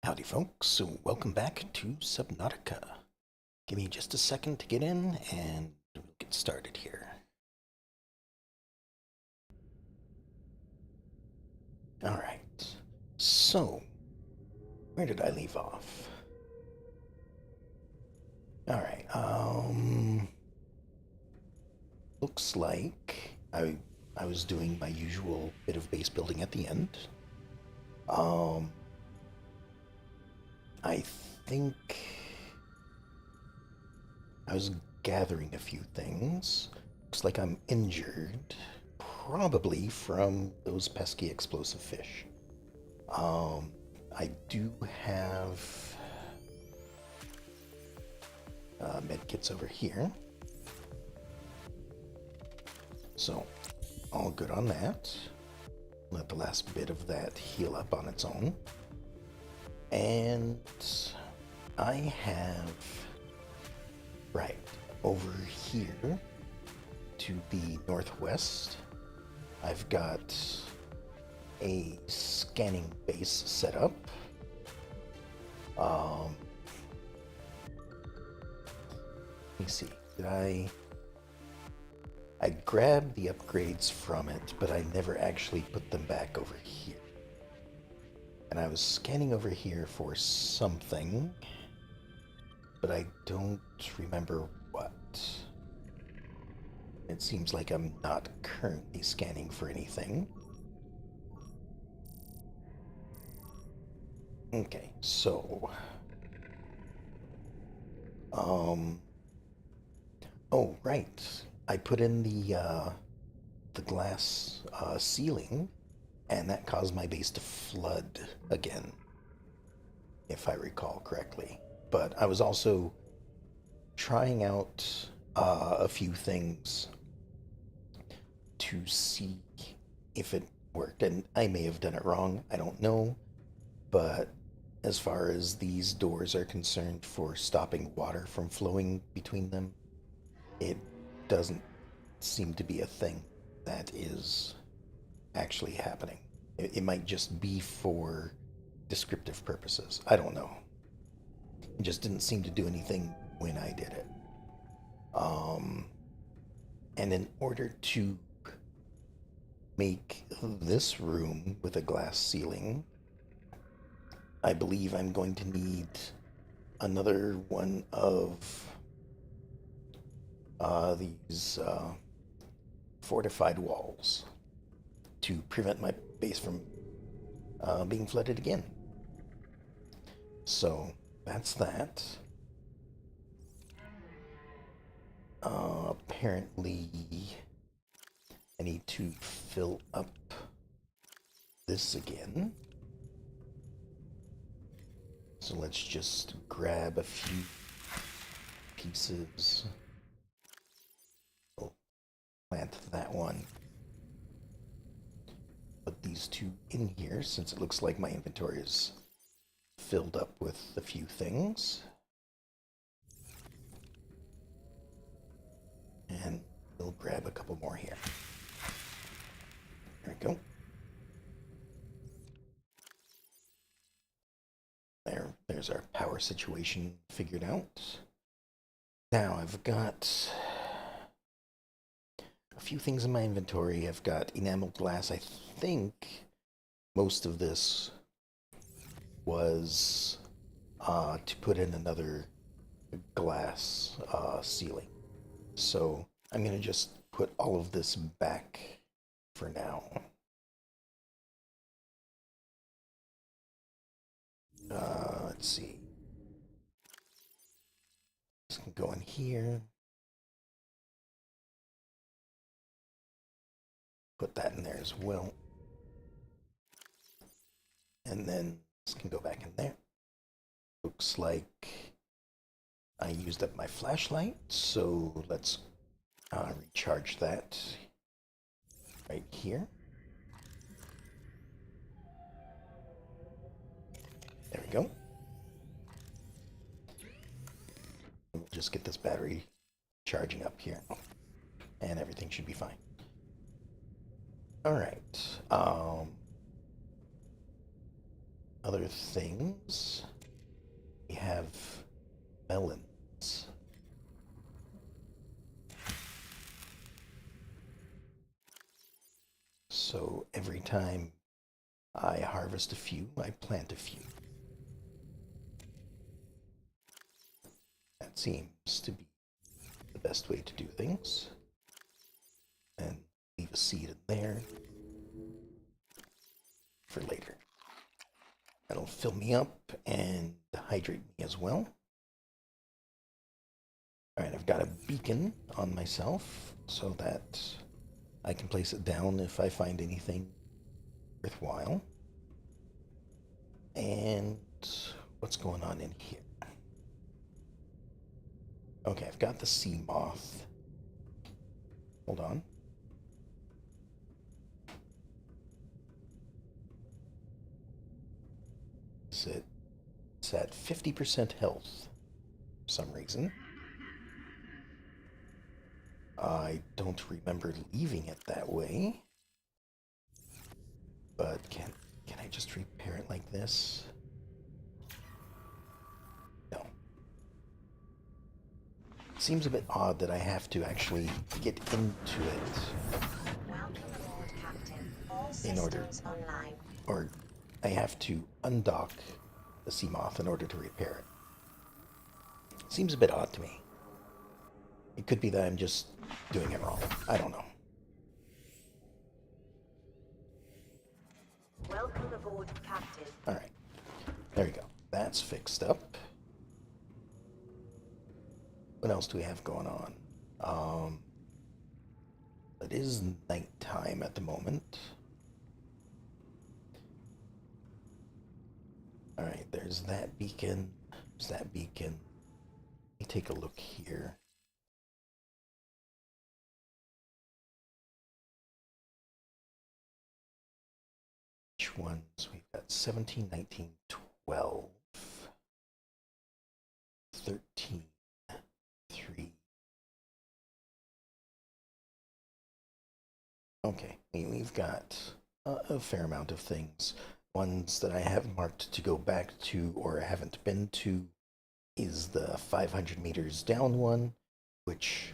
Howdy, folks. So, welcome back to Subnautica. Give me just a second to get in and we'll get started here. Alright. So, where did I leave off? Alright, looks like I was doing my usual bit of base building at the end. Um, I think I was gathering a few things. Looks like I'm injured, probably from those pesky explosive fish. Um, I do have med kits over here, so all good on that. Let the last bit of that heal up on its own. And I have, right, over here to the northwest, I've got a scanning base set up. Let me see, did I grabbed the upgrades from it, but I never actually put them back over here. And I was scanning over here for something, but I don't remember what. It seems like I'm not currently scanning for anything. Okay, so... Oh, right. I put in the glass ceiling, and that caused my base to flood again, if I recall correctly. But I was also trying out a few things to see if it worked, and I may have done it wrong, I don't know. But as far as these doors are concerned for stopping water from flowing between them, it doesn't seem to be a thing that is actually happening. It might just be for descriptive purposes. I don't know. It just didn't seem to do anything when I did it. And in order to make this room with a glass ceiling, I believe I'm going to need another one of these fortified walls to prevent my base from being flooded again. So that's that. Apparently, I need to fill up this again. So let's just grab a few pieces. We'll plant that one. Put these two in here since it looks like my inventory is filled up with a few things. And we'll grab a couple more here. There we go. There's our power situation figured out. Now I've got a few things in my inventory. I've got enamel glass. I think most of this was to put in another glass ceiling. So I'm going to just put all of this back for now. Let's see. This can go in here. Put that in there as well. And then this can go back in there. Looks like I used up my flashlight, so let's recharge that right here. There we go. We'll just get this battery charging up here, and everything should be fine. All right. other things, we have melons. So every time I harvest a few, I plant a few. That seems to be the best way to do things. And leave a seed in there for later. That'll fill me up and hydrate me as well. Alright, I've got a beacon on myself so that I can place it down if I find anything worthwhile. And what's going on in here? Okay, I've got the sea moth. Hold on. It's at 50% health for some reason. I don't remember leaving it that way. But can I just repair it like this? No. Seems a bit odd that I have to actually get into it in order, or I have to undock the sea moth in order to repair it. Seems a bit odd to me. It could be that I'm just doing it wrong. I don't know. Welcome aboard, Captain. Alright. There we go. That's fixed up. What else do we have going on? It is nighttime at the moment. Alright, there's that beacon. There's that beacon. Let me take a look here. Which ones? We've got 17, 19, 12, 13, 3. Okay, we've got a fair amount of things. Ones that I have marked to go back to or haven't been to is the 500 meters down one, which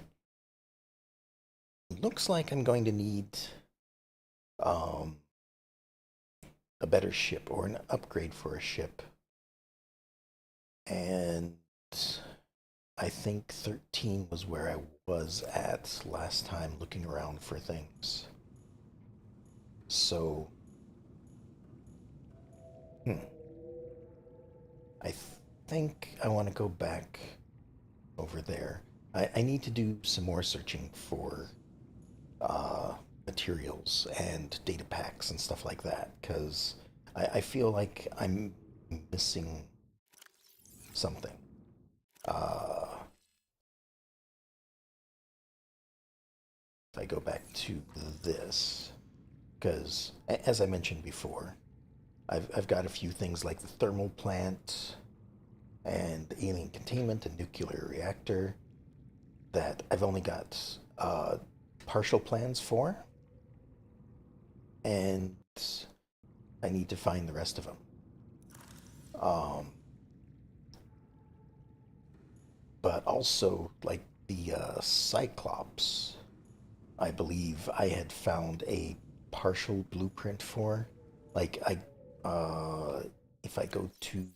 looks like I'm going to need um, a better ship or an upgrade for a ship. And I think 13 was where I was at last time looking around for things. So, I think I want to go back over there. I need to do some more searching for materials and data packs and stuff like that, because I feel like I'm missing something. If I go back to this, because as I mentioned before, I've got a few things like the thermal plant and alien containment and nuclear reactor that I've only got partial plans for, and I need to find the rest of them. But also, like the Cyclops, I believe I had found a partial blueprint for. Like, if I go to,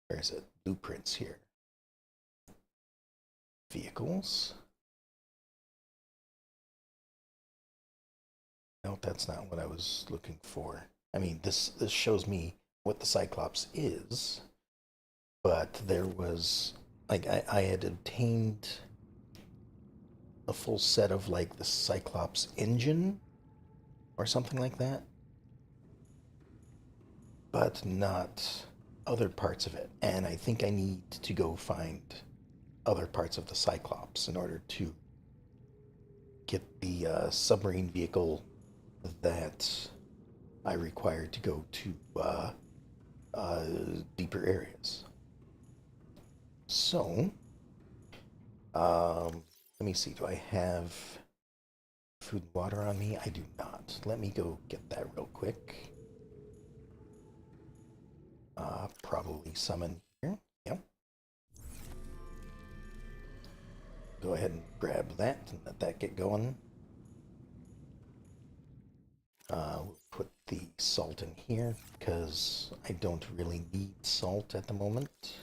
where is it? Blueprints here. Vehicles. No, that's not what I was looking for. I mean, this shows me what the Cyclops is, but there was, like, I had obtained a full set of, like, the Cyclops engine or something like that, but not other parts of it. And I think I need to go find other parts of the Cyclops in order to get the submarine vehicle that I require to go to deeper areas. So, let me see. Do I have food and water on me? I do not. Let me go get that real quick. summon here. Yep. Go ahead and grab that and let that get going. We'll put the salt in here because I don't really need salt at the moment.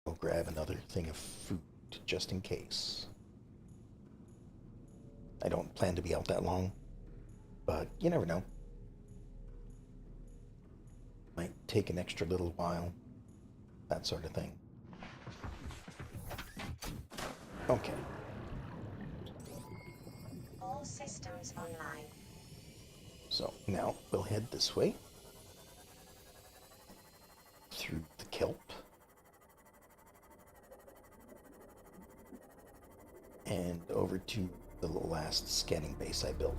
We'll grab another thing of food just in case. I don't plan to be out that long, but you never know. Might take an extra little while, that sort of thing. Okay. All systems online. So now we'll head this way through the kelp and over to the last scanning base I built.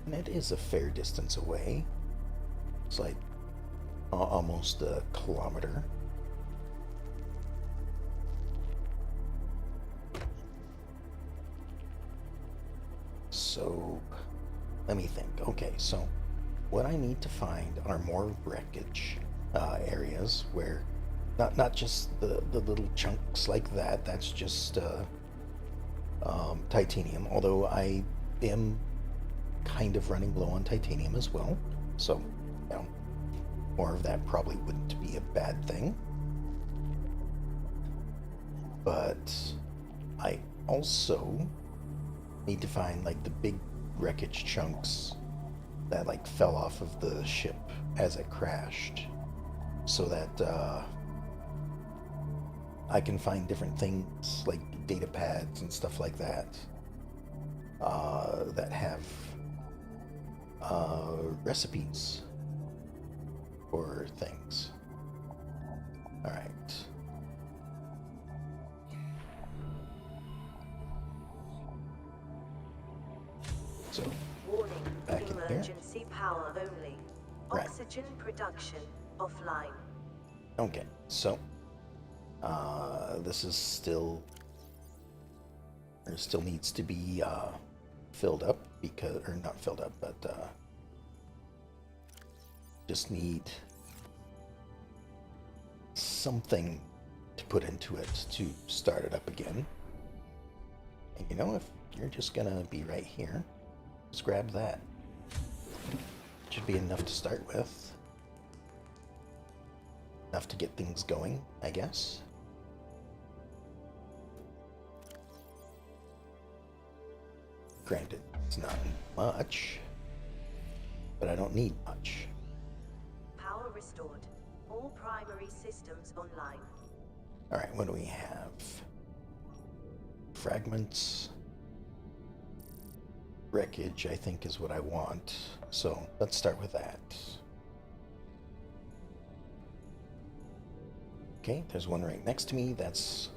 And it is a fair distance away. It's like almost a kilometer. So, let me think. Okay, so what I need to find are more wreckage areas where not just the little chunks like that. That's just titanium. Although I am kind of running low on titanium as well, so you know, more of that probably wouldn't be a bad thing. But I also need to find like the big wreckage chunks that like fell off of the ship as it crashed, so that I can find different things like data pads and stuff like that that have recipes for things. All right. So, Warning. back in here. Emergency power only. Right. Oxygen production offline. Okay, so this is still, or still needs to be filled up because, or not filled up, but just need something to put into it to start it up again. And you know, if you're just gonna be right here, just grab that. Should be enough to start with. Enough to get things going, I guess. Granted, it's not much, but I don't need much. Power restored. All primary systems online. Alright, what do we have? Fragments. Wreckage, I think, is what I want. So, let's start with that. Okay, there's one right next to me. That's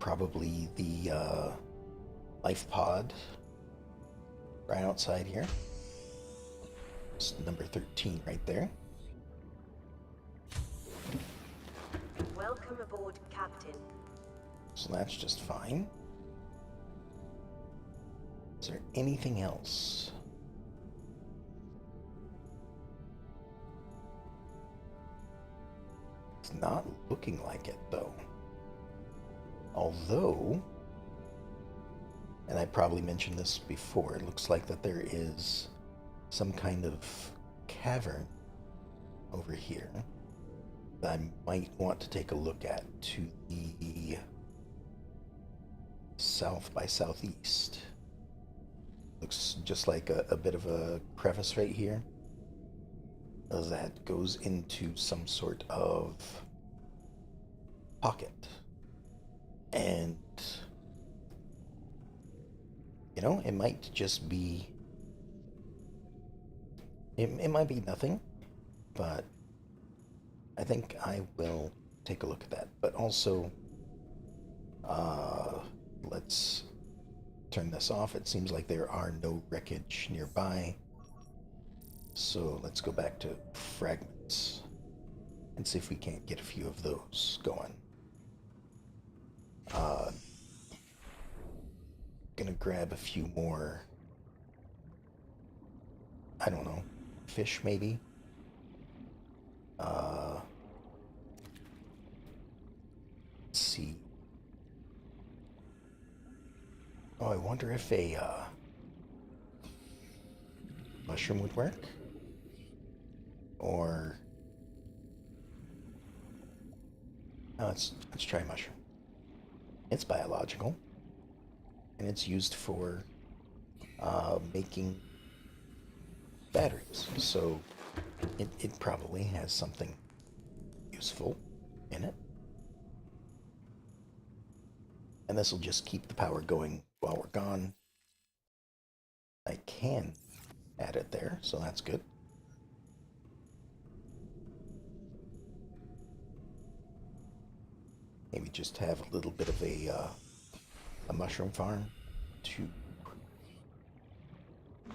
probably the life pod right outside here. It's number 13 right there. Welcome aboard, Captain. So that's just fine. Is there anything else? It's not looking like it, though. Although, and I probably mentioned this before, it looks like that there is some kind of cavern over here that I might want to take a look at to the south by southeast. Looks just like a bit of a crevice right here that goes into some sort of pocket. And, you know, it might just be, it might be nothing, but I think I will take a look at that. But also, let's turn this off. It seems like there are no wreckage nearby. So let's go back to fragments and see if we can't get a few of those going. Uh, gonna grab a few more, I don't know, fish maybe. Uh, let's see. Oh, I wonder if a mushroom would work, or let's try mushroom. It's biological, and it's used for making batteries, so it probably has something useful in it. And this will just keep the power going while we're gone. I can add it there, so that's good. Maybe just have a little bit of a mushroom farm to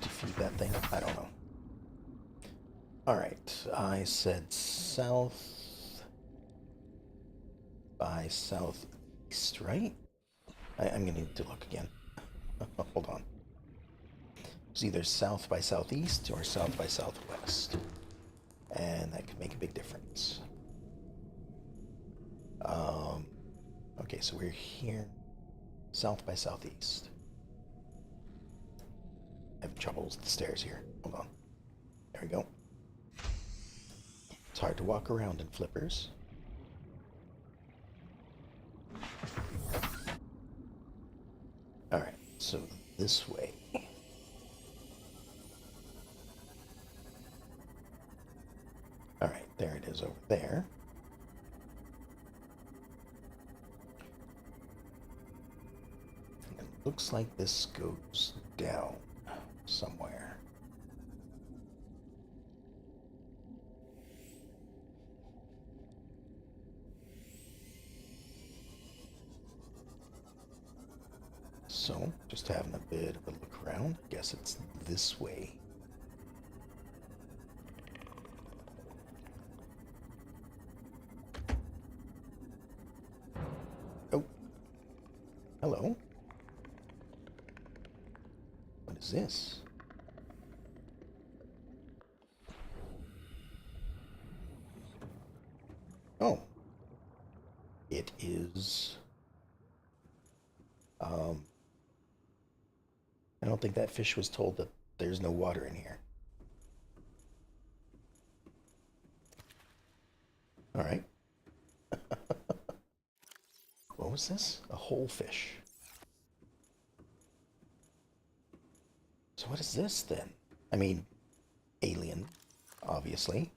feed that thing. I don't know. All right, I said south by southeast, right? I'm gonna need to look again. Hold on. It's either south by southeast or south by southwest, and that could make a big difference. Okay, so we're here, south by southeast. I have trouble with the stairs here. Hold on. There we go. It's hard to walk around in flippers. Alright, so this way. Alright, there it is over there. And it looks like this goes down somewhere. So, just having a bit of a look around. I guess it's this way. Oh. Hello. What is this? Oh. It is... I don't think that fish was told that there's no water in here. Alright. What was this? A whole fish. So what is this then? I mean, alien, obviously.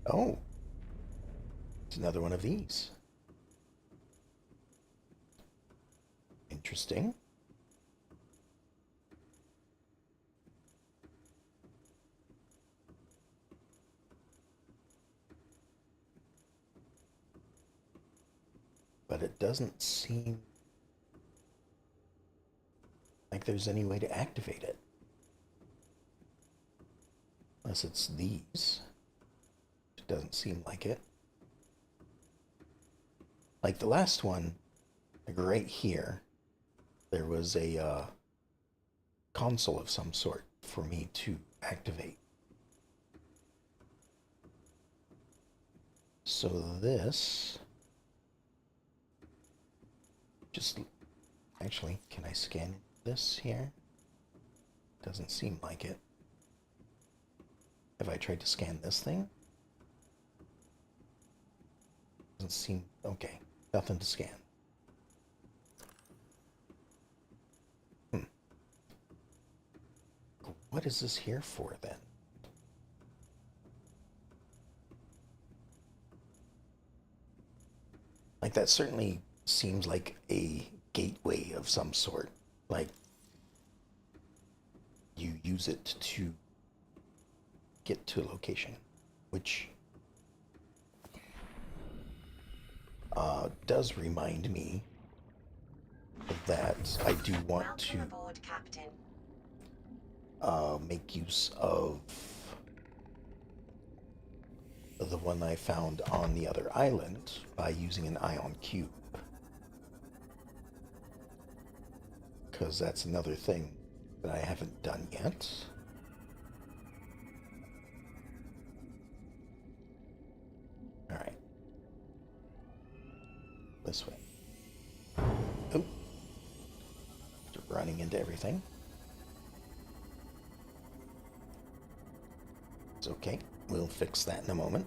Oh, it's another one of these. Interesting. But it doesn't seem like there's any way to activate it. Unless it's these. It doesn't seem like it. Like the last one, like right here, there was a console of some sort for me to activate. So this... Just... Actually, can I scan this here? Doesn't seem like it. Have I tried to scan this thing? Doesn't seem... Okay, nothing to scan. What is this here for, then? Like, that certainly seems like a gateway of some sort. Like, you use it to get to a location, which does remind me that I do want to aboard, Captain. make use of the one I found on the other island by using an ion cube. Because that's another thing that I haven't done yet. Alright. This way. Oh. Running into everything. It's okay. We'll fix that in a moment.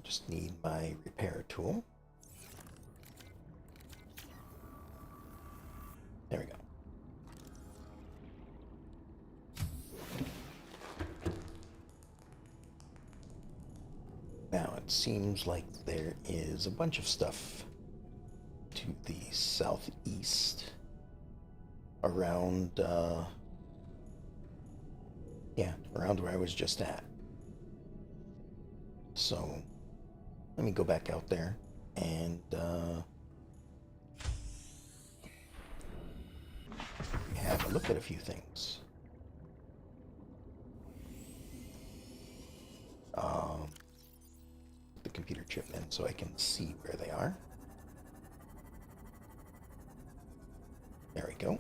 Just need my repair tool. There we go. Now it seems like there is a bunch of stuff to the southeast around, around where I was just at. So let me go back out there and have a look at a few things. Put the computer chip in so I can see where they are. There we go.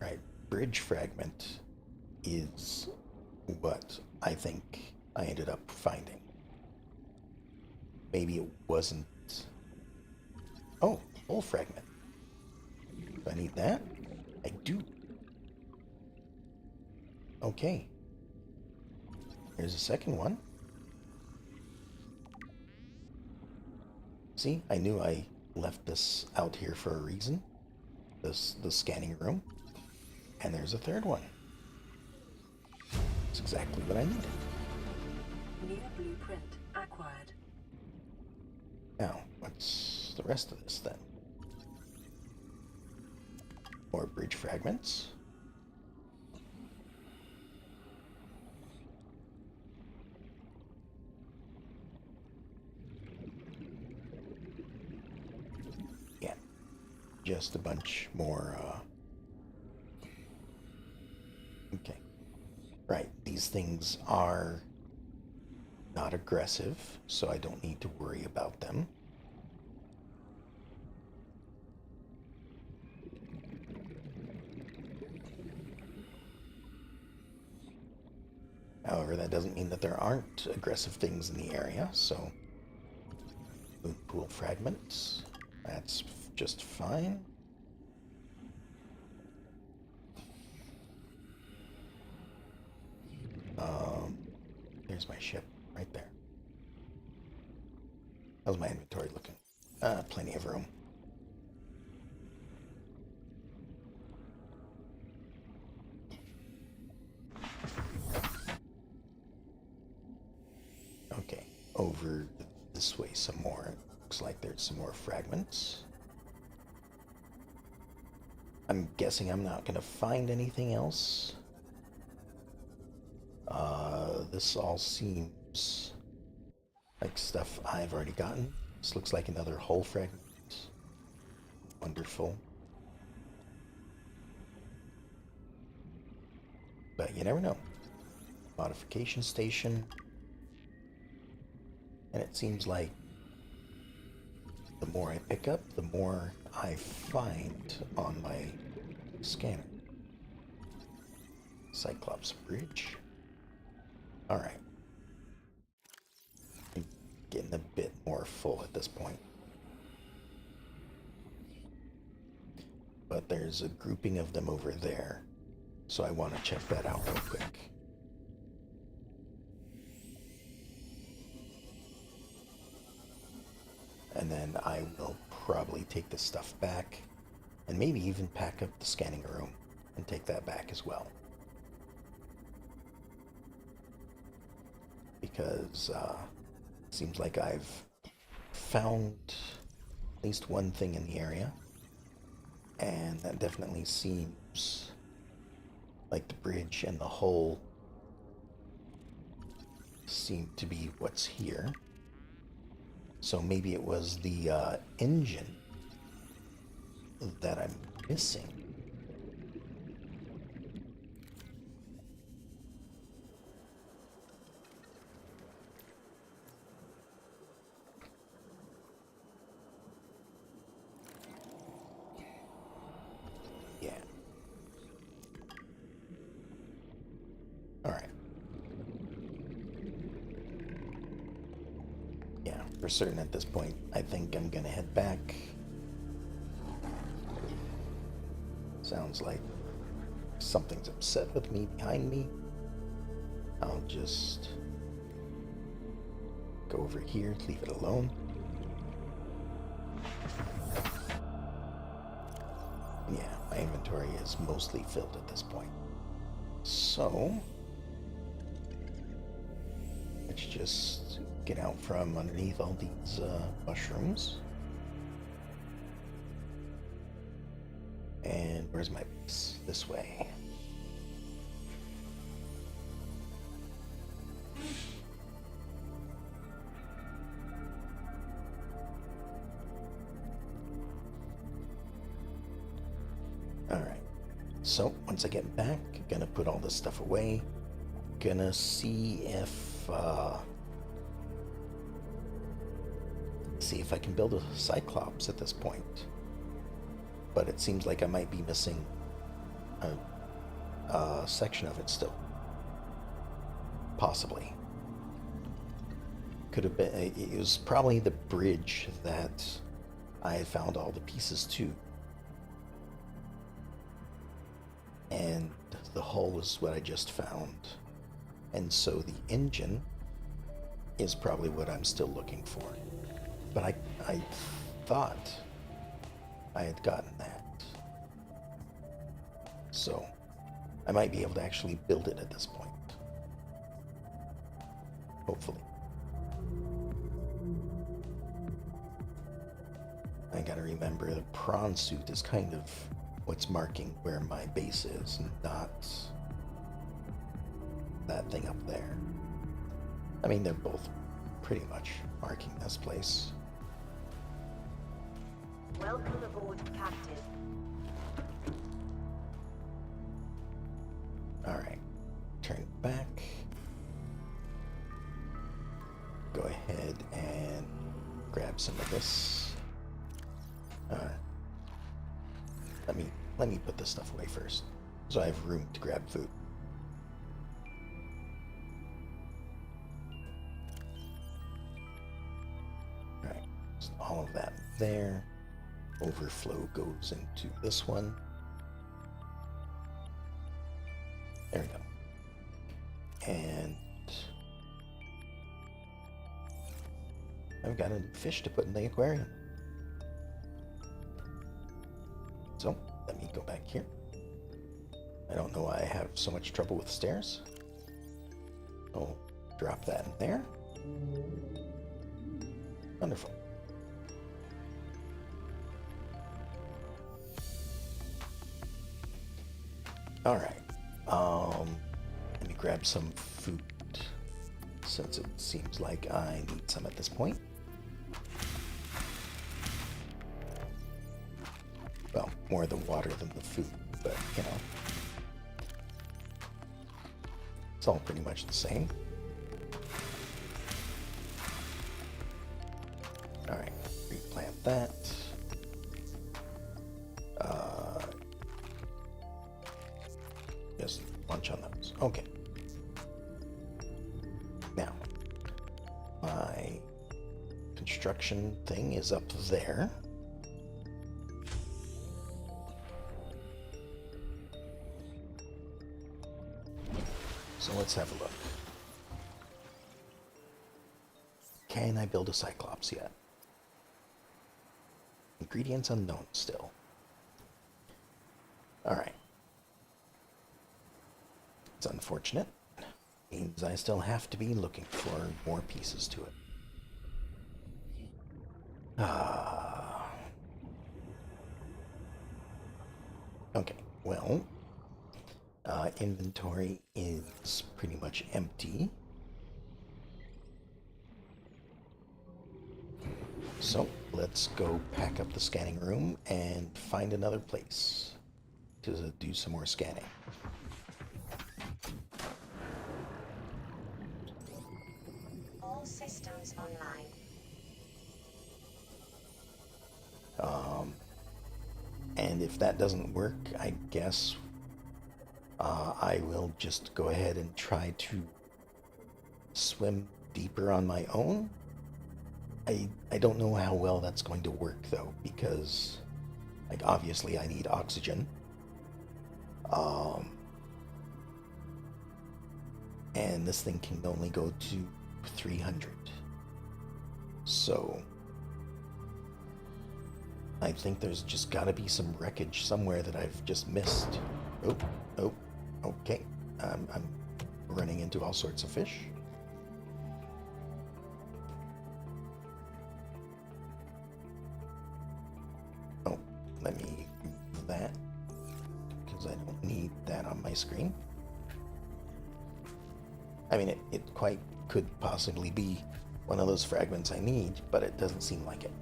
Right, bridge fragment is what I think I ended up finding. Maybe it wasn't. Oh, whole fragment. Do I need that? I do. Okay. Here's a second one. See, I knew I left this out here for a reason. The scanning room. And there's a third one. That's exactly what I needed. New blueprint acquired. Now, what's the rest of this then? More bridge fragments. Yeah, just a bunch more, okay. Right, these things are not aggressive, so I don't need to worry about them. However, that doesn't mean that there aren't aggressive things in the area, so moon pool fragments, that's just fine. There's my ship right there. How's my inventory looking? Plenty of room. Okay, over this way some more. Looks like there's some more fragments. I'm guessing I'm not going to find anything else. This all seems like stuff I've already gotten. This looks like another hull fragment. Wonderful. But you never know. Modification station. And it seems like the more I pick up, the more I find on my scanner. Cyclops Bridge. Alright. I'm getting a bit more full at this point. But there's a grouping of them over there. So I want to check that out real quick. And then I will probably take this stuff back and maybe even pack up the scanning room and take that back as well. Because it seems like I've found at least one thing in the area, and that definitely seems like the bridge and the hull seem to be what's here. So maybe it was the engine that I'm missing. Yeah. All right. Yeah, for certain at this point, I think I'm gonna head back. Sounds like something's upset with me behind me. I'll just go over here, leave it alone. Yeah, my inventory is mostly filled at this point. So, let's just get out from underneath all these mushrooms. And where's my base? This way. Alright. So, once I get back, gonna put all this stuff away. Gonna see if I can build a Cyclops at this point. But it seems like I might be missing a section of it still. Possibly. Could have been. It was probably the bridge that I had found all the pieces to. And the hull was what I just found. And so the engine is probably what I'm still looking for. But I thought I had gotten that. So I might be able to actually build it at this point. Hopefully. I gotta remember the prawn suit is kind of what's marking where my base is, not that thing up there. I mean, they're both pretty much marking this place. Welcome aboard, Captain. Alright, turn back. Go ahead and grab some of this. Let me put this stuff away first, so I have room to grab food. Alright, so all of that there. Overflow goes into this one. There we go. And I've got a fish to put in the aquarium. So, let me go back here. I don't know why I have so much trouble with stairs. I'll drop that in there. Wonderful. Alright. Let me grab some food, since it seems like I need some at this point. Well, more the water than the food, but you know, it's all pretty much the same. Alright, replant that. Just lunch on those. Okay. Now, my construction thing is up there. So let's have a look. Can I build a Cyclops yet? Ingredients unknown still. Alright. It's unfortunate. Means I still have to be looking for more pieces to it. Okay, well, inventory is pretty much empty. So let's go pack up the scanning room and find another place to do some more scanning. All systems online. And if that doesn't work, I guess I will just go ahead and try to swim deeper on my own. I don't know how well that's going to work though, because like obviously I need oxygen. And this thing can only go to 300. So I think there's just got to be some wreckage somewhere that I've just missed. Oh, okay. I'm running into all sorts of fish. Oh, let me remove that because I don't need that on my screen. I mean, it quite could possibly be one of those fragments I need, but it doesn't seem like it.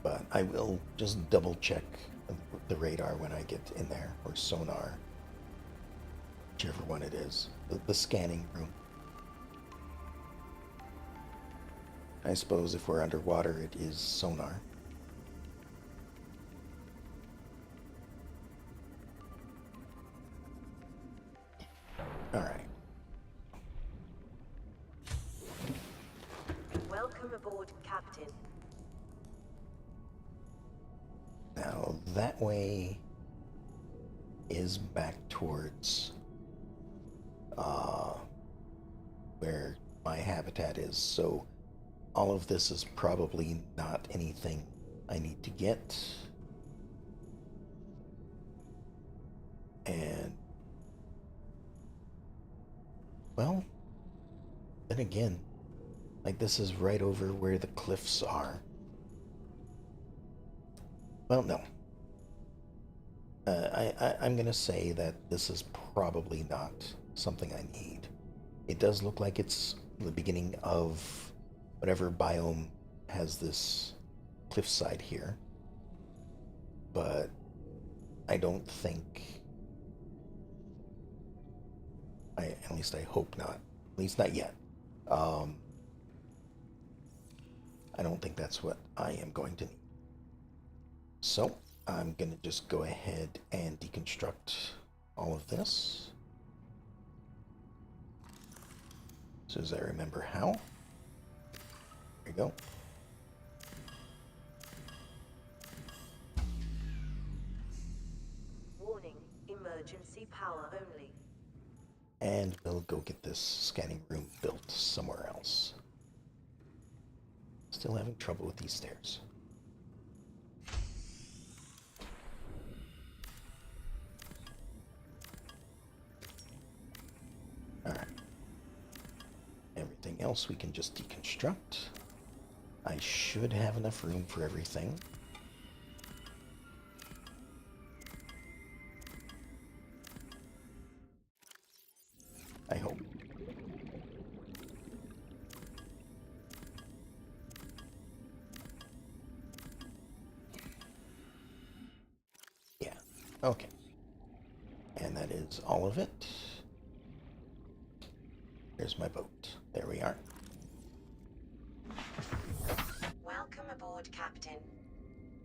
But I will just double check the radar when I get in there, or sonar, whichever one it is, the scanning room. I suppose if we're underwater, it is sonar. All right. Welcome aboard, Captain. Now that way is back towards where my habitat is, so all of this is probably not anything I need to get. And well, then again, like this is right over where the cliffs are. Well, no. I'm gonna say that this is probably not something I need. It does look like it's the beginning of whatever biome has this cliffside here, but I don't think. At least I hope not. At least not yet. I don't think that's what I am going to need. So I'm going to just go ahead and deconstruct all of this. As soon as I remember how. There you go. Warning, emergency power only. And we'll go get this scanning room built somewhere else. Still having trouble with these stairs. Alright. Everything else we can just deconstruct. I should have enough room for everything. I hope. Yeah, okay. And that is all of it. Here's my boat. There we are. Welcome aboard, Captain.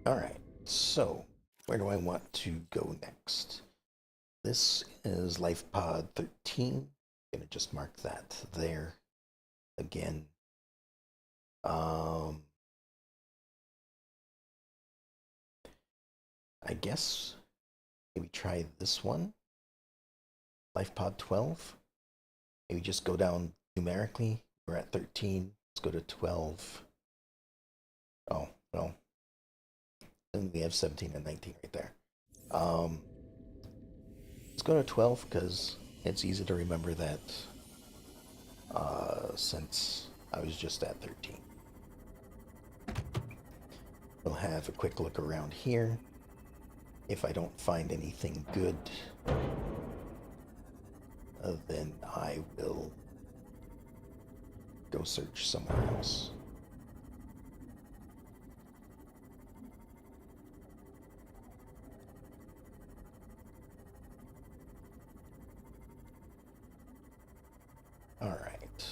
Alright, so where do I want to go next? This is Life Pod 13. I'm gonna just mark that there again. I guess maybe try this one. Life Pod 12. Maybe just go down numerically. We're at 13. Let's go to 12. Oh, well. And we have 17 and 19 right there. Let's go to 12 because it's easy to remember that since I was just at 13. We'll have a quick look around here. If I don't find anything good, then I will go search somewhere else. All right.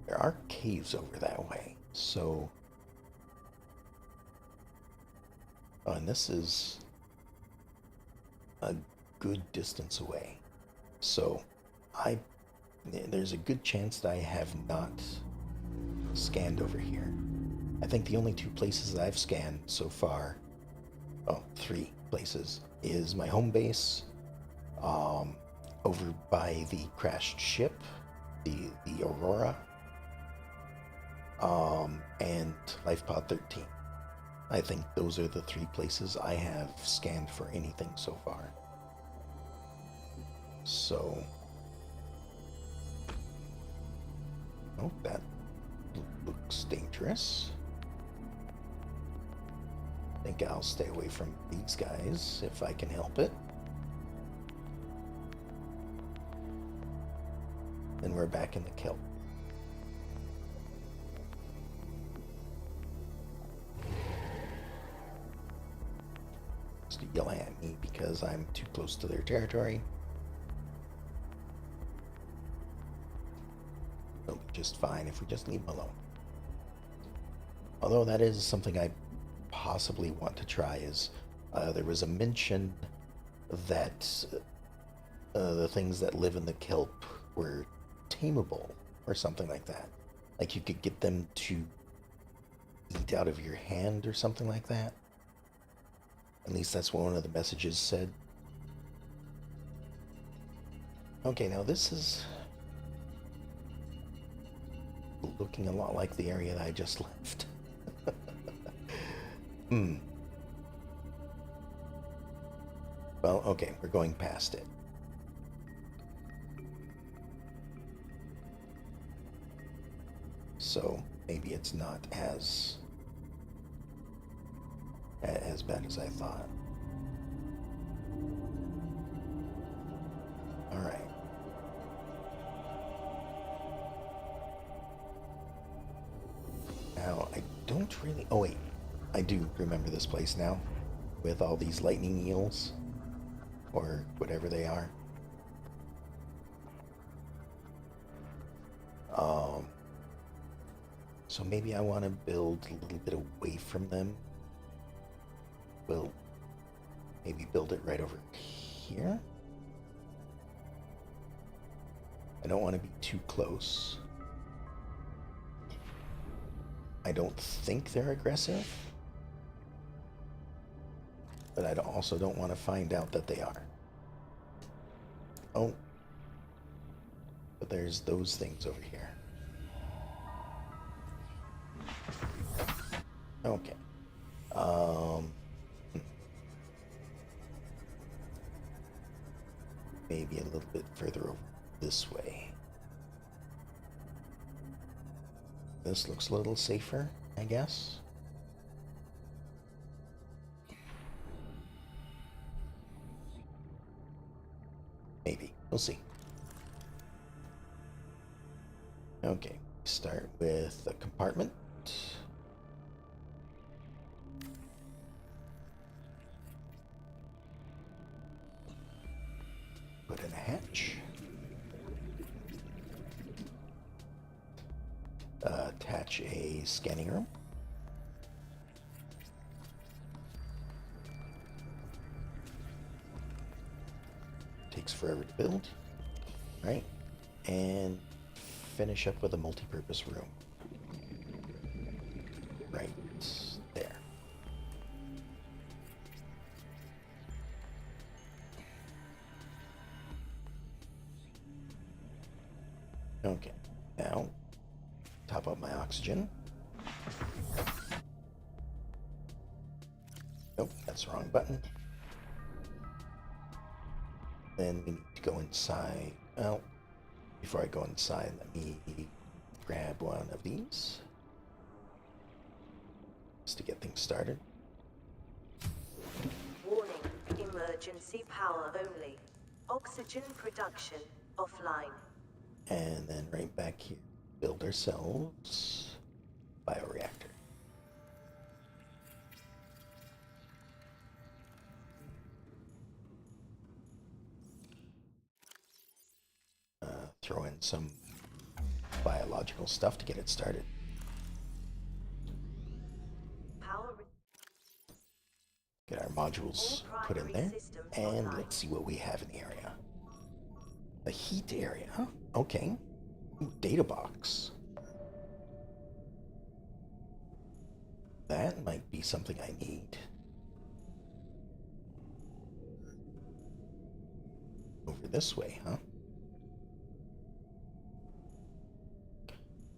There are caves over that way, so... Oh, and this is a good distance away. So, there's a good chance that I have not scanned over here. I think the only two places that I've scanned so far, oh, three places, is my home base, over by the crashed ship, the Aurora, and LifePod 13. I think those are the three places I have scanned for anything so far. So... Oh, that looks dangerous. I think I'll stay away from these guys if I can help it. Then we're back in the kelp. Just yelling at me because I'm too close to their territory. They'll be just fine if we just leave them alone. Although that is something I possibly want to try, is there was a mention that the things that live in the kelp were tameable or something like that. Like you could get them to eat out of your hand or something like that. At least that's what one of the messages said. Okay, now this is looking a lot like the area that I just left. Well, okay, we're going past it. So maybe it's not as bad as I thought. All right. Now, I don't really... Oh, wait. I do remember this place now. With all these lightning eels. Or whatever they are. So maybe I want to build a little bit away from them. We'll maybe build it right over here. I don't want to be too close. I don't think they're aggressive. But I also don't want to find out that they are. Oh. But there's those things over here. Okay. Maybe a little bit further over this way. This looks a little safer, I guess. Maybe. We'll see. Okay. Start with a compartment. Put in a hatch. Attach a scanning room. Takes forever to build. Right? And finish up with a multi-purpose room. Right there. Okay, now top up my oxygen. Nope, that's the wrong button. Then we need to go inside. Well, before I go inside, let me grab one of these just to get things started. Warning, emergency power only. Oxygen production offline. And then right back here, build ourselves bioreactor. Throw in some biological stuff to get it started. Power. Get our modules put in there. And let's see what we have in the area. The heat area. Okay. Ooh, data box. That might be something I need. Over this way, huh?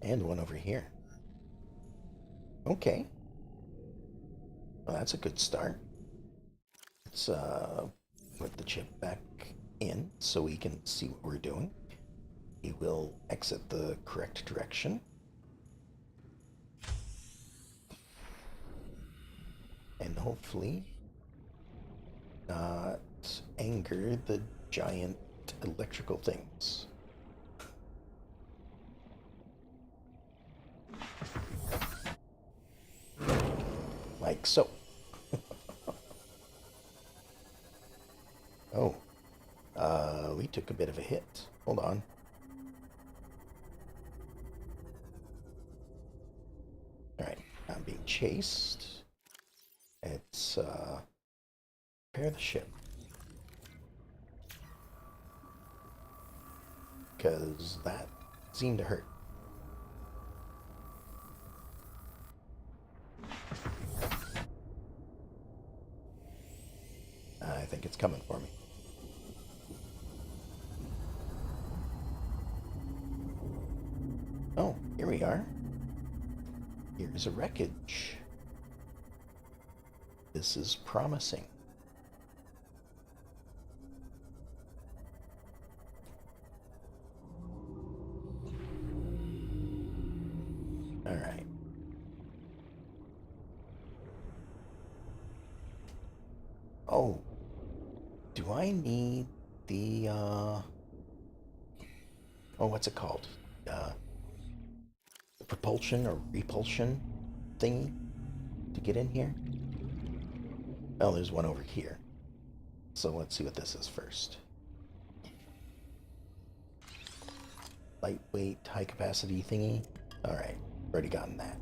And one over here. Okay. Well, that's a good start. Let's put the chip back in so we can see what we're doing. We will exit the correct direction. And hopefully not anger the giant electrical things. Like so. Oh. We took a bit of a hit. Hold on. Alright, I'm being chased. Let's repair the ship. Because that seemed to hurt. I think it's coming for me. Oh, here we are. Here's a wreckage. This is promising. All right. Oh, do I need the, oh, what's it called? The propulsion or repulsion thingy to get in here? Oh, there's one over here. So let's see what this is first. Lightweight, high capacity thingy. All right, already gotten that.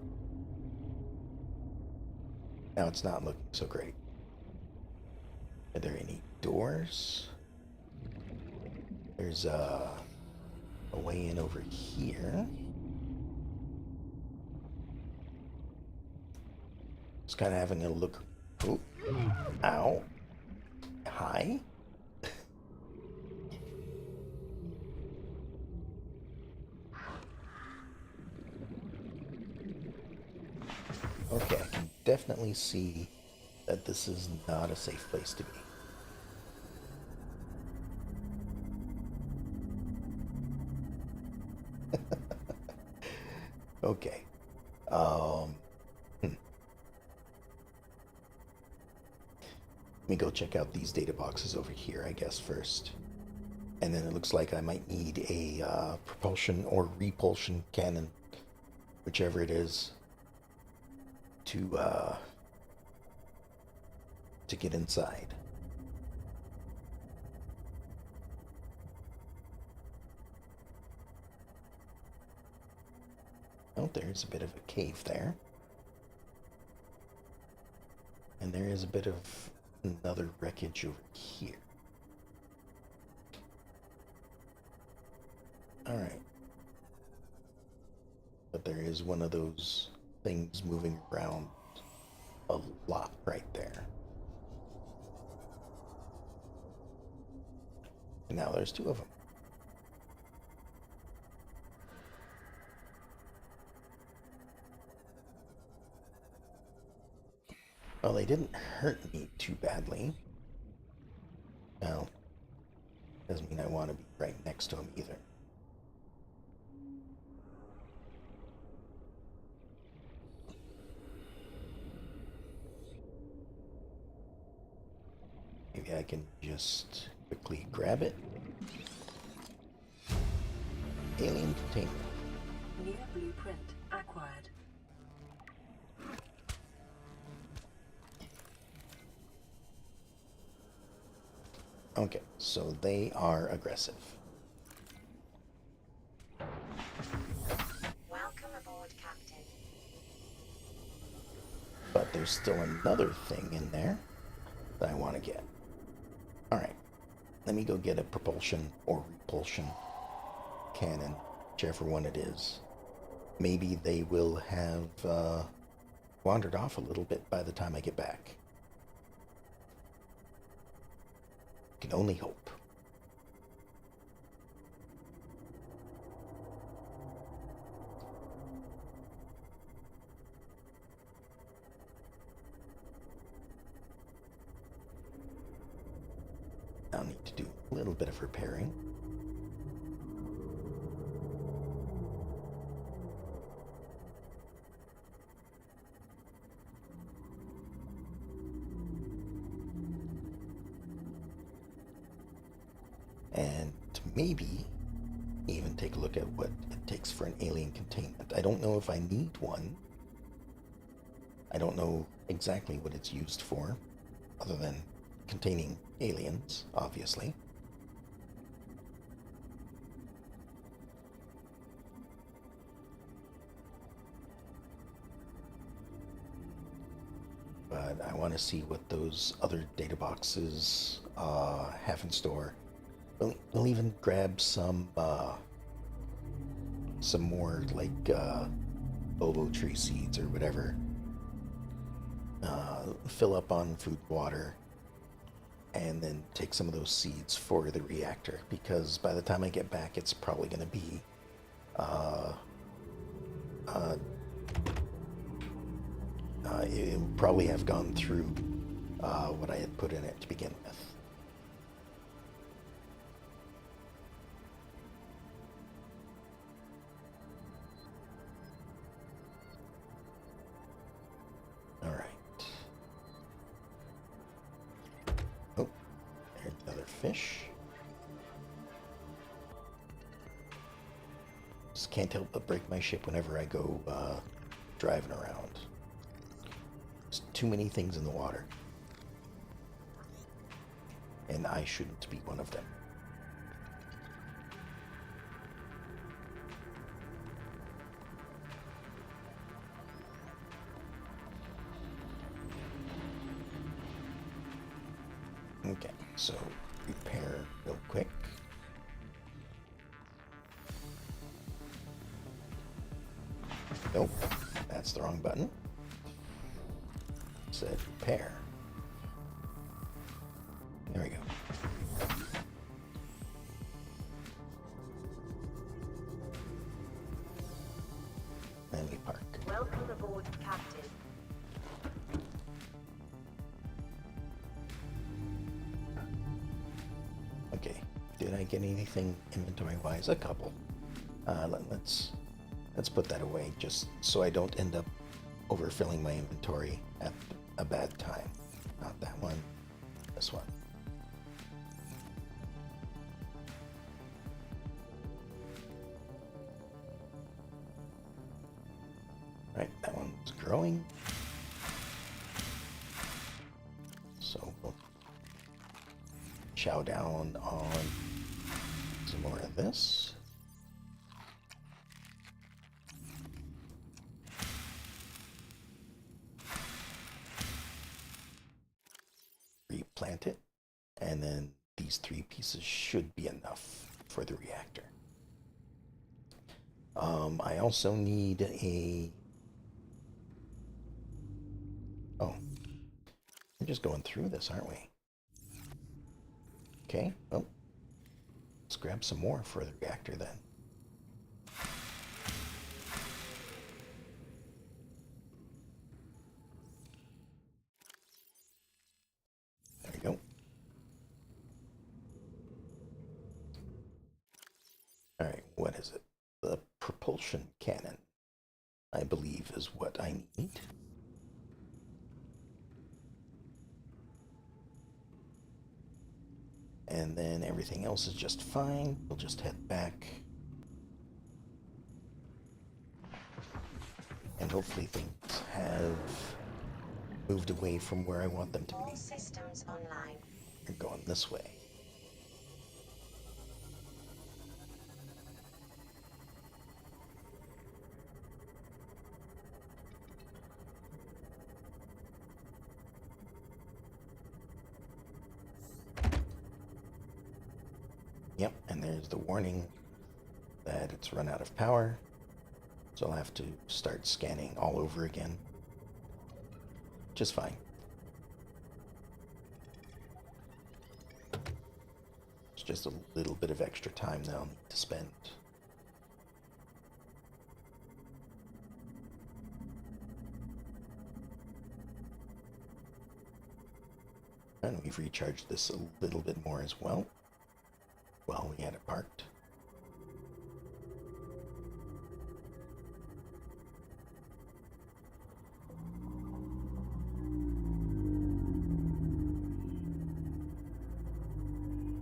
Now it's not looking so great. Are there any doors? There's a way in over here. Just kind of having a look. Ooh. Ow. Hi. Okay, I can definitely see that this is not a safe place to be. Okay. Let me go check out these data boxes over here, I guess, first. And then it looks like I might need a propulsion or repulsion cannon, whichever it is, to get inside. Oh, there's a bit of a cave there. And there is a bit of another wreckage over here. Alright. But there is one of those things moving around a lot right there. And now there's two of them. Well, they didn't hurt me too badly. Now, doesn't mean I want to be right next to them either. Maybe I can just Quickly grab it. Alien containment. New blueprint acquired. Okay, so they are aggressive. Welcome aboard, Captain. But there's still another thing in there that I want to get. Alright, let me go get a propulsion or repulsion cannon, whichever one it is. Maybe they will have wandered off a little bit by the time I get back. Can only hope. I'll need to do a little bit of repairing. And maybe even take a look at what it takes for an alien containment. I don't know if I need one. I don't know exactly what it's used for, other than containing aliens, obviously. But I want to see what those other data boxes have in store. We'll even grab some more like bobo tree seeds or whatever. Fill up on food, water, and then take some of those seeds for the reactor, because by the time I get back, it's probably going to be it will probably have gone through what I had put in it to begin with. All right. Oh, there's another fish. Just can't help but break my ship whenever I go driving around. There's too many things in the water. And I shouldn't be one of them. Okay, so repair real quick. Nope, that's the wrong button. Said repair. There we go. And we park. Welcome aboard, Captain. Okay, did I get anything inventory-wise? A couple. Let's put that away just so I don't end up overfilling my inventory at a bad time. Not that one, this one. Right, that one's growing. So we'll chow down on some more of this. Replant it, and then these 3 pieces should be enough for the reactor. I also need a... Oh, we're just going through this, aren't we? Okay, well, let's grab some more for the reactor then. There we go. All right, what is it? The propulsion cannon, I believe, is what I need. And then everything else is just fine. We'll just head back. And hopefully things have moved away from where I want them to All be. systems online. We're going this way. Yep, and there's the warning that it's run out of power. So I'll have to start scanning all over again. Just fine. It's just a little bit of extra time that I'll need to spend. And we've recharged this a little bit more as well while we had it parked.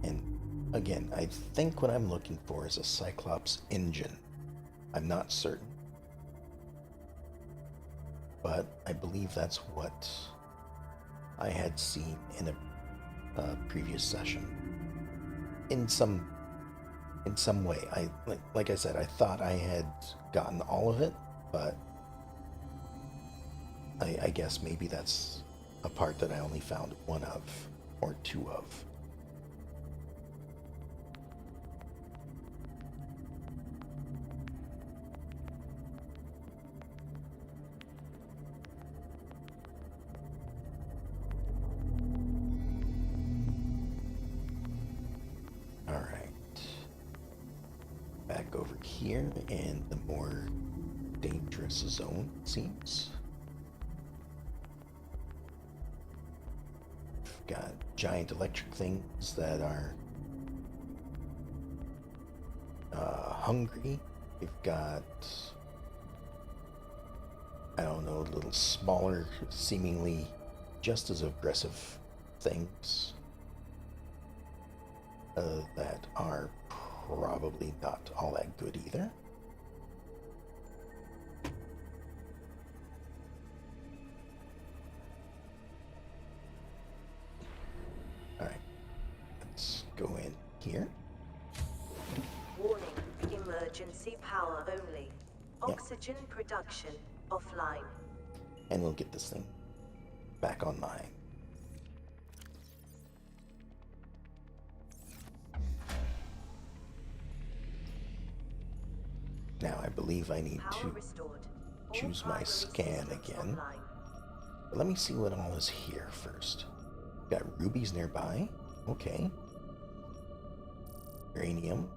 And again, I think what I'm looking for is a Cyclops engine. I'm not certain, but I believe that's what I had seen in a previous session. In some way, like I said, I thought I had gotten all of it, but I guess maybe that's a part that I only found one of or two of. Back over here in the more dangerous zone, it seems. We've got giant electric things that are hungry. We've got, I don't know, little smaller, seemingly just as aggressive things that are probably not all that good either. Alright, let's go in here. Warning, emergency power only. Oxygen production offline. And we'll get this thing back online. Now I believe I need to choose my scan again. But let me see what all is here first. Got rubies nearby. Okay. Uranium.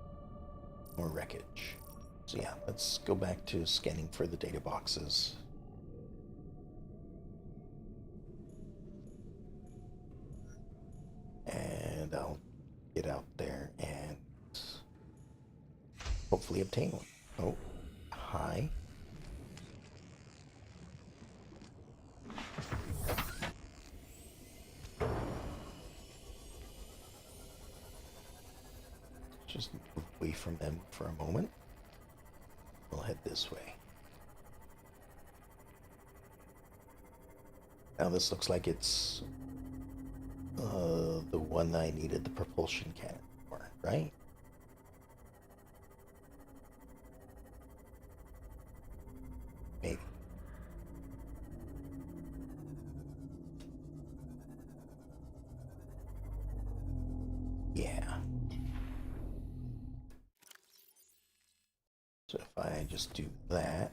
More wreckage. So yeah, let's go back to scanning for the data boxes. And I'll get out there and hopefully obtain one. Oh, hi. Just move away from them for a moment. We'll head this way. Now this looks like it's the one I needed the propulsion cannon for, right? Maybe. Yeah. So if I just do that,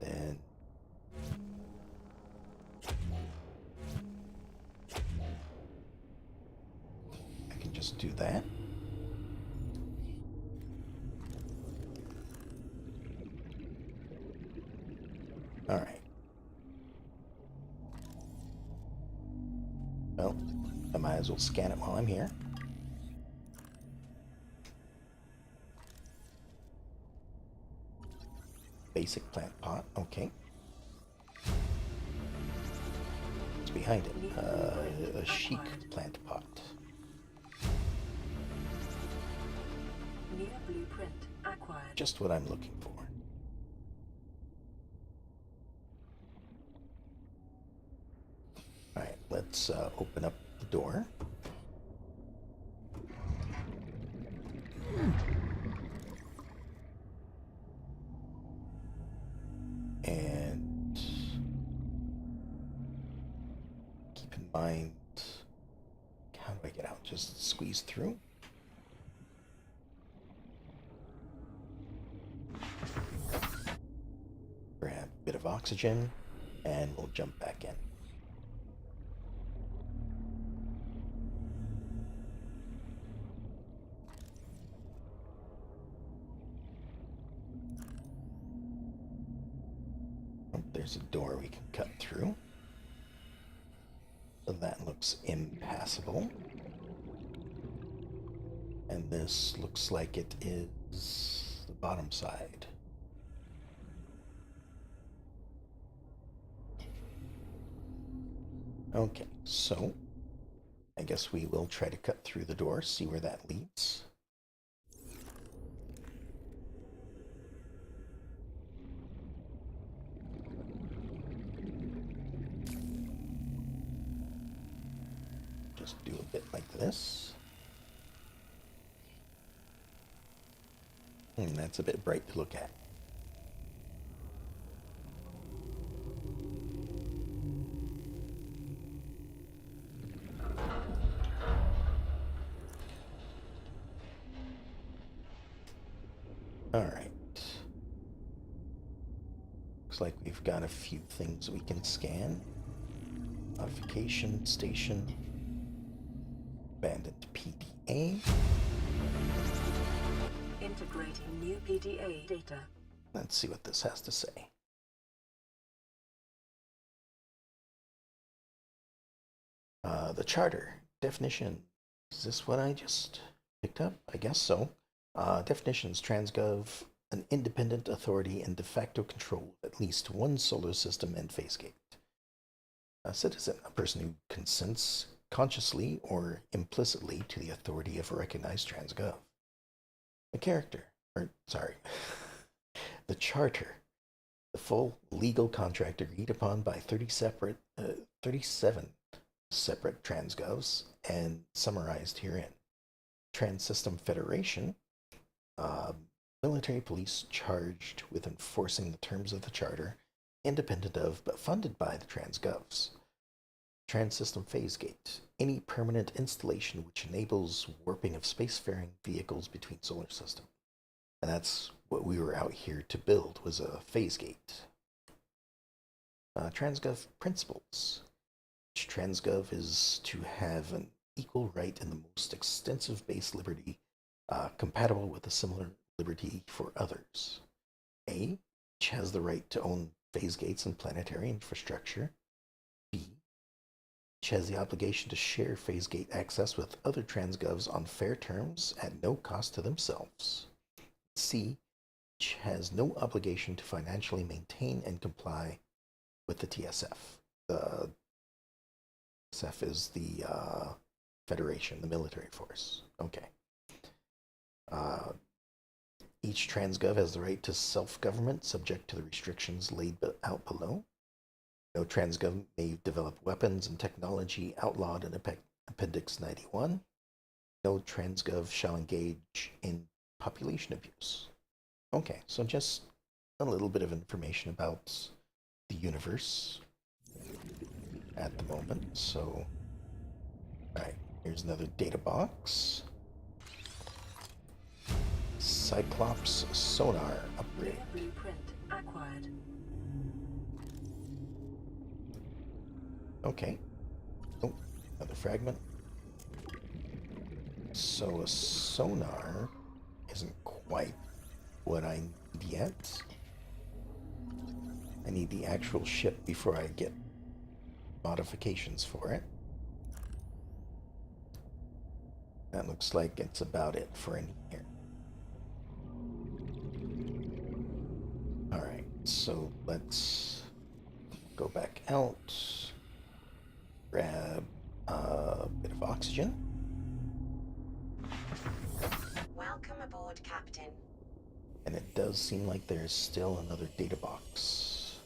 then I can just do that. All right. Well, I might as well scan it while I'm here. Basic plant pot, okay. Let's behind it? A chic plant pot. New blueprint acquired. Just what I'm looking for. Alright, let's open up the door. And keep in mind, how do I get out? Just squeeze through? Grab a bit of oxygen, and we'll jump back in. Oh, there's a door we can cut through. So that looks impassable. And this looks like it is the bottom side. Okay, so I guess we will try to cut through the door, see where that leads. Just do a bit like this. And that's a bit bright to look at. All right. Looks like we've got a few things we can scan. Modification station. Abandoned PDA. Integrating new PDA data. Let's see what this has to say. The charter. Definition. Is this what I just picked up? I guess so. Definitions. Transgov, an independent authority and de facto control of at least one solar system and phase gate. A citizen, a person who consents consciously or implicitly to the authority of a recognized transgov. The character, the charter, the full legal contract agreed upon by 37 separate transgovs and summarized herein. Trans-System Federation, military police charged with enforcing the terms of the charter, independent of but funded by the transgovs. Trans-System Phase Gate, any permanent installation which enables warping of spacefaring vehicles between solar systems. And that's what we were out here to build, was a phase gate. Transgov Principles. Each transgov is to have an equal right in the most extensive base liberty compatible with a similar liberty for others. A, each has the right to own phase gates and planetary infrastructure. B, each has the obligation to share phase gate access with other transgovs on fair terms at no cost to themselves. C, each has no obligation to financially maintain and comply with the TSF. The TSF is the Federation, the military force. Okay. Each transgov has the right to self-government subject to the restrictions laid out below. No transgov may develop weapons and technology outlawed in Appendix 91. No transgov shall engage in population abuse. Okay, so just a little bit of information about the universe at the moment. So, alright, here's another data box. Cyclops sonar upgrade. Blueprint acquired. Okay. Oh, another fragment. So a sonar isn't quite what I need yet. I need the actual ship before I get modifications for it. That looks like it's about it for in here. Alright, so let's go back out. grab a bit of oxygen. Welcome aboard, Captain. And it does seem like there's still another data box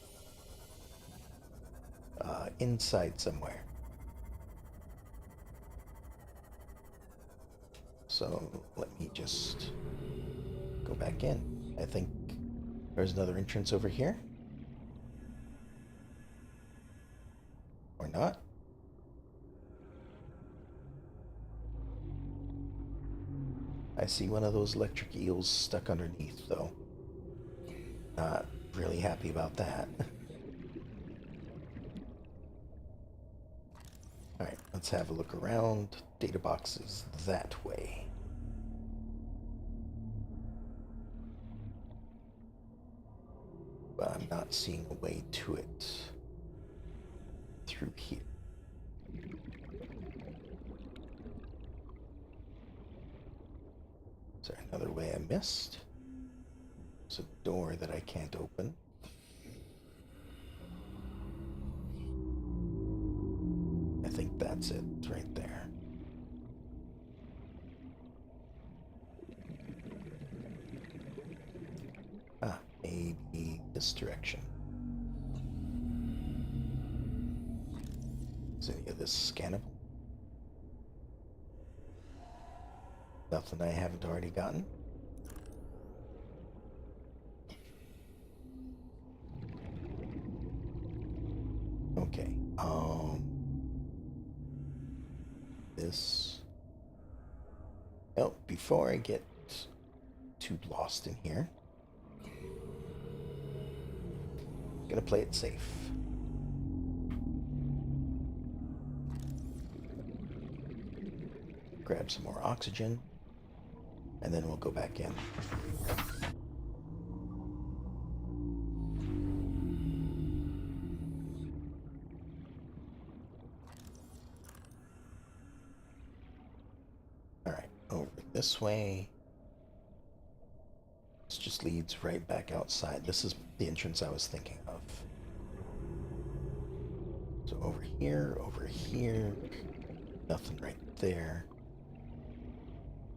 inside somewhere. So let me just go back in. I think there's another entrance over here. Or not. I see one of those electric eels stuck underneath, though. Not really happy about that. Alright, let's have a look around. Data box is that way. But I'm not seeing a way to it through here. Is there another way I missed? There's a door that I can't open. I think that's it right there. Ah, maybe this direction. Is any of this scannable? Nothing I haven't already gotten? Okay, this... Oh, before I get too lost in here, I'm gonna play it safe. Grab some more oxygen, and then we'll go back in. Alright, over this way. This just leads right back outside. This is the entrance I was thinking of. So over here, nothing right there.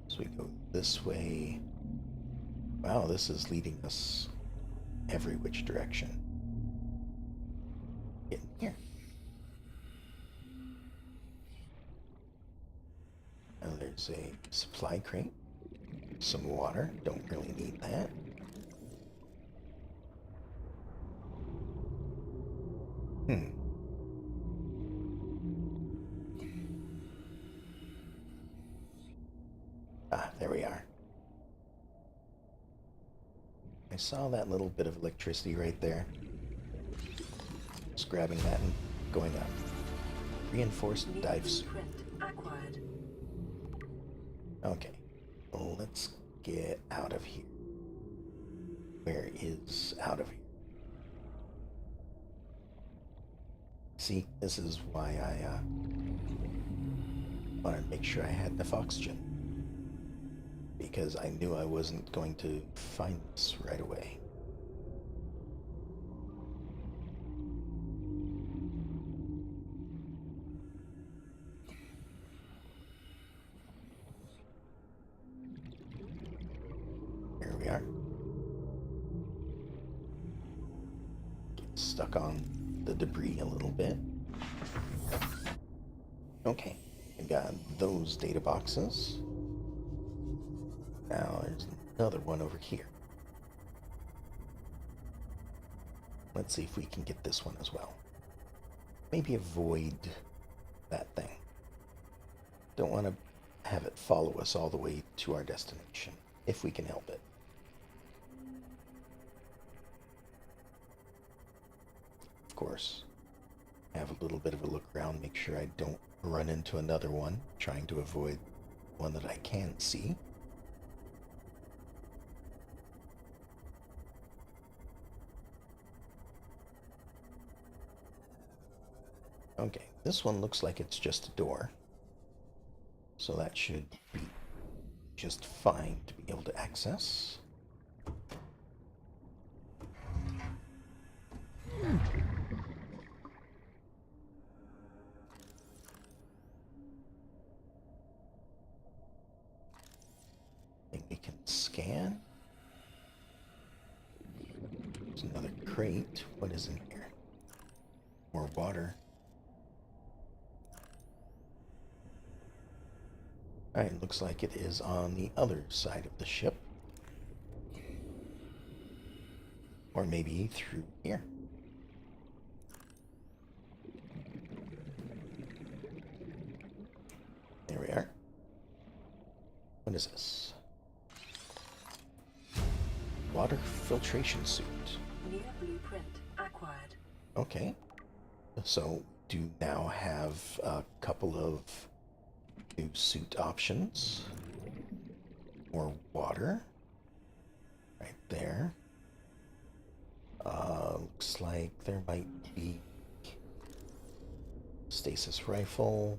So we go this way. Wow, this is leading us every which direction. Get in here. Now there's a supply crate. Some water. Don't really need that. Ah, there we are. I saw that little bit of electricity right there. Just grabbing that and going up. Reinforced dive suit. Acquired. Okay. Well, let's get out of here. Where is out of here? See, this is why I wanted to make sure I had enough oxygen. Because I knew I wasn't going to find this right away. Here we are. Get stuck on the debris a little bit. Okay, I got those data boxes. Now there's another one over here. Let's see if we can get this one as well. Maybe avoid that thing. Don't want to have it follow us all the way to our destination, if we can help it. Of course, have a little bit of a look around, make sure I don't run into another one, trying to avoid one that I can see. Okay, this one looks like it's just a door. So that should be just fine to be able to access. scan. There's another crate. What is in here? More water. Alright, looks like it is on the other side of the ship. Or maybe through here. There we are. What is this? Water filtration suit. New blueprint acquired. Okay. So, do now have a couple of new suit options. More water. Right there. Looks like there might be stasis rifle.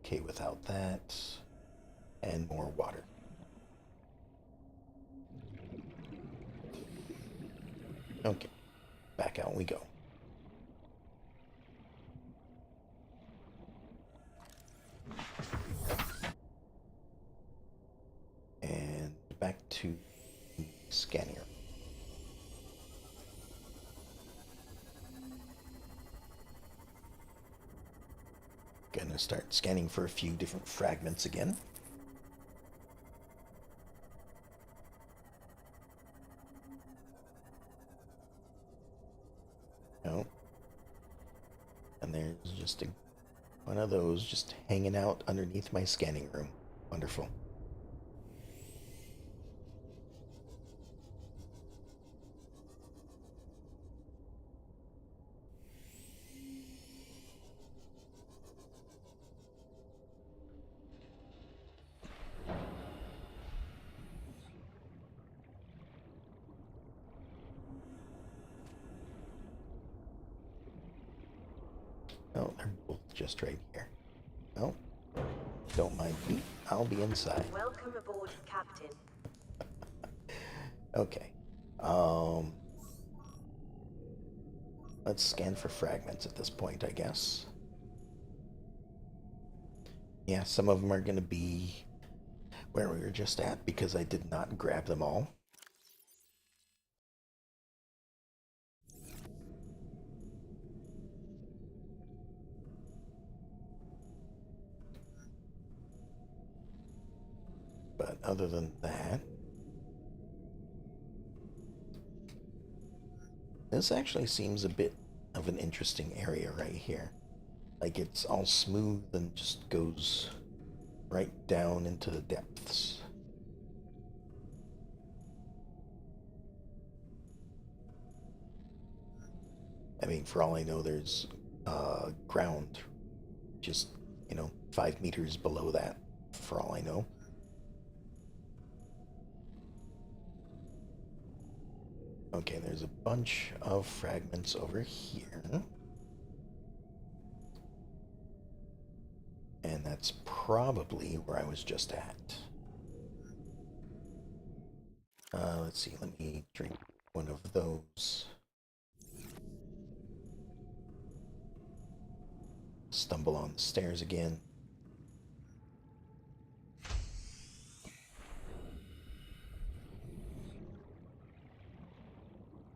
Okay, without that. And more water. Okay, back out we go. And back to the scanner. Gonna start scanning for a few different fragments again. No. And there's just one of those just hanging out underneath my scanning room. Wonderful. Oh, they're both just right here. Oh, don't mind me. I'll be inside. Welcome aboard, Captain. Okay. Let's scan for fragments at this point, I guess. Yeah, some of them are going to be where we were just at because I did not grab them all. But other than that, this actually seems a bit of an interesting area right here. Like it's all smooth and just goes right down into the depths. I mean, for all I know, there's ground just, 5 meters below that, for all I know. Okay, there's a bunch of fragments over here. And that's probably where I was just at. Let's see, let me drink one of those. Stumble on the stairs again.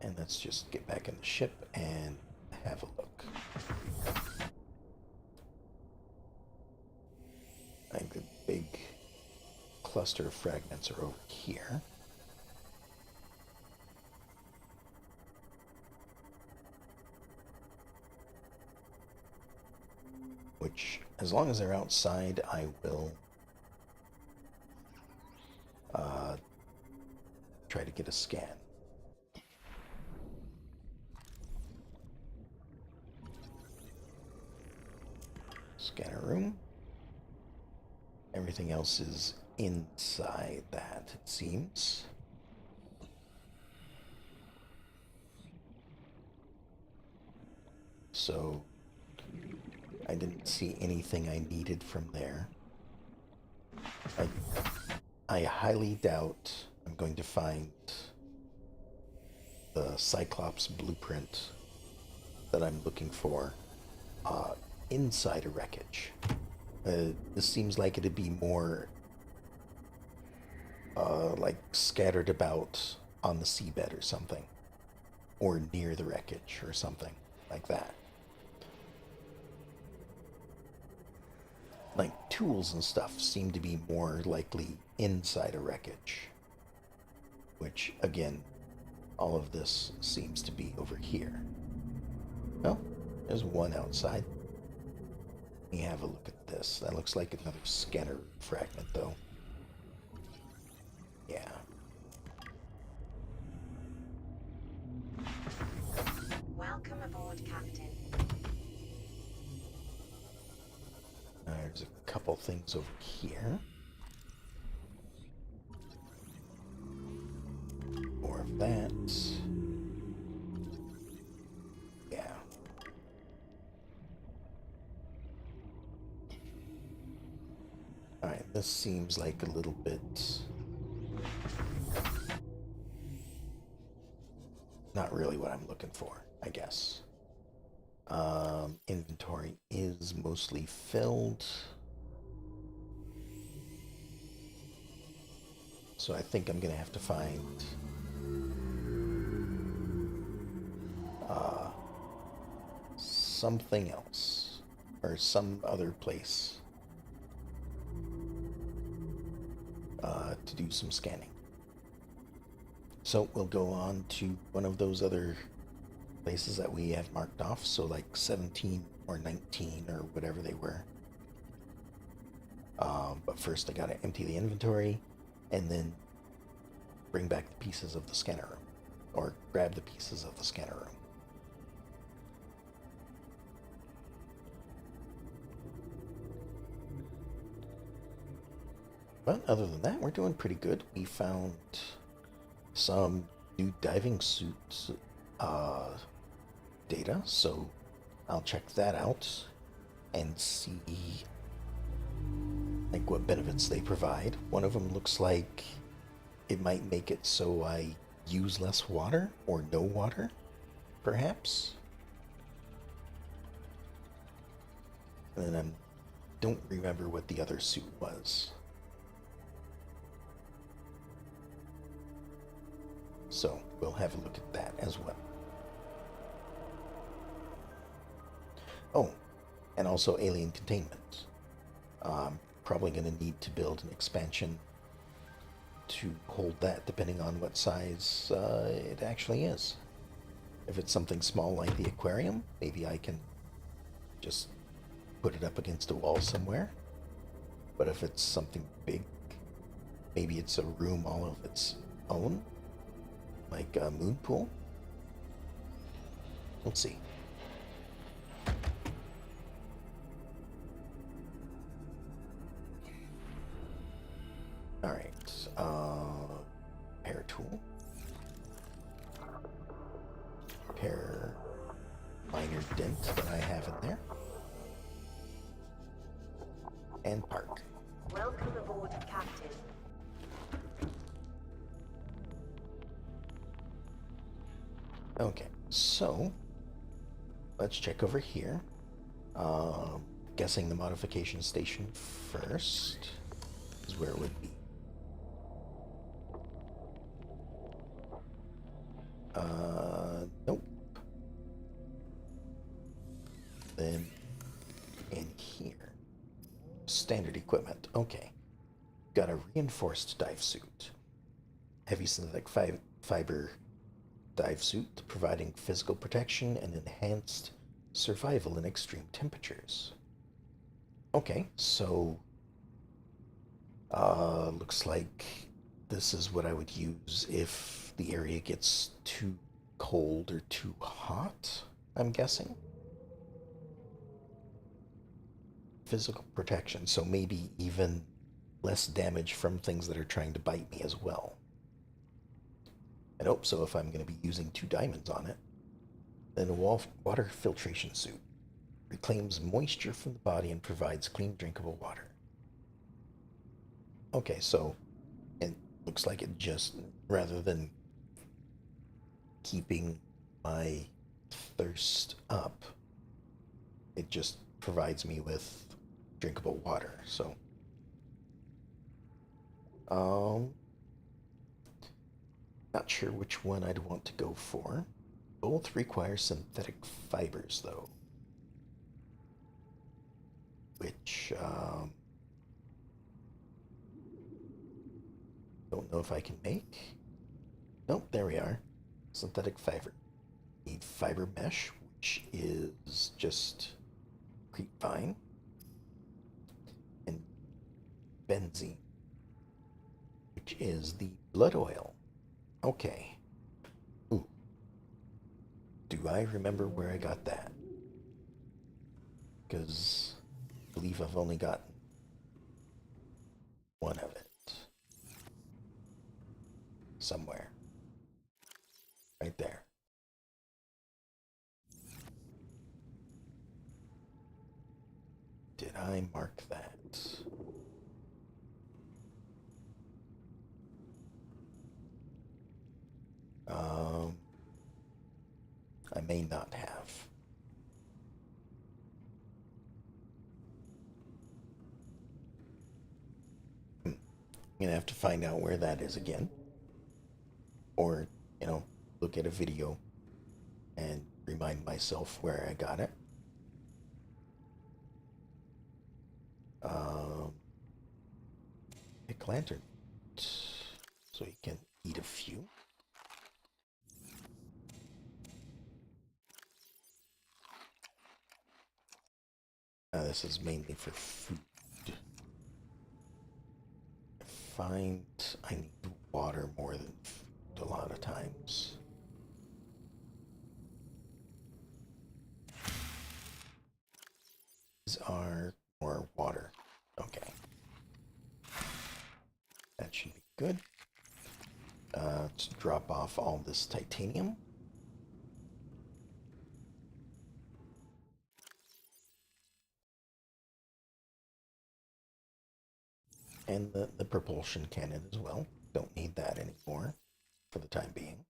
And let's just get back in the ship and have a look. I think the big cluster of fragments are over here. Which, as long as they're outside, I will try to get a scan. Scanner room. Everything else is inside that, it seems. So, I didn't see anything I needed from there. I highly doubt I'm going to find the Cyclops blueprint that I'm looking for inside a wreckage. This seems like it'd be more like scattered about on the seabed or something, or near the wreckage or something like that. Like tools and stuff seem to be more likely inside a wreckage, which again, all of this seems to be over here. Oh, there's one outside. Let me have a look at this. That looks like another scanner fragment, though. Yeah. Welcome aboard, Captain. There's a couple things over here. More of that. Yeah. Alright, this seems like a little bit... not really what I'm looking for, I guess. Inventory is mostly filled. So I think I'm gonna have to find something else or some other place to do some scanning. So we'll go on to one of those other places that we have marked off. So like 17 or 19 or whatever they were. But first I gotta empty the inventory and then bring back the pieces of the scanner room, or grab the pieces of the scanner room. But other than that, we're doing pretty good. We found some new diving suit data, so I'll check that out and see like what benefits they provide. One of them looks like it might make it so I use less water or no water, perhaps. And then I don't remember what the other suit was. So we'll have a look at that as well. Oh, and also alien containment. Probably going to need to build an expansion to hold that, depending on what size it actually is. If it's something small like the aquarium, maybe I can just put it up against a wall somewhere. But if it's something big, maybe it's a room all of its own, like a moon pool. Let's see. All right, repair tool, repair minor dent that I have in there, and park. Welcome aboard, Captain. Okay, so let's check over here. Guessing the modification station first is where it would be. Nope. Then in here, standard equipment. Okay, got a reinforced dive suit, heavy synthetic fiber dive suit, providing physical protection and enhanced survival in extreme temperatures. Okay, so looks like this is what I would use if the area gets too cold or too hot, I'm guessing. Physical protection, so maybe even less damage from things that are trying to bite me as well. And oh, so if I'm going to be using 2 diamonds on it, then a water filtration suit reclaims moisture from the body and provides clean, drinkable water. Okay, so it looks like it just, rather than keeping my thirst up, it just provides me with drinkable water. So, Not sure which one I'd want to go for. Both require synthetic fibers, though. Which, don't know if I can make. Nope, there we are. Synthetic fiber. Need fiber mesh, which is just creepvine. And benzene, which is the blood oil. Okay. Ooh. Do I remember where I got that? Because I believe I've only gotten one of it. Somewhere. Right there. Did I mark that? I may not have. I'm gonna have to find out where that is again. Or, look at a video and remind myself where I got it. Pick lantern. So you can eat a few. This is mainly for food. I find I need water more than food a lot of times. These are more water. Okay. That should be good. Let's drop off all this titanium. And the propulsion cannon as well. Don't need that anymore for the time being.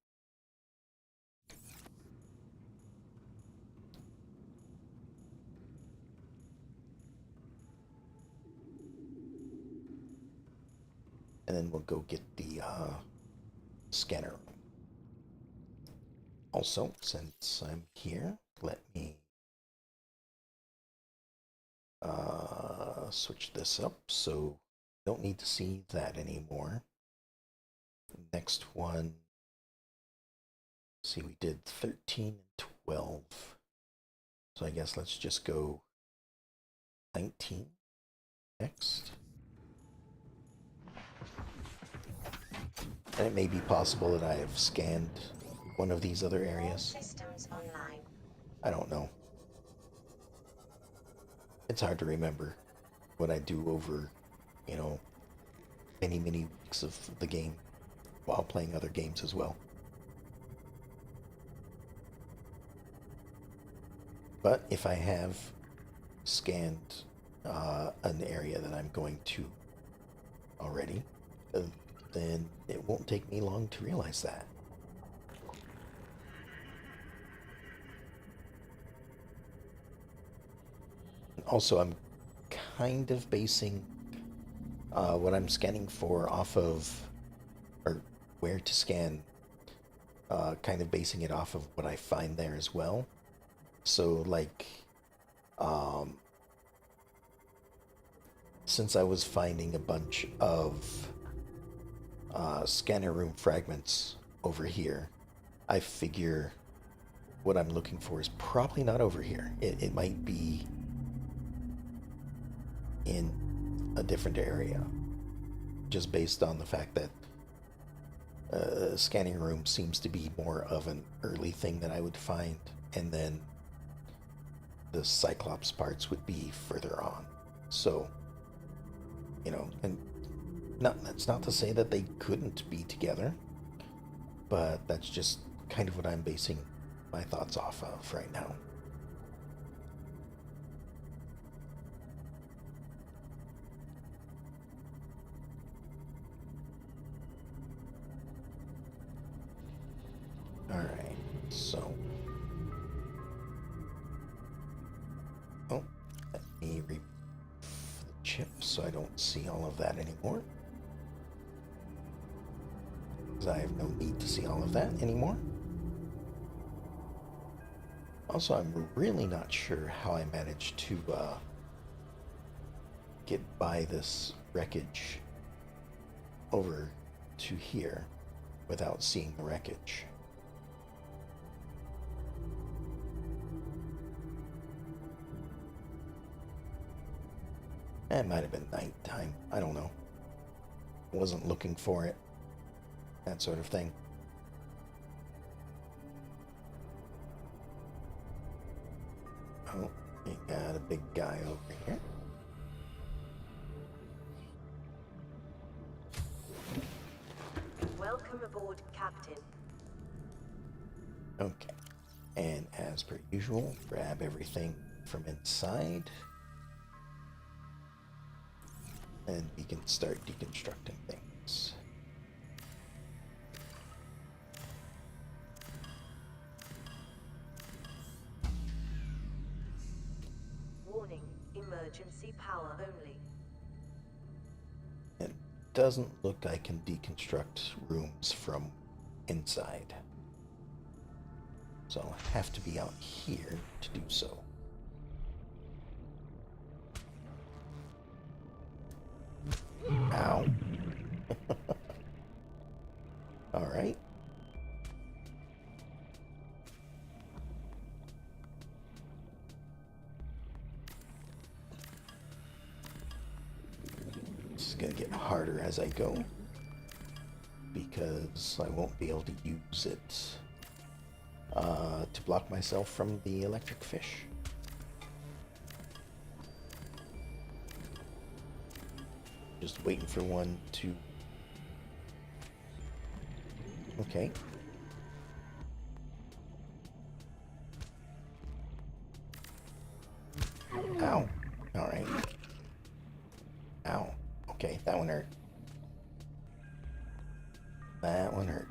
And then we'll go get the scanner room. Also, since I'm here, let me switch this up so don't need to see that anymore. Next one, see, we did 13 and 12. So I guess let's just go 19 next. And it may be possible that I have scanned one of these other areas. Systems online. I don't know. It's hard to remember what I do over, many weeks of the game while playing other games as well. But if I have scanned an area that I'm going to already, then it won't take me long to realize that. Also, I'm kind of basing what I'm scanning for off of, or where to scan, kind of basing it off of what I find there as well. So, like, since I was finding a bunch of scanner room fragments over here, I figure what I'm looking for is probably not over here. It might be in a different area, just based on the fact that scanning room seems to be more of an early thing that I would find, and then the Cyclops parts would be further on. So, and that's not to say that they couldn't be together, but that's just kind of what I'm basing my thoughts off of right now. Alright, so. Oh, let me remove the chip so I don't see all of that anymore. because I have no need to see all of that anymore. Also, I'm really not sure how I managed to get by this wreckage over to here without seeing the wreckage. It might have been nighttime. I don't know. Wasn't looking for it. That sort of thing. Oh, you got a big guy over here. Welcome aboard, Captain. Okay. And as per usual, grab everything from inside. And we can start deconstructing things. Warning, emergency power only. It doesn't look like I can deconstruct rooms from inside. So I'll have to be out here to do so. Ow. All right. This is going to get harder as I go because I won't be able to use it to block myself from the electric fish. Just waiting for one to... Okay. Ow. Alright. Ow. Okay, that one hurt. That one hurt.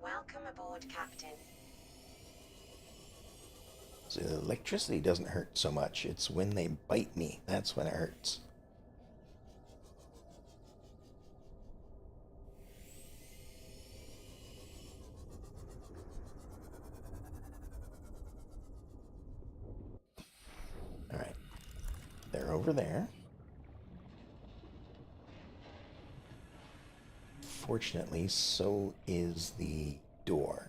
Welcome aboard, Captain. So the electricity doesn't hurt so much. It's when they bite me. That's when it hurts. Alright. They're over there. Fortunately, so is the door.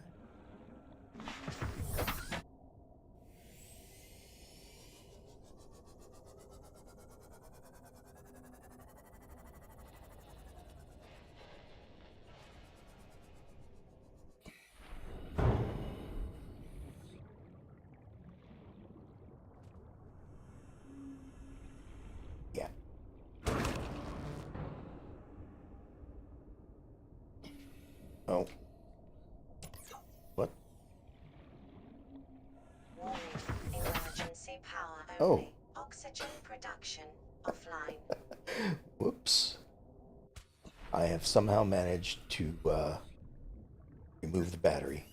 Yeah. Oh. What? Warning, emergency power Oh. only. Oxygen production offline. Whoops. I have somehow managed to remove the battery.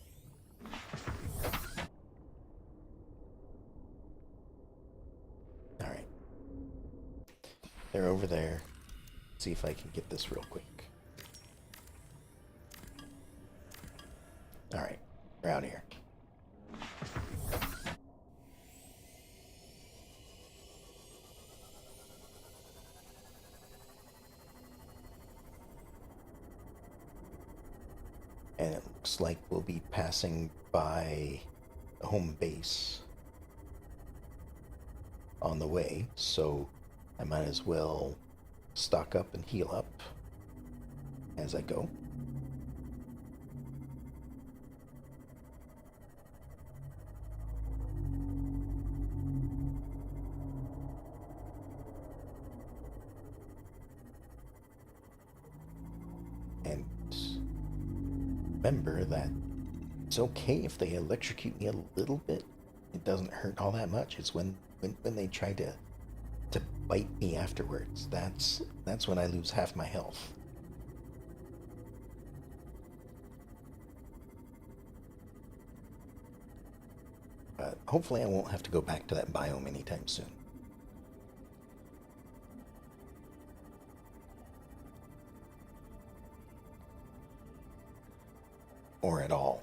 Alright. They're over there. Let's see if I can get this real quick. Alright. They're out here. And it looks like we'll be passing by a home base on the way, so I might as well stock up and heal up as I go. And remember that it's okay if they electrocute me a little bit. It doesn't hurt all that much. It's when they try to bite me afterwards. That's when I lose half my health. But hopefully I won't have to go back to that biome anytime soon. Or at all.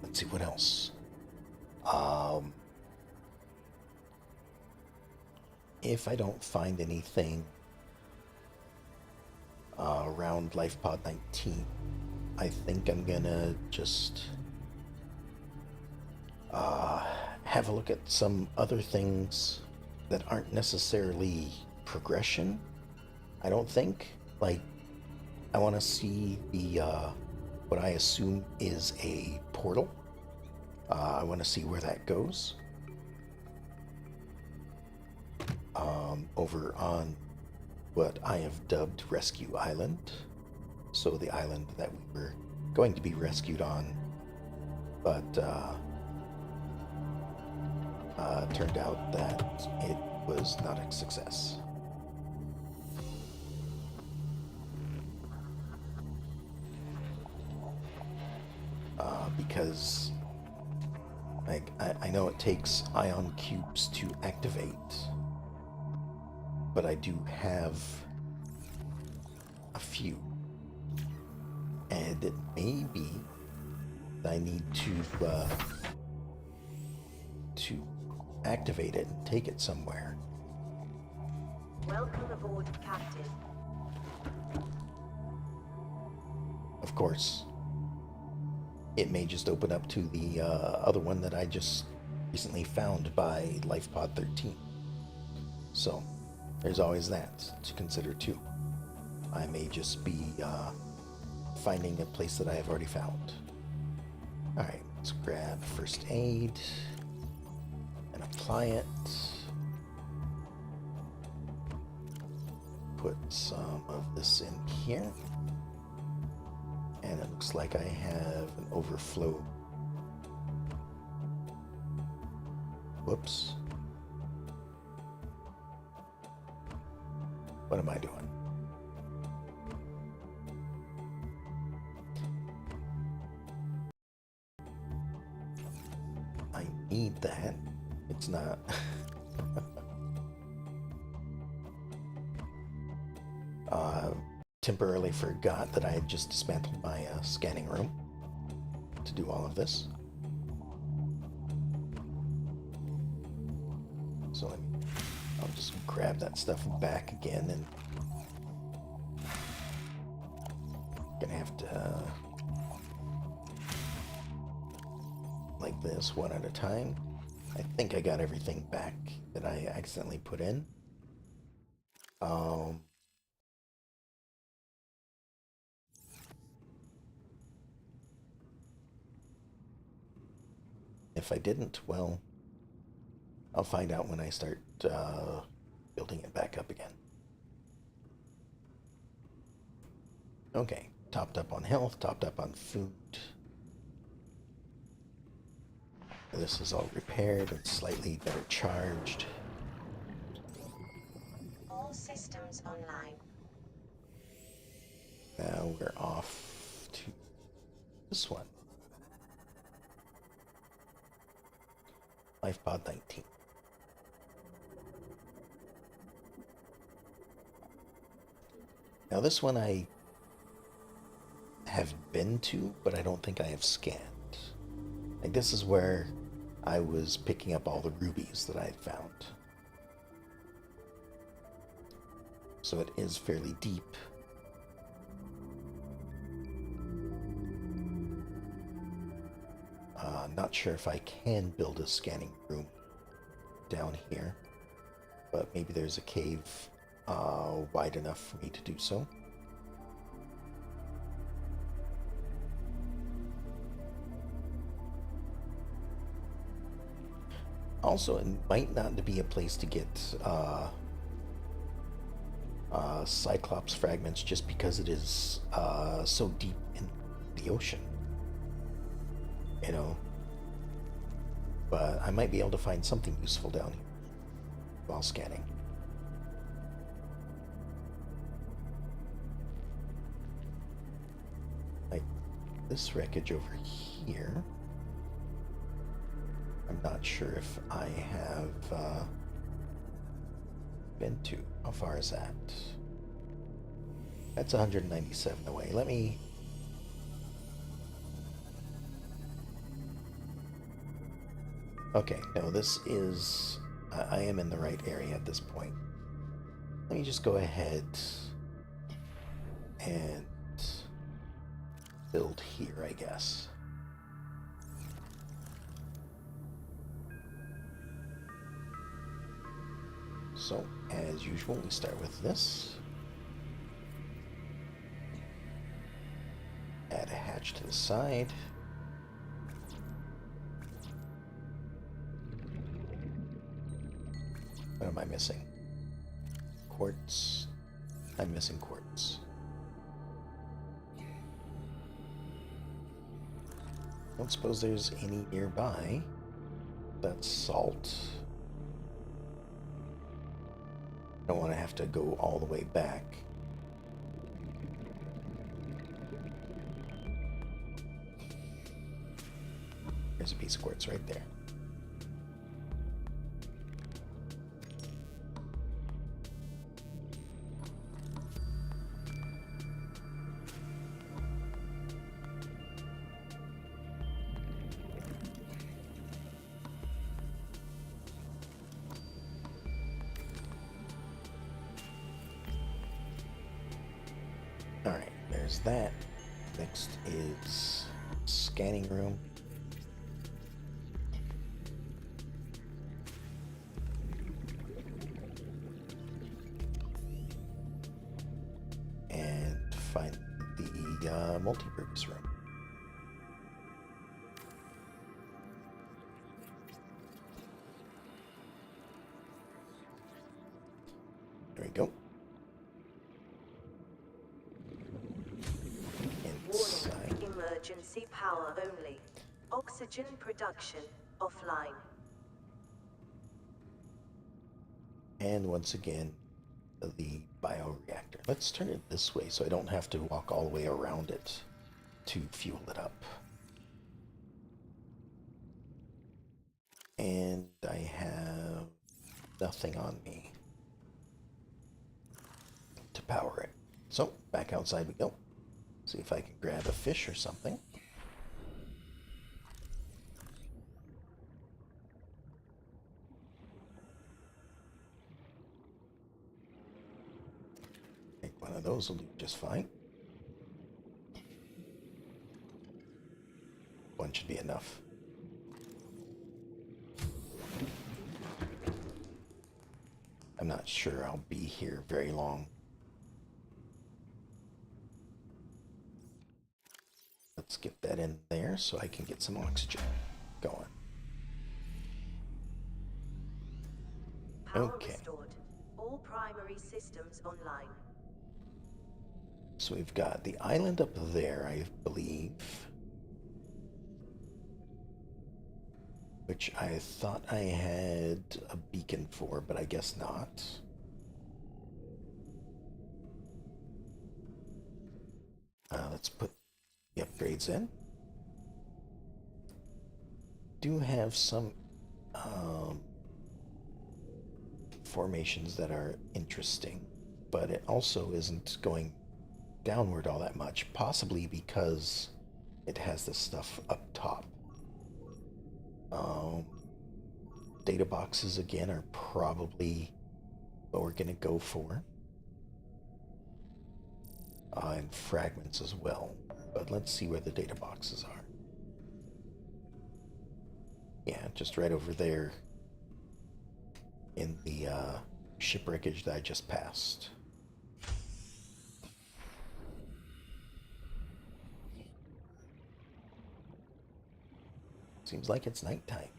Let's see what else. If I don't find anything around LifePod 19, I think I'm gonna just have a look at some other things that aren't necessarily progression. I don't think. Like, I want to see the what I assume is a portal. I want to see where that goes. Over on what I have dubbed Rescue Island. So the island that we were going to be rescued on, but turned out that it was not a success. Because like I know it takes ion cubes to activate, but I do have a few, and it may be that I need to activate it and take it somewhere. Welcome aboard, Captain. Of course, it may just open up to the other one that I just recently found by LifePod 13. So there's always that to consider too. I may just be finding a place that I have already found. Alright, let's grab first aid and apply it. Put some of this in here. And it looks like I have an overflow. Whoops. What am I doing? I need that. It's not. Temporarily forgot that I had just dismantled my scanning room to do all of this. So I'll just grab that stuff back again, and gonna have to like this one at a time. I think I got everything back that I accidentally put in. If I didn't, well, I'll find out when I start building it back up again. Okay, topped up on health, topped up on food. This is all repaired and slightly better charged. All systems online. Now we're off to this one. LifePod 19. Now this one I have been to, but I don't think I have scanned. Like, this is where I was picking up all the rubies that I had found. So it is fairly deep. Not sure if I can build a scanning room down here, but maybe there's a cave wide enough for me to do so. Also, it might not be a place to get Cyclops fragments just because it is so deep in the ocean. You know? But I might be able to find something useful down here while scanning. this wreckage over here. I'm not sure if I have been to. How far is that? That's 197 away. Let me... Okay, no, this is... I am in the right area at this point. Let me just go ahead and build here, I guess. So, as usual, we start with this. Add a hatch to the side. What am I missing? Quartz. I'm missing quartz. Don't suppose there's any nearby. That's salt. Don't want to have to go all the way back. There's a piece of quartz right there. Alright, there's that. Next is scanning room. And find the multi-purpose room. There we go. Warning, emergency power only. Oxygen production offline. And once again, the bioreactor. Let's turn it this way so I don't have to walk all the way around it to fuel it up. And I have nothing on me to power it. So, back outside we go. See if I can grab a fish or something. I think one of those will do just fine. One should be enough. I'm not sure I'll be here very long. Let's get that in there so I can get some oxygen going. Power Okay. restored. All primary systems online. So we've got the island up there, I believe. Which I thought I had a beacon for, but I guess not. Let's put the upgrades in. Do have some formations that are interesting, but it also isn't going downward all that much, possibly because it has this stuff up top. Data boxes again are probably what we're gonna go for. And fragments as well, but let's see where the data boxes are. Yeah, just right over there in the shipwreckage that I just passed. Seems like it's nighttime.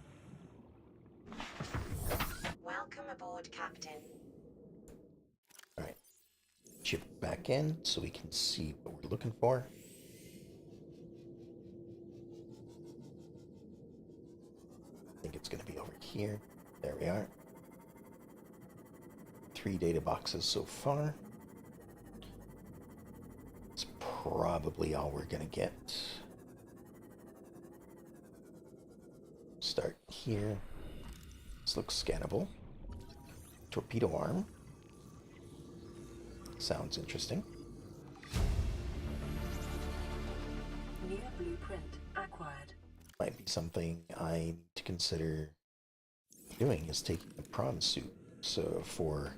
Welcome aboard, Captain. Alright. Chip back in so we can see what we're looking for. I think it's going to be over here. There we are. 3 data boxes so far. It's probably all we're going to get. here. This looks scannable. Torpedo arm. Sounds interesting. New blueprint acquired. Might be something I need to consider doing, is taking a prawn suit. So for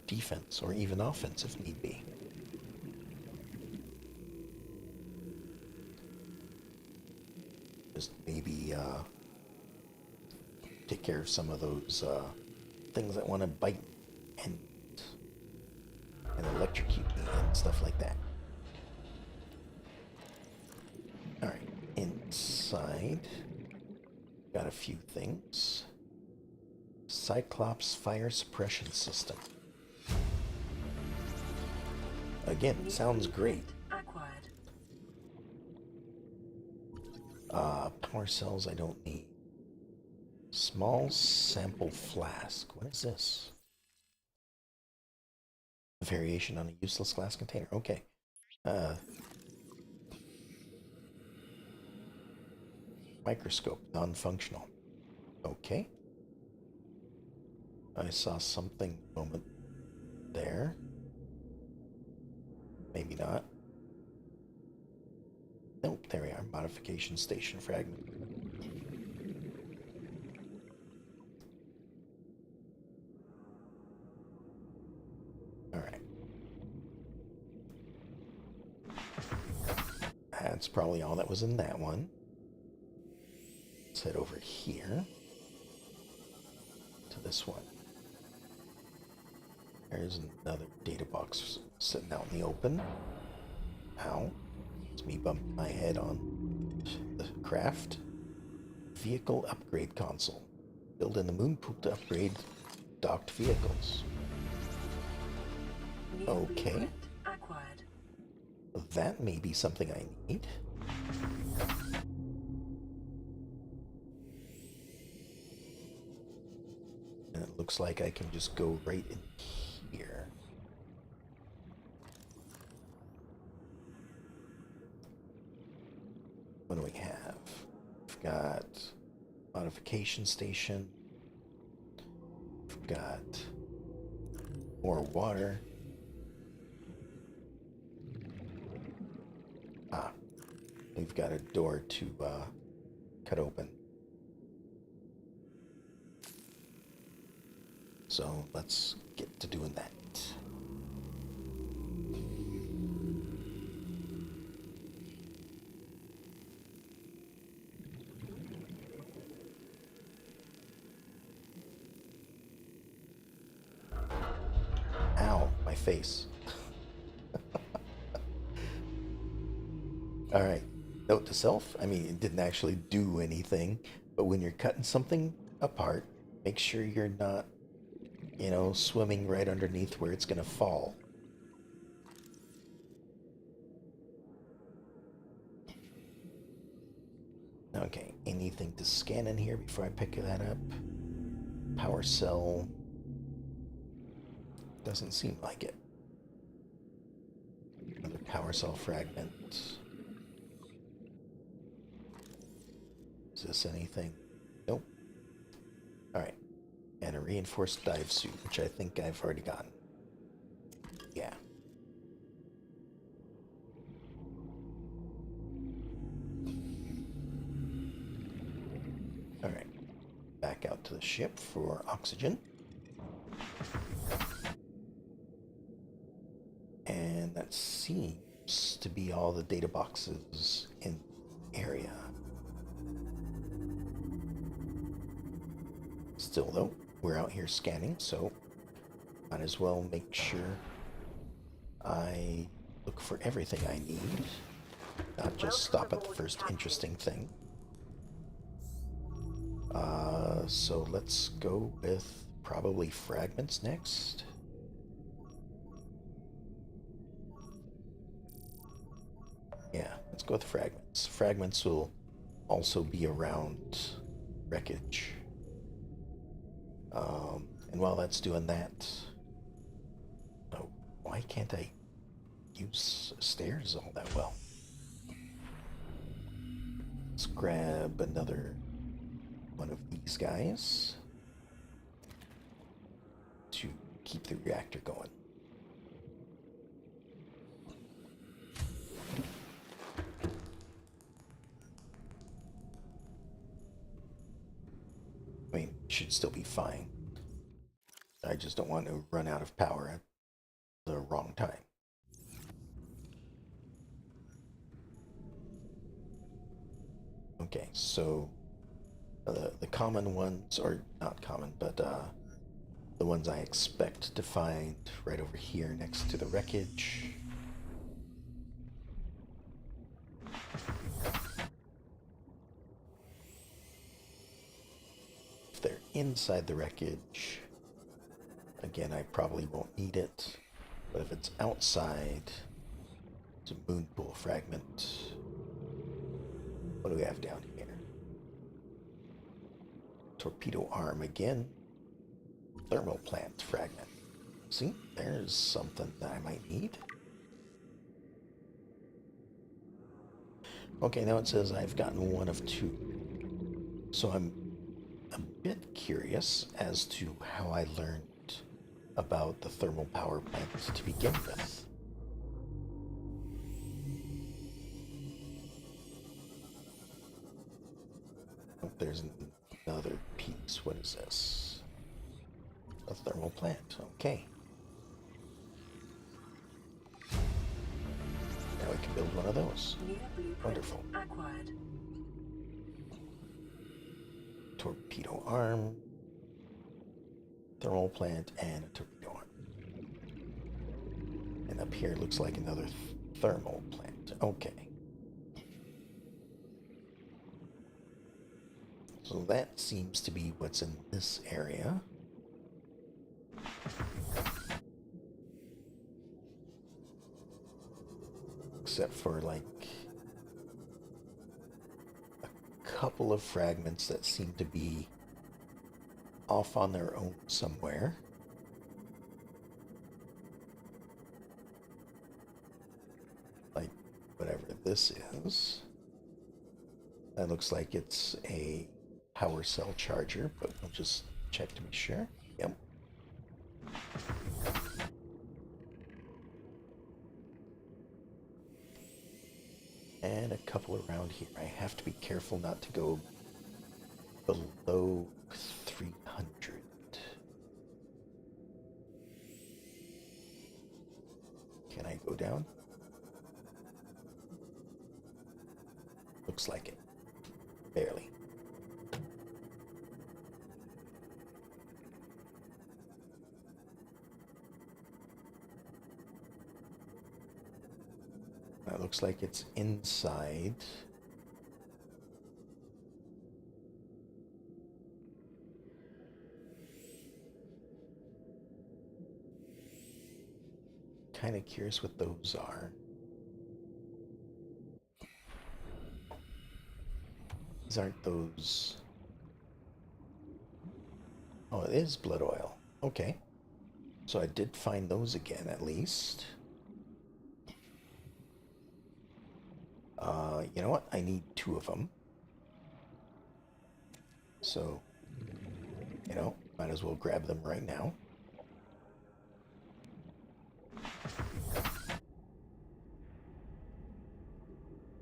defense or even offense if need be. Just maybe take care of some of those things that want to bite and electrocute me and stuff like that. Alright, inside, got a few things. Cyclops fire suppression system. Again, sounds great. Acquired. Power cells I don't need. Small sample flask. What is this? A variation on a useless glass container. Okay. Microscope, non-functional. Okay. I saw something a moment there. Maybe not. Nope, there we are. Modification station fragment. Alright. That's probably all that was in that one. Let's head over here to this one. There's another data box sitting out in the open. Ow. It's me bumping my head on the craft. Vehicle upgrade console. Build in the moon pool to upgrade docked vehicles. New Okay. blueprint acquired. That may be something I need. And it looks like I can just go right in here. What do we have? We've got modification station. We've got more water. We've got a door to cut open. So let's get to doing that. Ow, my face. All right. Note to self, I mean, it didn't actually do anything, but when you're cutting something apart, make sure you're not, you know, swimming right underneath where it's going to fall. Okay, anything to scan in here before I pick that up? Power cell. Doesn't seem like it. Another power cell fragment. Is this anything? Nope. Alright. And a reinforced dive suit, which I think I've already gotten. Yeah. Alright. Back out to the ship for oxygen. And that seems to be all the data boxes in the area. Still though, we're out here scanning, so might as well make sure I look for everything I need, not just stop at the first interesting thing. So let's go with probably fragments next. Yeah, let's go with fragments. Fragments will also be around wreckage. And while that's doing that, oh, why can't I use stairs all that well? Let's grab another one of these guys to keep the reactor going. I mean, it should still be fine. I just don't want to run out of power at the wrong time. Okay, so the common ones, or not common, but the ones I expect to find right over here next to the wreckage. If they're inside the wreckage, again, I probably won't need it. But if it's outside, it's a moon pool fragment. What do we have down here? Torpedo arm again. Thermal plant fragment. See, there's something that I might need. Okay, now it says I've gotten one of two. So I'm a bit curious as to how I learned about the thermal power plants to begin with. Oh, there's another piece. What is this? A thermal plant. Okay. Now we can build one of those. New blueprint Wonderful. acquired. Torpedo arm, thermal plant, and a torpedo arm. And up here looks like another thermal plant. Okay. So that seems to be what's in this area. Except for like a couple of fragments that seem to be off on their own somewhere. Like whatever this is. That looks like it's a power cell charger, but we'll just check to be sure. Yep. And a couple around here. I have to be careful not to go below 300. Can I go down? Looks like it. Barely. That looks like it's inside. Kind of curious what those are. These aren't those. Oh, it is blood oil. Okay. So I did find those again, at least. You know what? I need two of them. So, you know, might as well grab them right now.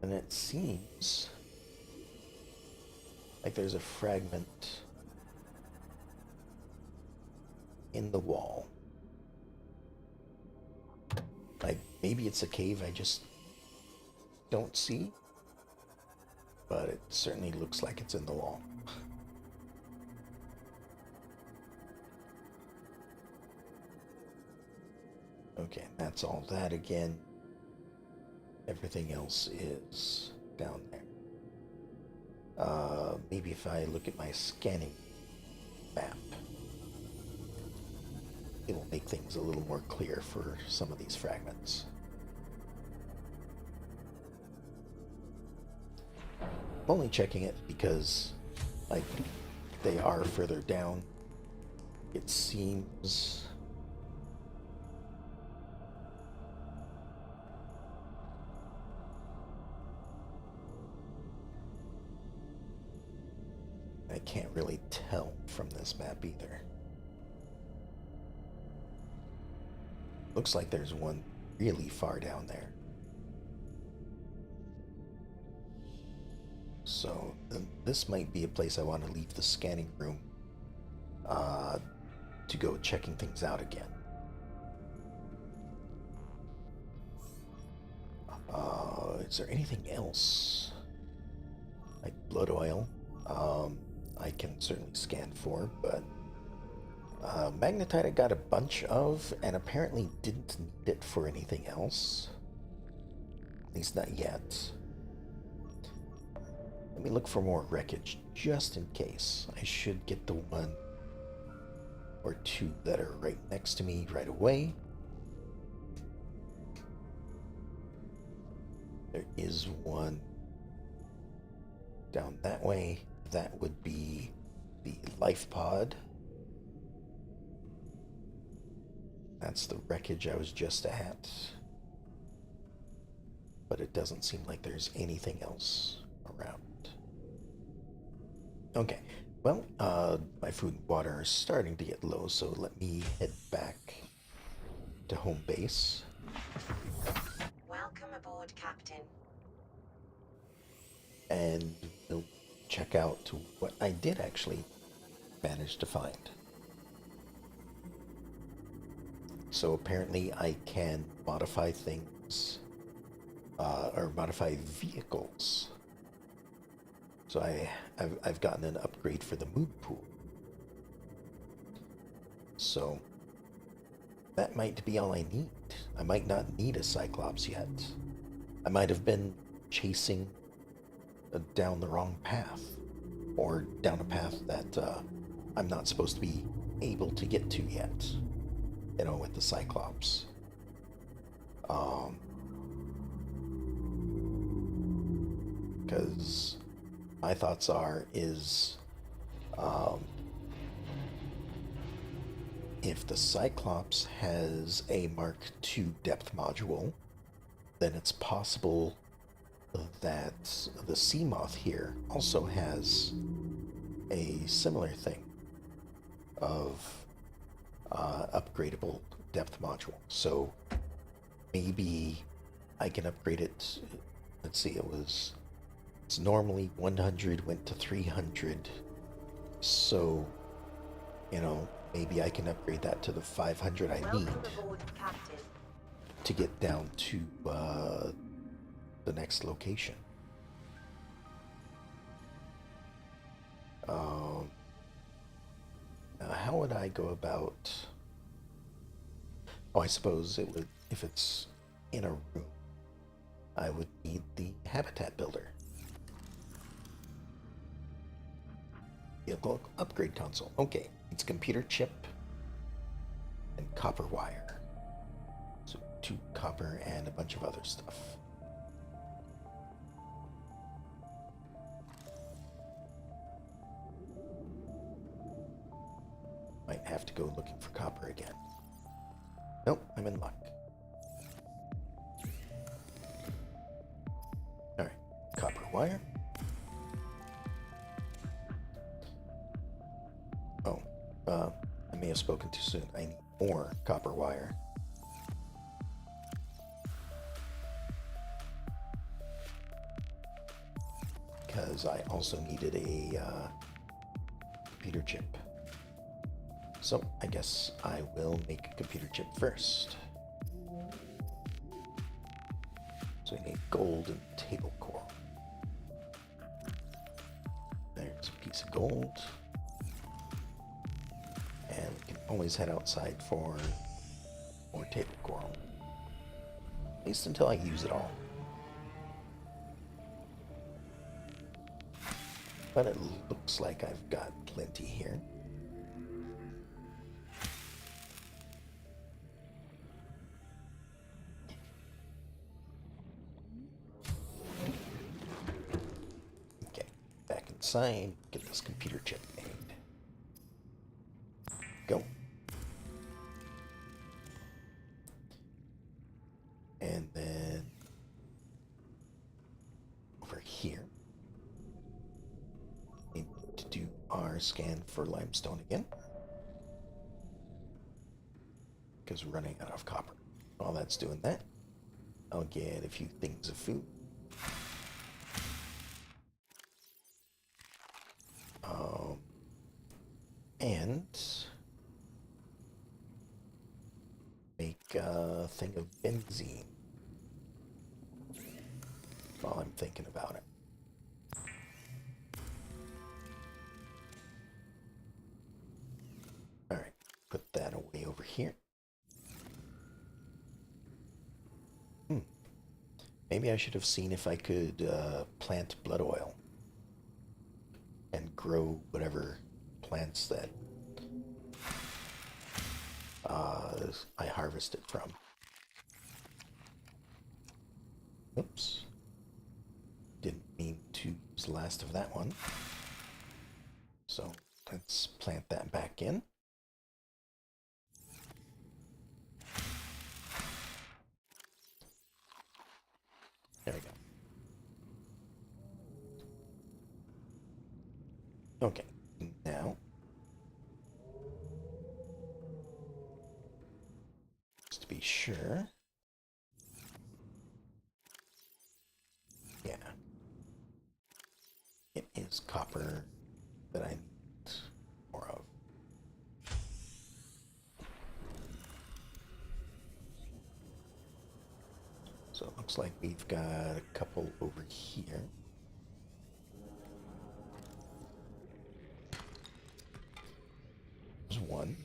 And it seems like there's a fragment in the wall. Like, maybe it's a cave I just don't see, but it certainly looks like it's in the wall. Okay, that's all that again. Everything else is down there. Maybe if I look at my scanning map, it'll make things a little more clear for some of these fragments. I'm only checking it because, like, they are further down. It seems... can't really tell from this map either. Looks like there's one really far down there. So this might be a place I want to leave the scanning room to go checking things out again. Is there anything else? Like blood oil, I can certainly scan for, but magnetite I got a bunch of, and apparently didn't need it for anything else. At least not yet. Let me look for more wreckage, just in case. I should get the one or two that are right next to me right away. There is one down that way. That would be the life pod. That's the wreckage I was just at. But it doesn't seem like there's anything else around. Okay, well, my food and water are starting to get low, so let me head back to home base. Welcome aboard, Captain. And we'll check out what I did actually manage to find. So apparently I can modify things, or modify vehicles. So I've gotten an upgrade for the moon pool. So that might be all I need. I might not need a Cyclops yet. I might have been chasing down the wrong path, or down a path that I'm not supposed to be able to get to yet, you know, with the Cyclops. Because my thoughts is if the Cyclops has a Mark II depth module, then it's possible that the Seamoth here also has a similar thing of upgradable depth module. So maybe I can upgrade it. Let's see, it's normally 100, went to 300. So, you know, maybe I can upgrade that to the 500 I need Aboard, Captain. to get down to the next location. Now how would I go about? Oh, I suppose it would, if it's in a room, I would need the habitat builder. Vehicle upgrade console. Okay, it's a computer chip and copper wire. So 2 copper and a bunch of other stuff. Might have to go looking for copper again. Nope, I'm in luck. Alright, copper wire. Oh, I may have spoken too soon. I need more copper wire. Because I also needed a computer chip. So I guess I will make a computer chip first. So we need gold and table coral. There's a piece of gold. And we can always head outside for more table coral. At least until I use it all. But it looks like I've got plenty here. Okay, back inside, get this computer chip made. Go. And then over here, we need to do our scan for limestone again. Because we're running out of copper. While that's doing that, I'll get a few things of food. And make a thing of benzene while I'm thinking about it. Alright, put that away over here. Maybe I should have seen if I could plant blood oil and grow whatever plants that I harvested from. Oops. Didn't mean to use the last of that one. So let's plant that back in. There we go. Okay, now just to be sure. Yeah. It is copper that I need more of. So it looks like we've got a couple over here. There's one.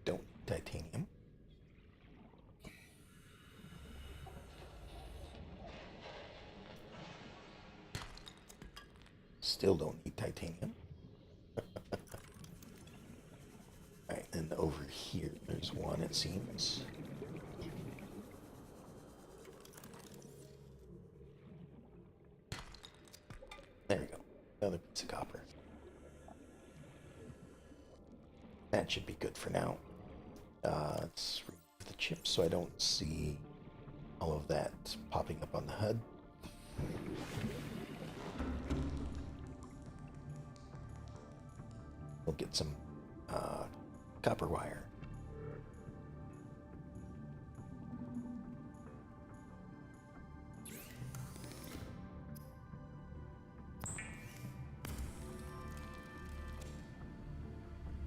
Don't need titanium. Still don't need titanium. Alright, and over here there's one, it seems. There we go. Another piece of copper. That should be good for now. Let's remove the chip so I don't see all of that popping up on the HUD. We'll get some copper wire.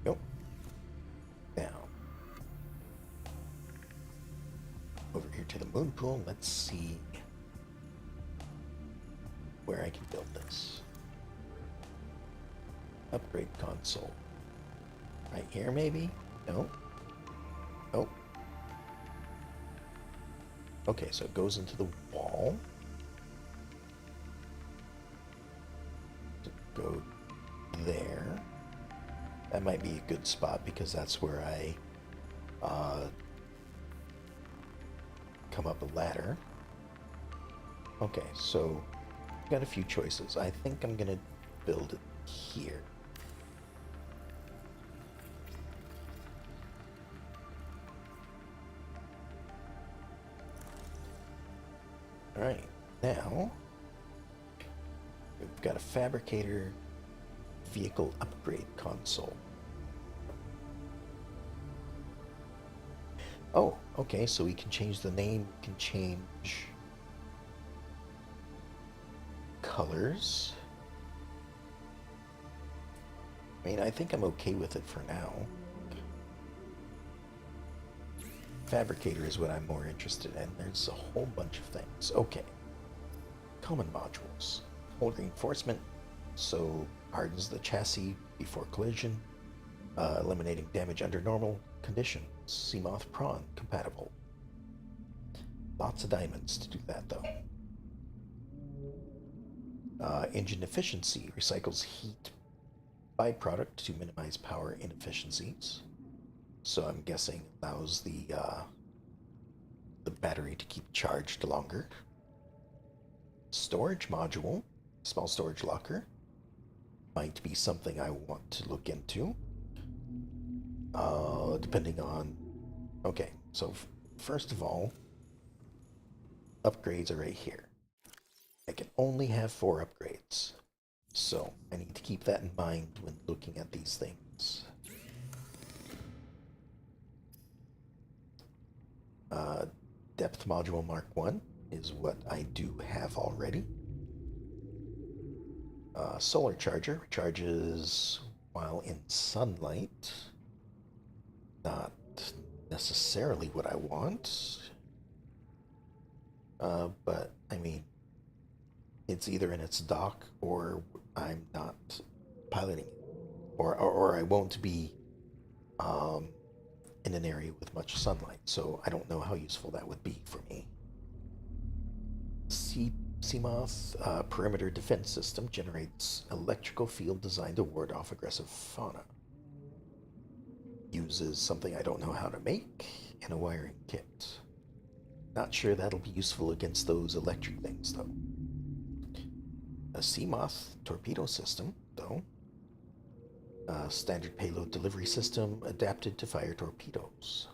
Go. Now, over here to the moon pool. Let's see where I can build this. Upgrade console. Right here, maybe? No? Oh. Okay, so it goes into the wall. Go there. That might be a good spot because that's where I come up a ladder. Okay, so I've got a few choices. I think I'm gonna build it here. Alright, now we've got a fabricator vehicle upgrade console. Oh, okay, so we can change the name, we can change colors. I mean, I think I'm okay with it for now. Fabricator is what I'm more interested in. There's a whole bunch of things. Okay. Common modules. Hold reinforcement, so hardens the chassis before collision, eliminating damage under normal conditions. Seamoth prawn compatible. Lots of diamonds to do that, though. Engine efficiency recycles heat byproduct to minimize power inefficiencies. So I'm guessing allows the battery to keep charged longer. Storage module, small storage locker, might be something I want to look into. Depending on Okay, so first of all, upgrades are right here. I can only have 4 upgrades. So I need to keep that in mind when looking at these things. Uh, Depth Module Mark 1 is what I do have already. Solar Charger recharges while in sunlight. Not necessarily what I want. But, I mean, it's either in its dock or I'm not piloting it. Or I won't be um, in an area with much sunlight, so I don't know how useful that would be for me. Seamoth perimeter defense system generates electrical field designed to ward off aggressive fauna. Uses something I don't know how to make and a wiring kit. Not sure that'll be useful against those electric things, though. A Seamoth torpedo system, though. Standard payload delivery system adapted to fire torpedoes.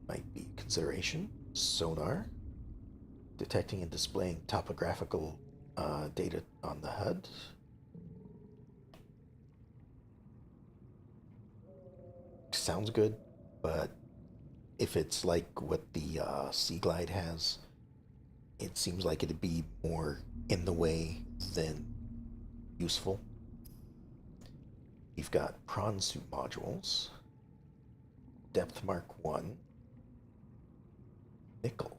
Might be a consideration. Sonar. Detecting and displaying topographical data on the HUD. Sounds good, but if it's like what the Sea Glide has, it seems like it'd be more in the way than useful. You've got prawn suit modules, depth mark 1, nickel.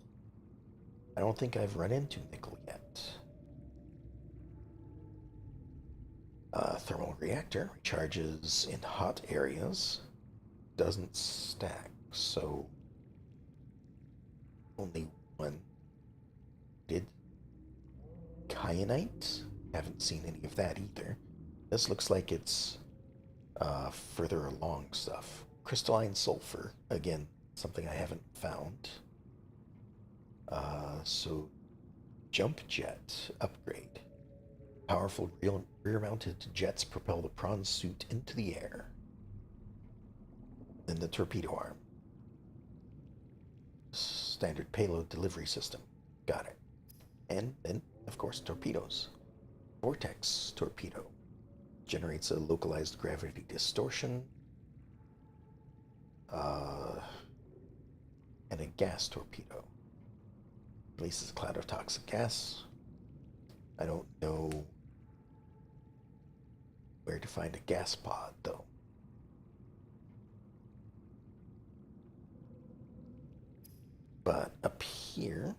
I don't think I've run into nickel yet. Thermal reactor recharges in hot areas, doesn't stack, so only one. Did kyanite? Haven't seen any of that either. This looks like it's further along stuff. Crystalline sulfur, again, something I haven't found. So jump jet upgrade. Powerful rear-mounted jets propel the prawn suit into the air. Then the torpedo arm. Standard payload delivery system. Got it. And then, of course, torpedoes. Vortex torpedo. Generates a localized gravity distortion. And a gas torpedo. Releases a cloud of toxic gas. I don't know where to find a gas pod, though. But up here,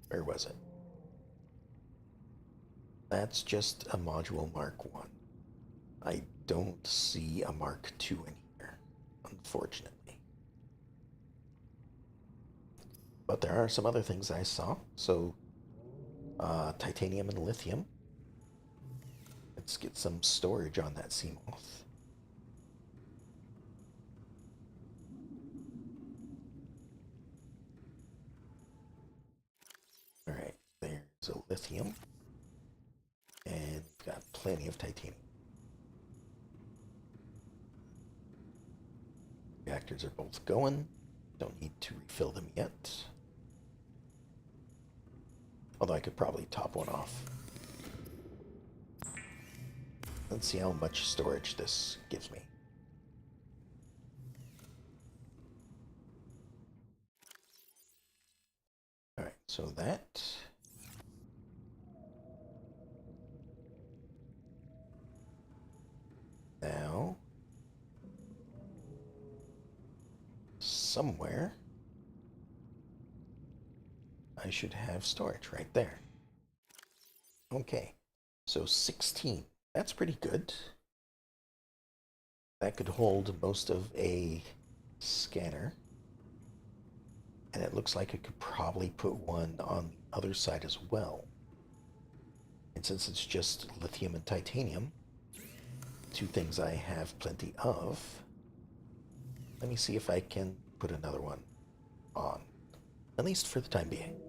where was it? That's just a module Mark 1. I don't see a Mark 2 in here, unfortunately. But there are some other things I saw. So, titanium and lithium. Let's get some storage on that Seamoth. Alright, there's a lithium. And we've got plenty of titanium. Reactors are both going. Don't need to refill them yet. Although I could probably top one off. Let's see how much storage this gives me. Alright, so that. Now, somewhere, I should have storage right there. Okay, so 16. That's pretty good. That could hold most of a scanner. And it looks like I could probably put one on the other side as well. And since it's just lithium and titanium, two things I have plenty of, let me see if I can put another one on, at least for the time being.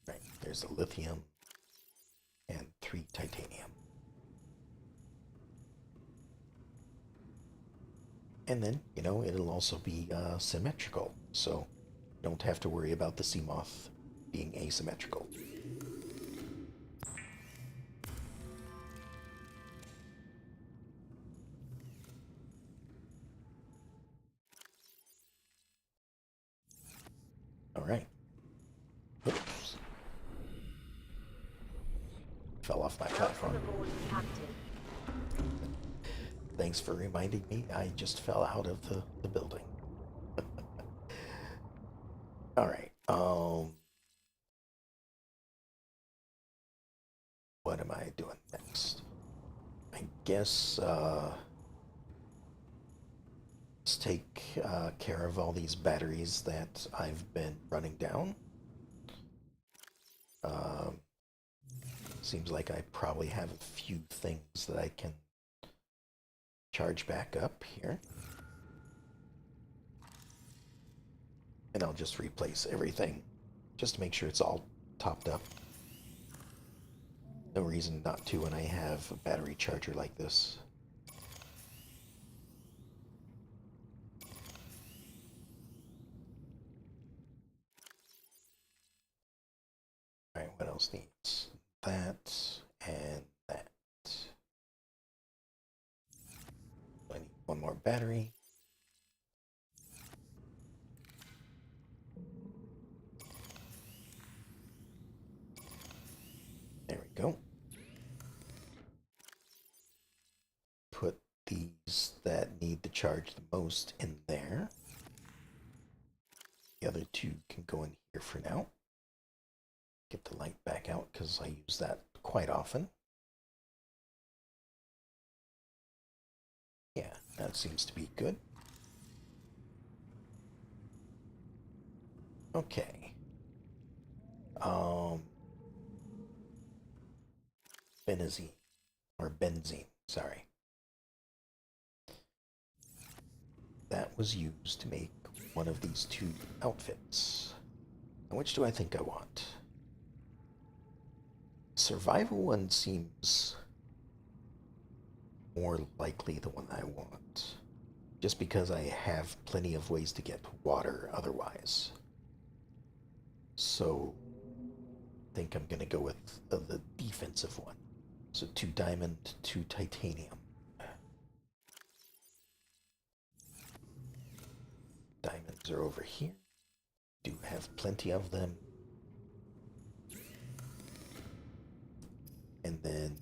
Right, there's the lithium and 3 titanium. And then, it'll also be symmetrical, so you don't have to worry about the sea moth being asymmetrical. All right. Oops. Fell off my platform. Welcome aboard, Captain. Thanks for reminding me. I just fell out of the building. All right. What am I doing next? I guess let's take care of all these batteries that I've been running down. Um, Seems like I probably have a few things that I can charge back up here. And I'll just replace everything just to make sure it's all topped up. No reason not to when I have a battery charger like this. Alright, what else needs? That and that. I need one more battery. There we go. Put these that need to charge the most in there. The other two can go in here for now. Get the light back out because I use that quite often. Yeah, that seems to be good. Okay. Benzene, or benzene, sorry. That was used to make one of these two outfits. And which do I think I want? Survival one seems more likely the one I want. Just because I have plenty of ways to get water otherwise. So I think I'm gonna go with the defensive one. So 2 diamond, 2 titanium. Diamonds are over here. Do have plenty of them. And then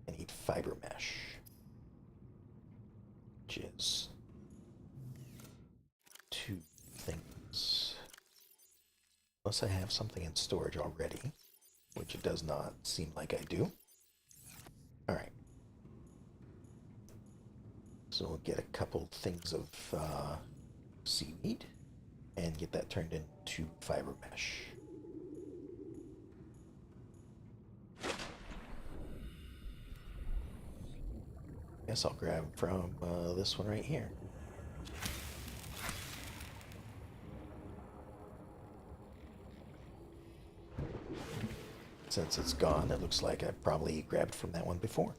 I need fiber mesh, which is 2 things. Unless I have something in storage already, which it does not seem like I do. All right. So we'll get a couple things of seaweed and get that turned into fiber mesh. Guess I'll grab from this one right here. Since it's gone, it looks like I probably grabbed from that one before.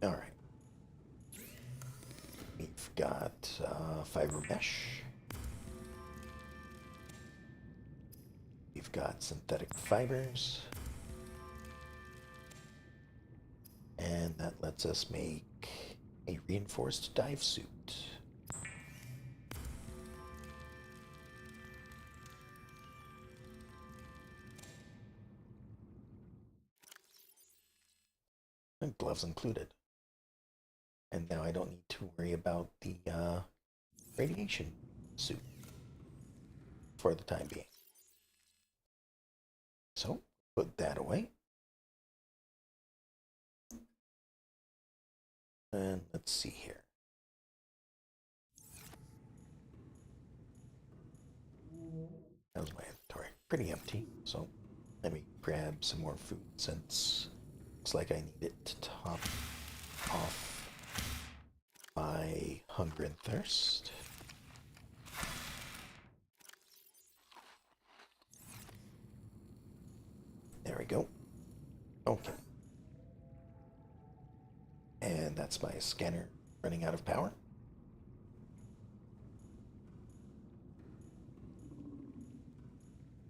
All right. We've got fiber mesh. We've got synthetic fibers. And that lets us make a reinforced dive suit. And gloves included. And now I don't need to worry about the radiation suit for the time being. So, put that away. And let's see here. How's my inventory? Pretty empty, so let me grab some more food since looks like I need it to top off my hunger and thirst. There we go. Okay. And that's my scanner running out of power.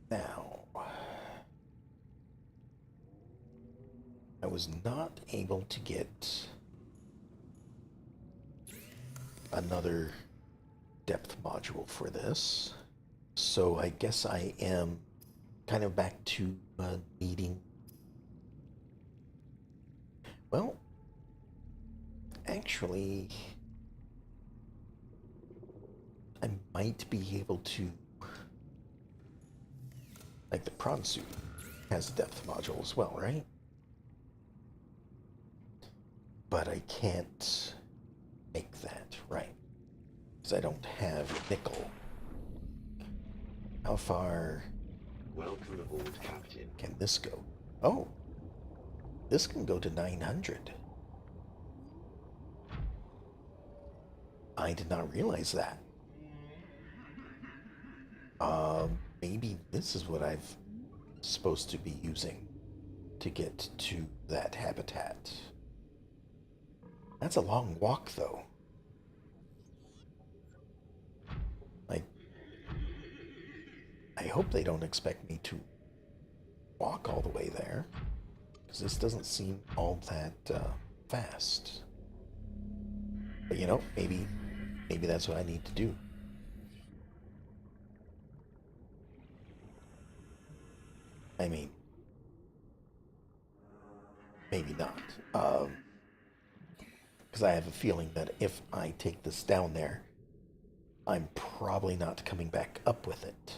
Now, I was not able to get another depth module for this, so I guess I am kind of back to needing. Well, actually, I might be able to. Like the prawn suit has a depth module as well, right? But I can't make that, right? Because I don't have nickel. How far Welcome aboard, Captain. can this go? Oh, this can go to 900. I did not realize that. Maybe this is what I've supposed to be using to get to that habitat. That's a long walk, though. Like, I hope they don't expect me to walk all the way there, because this doesn't seem all that fast. But you know, maybe that's what I need to do. I mean, maybe not. Because I have a feeling that if I take this down there, I'm probably not coming back up with it.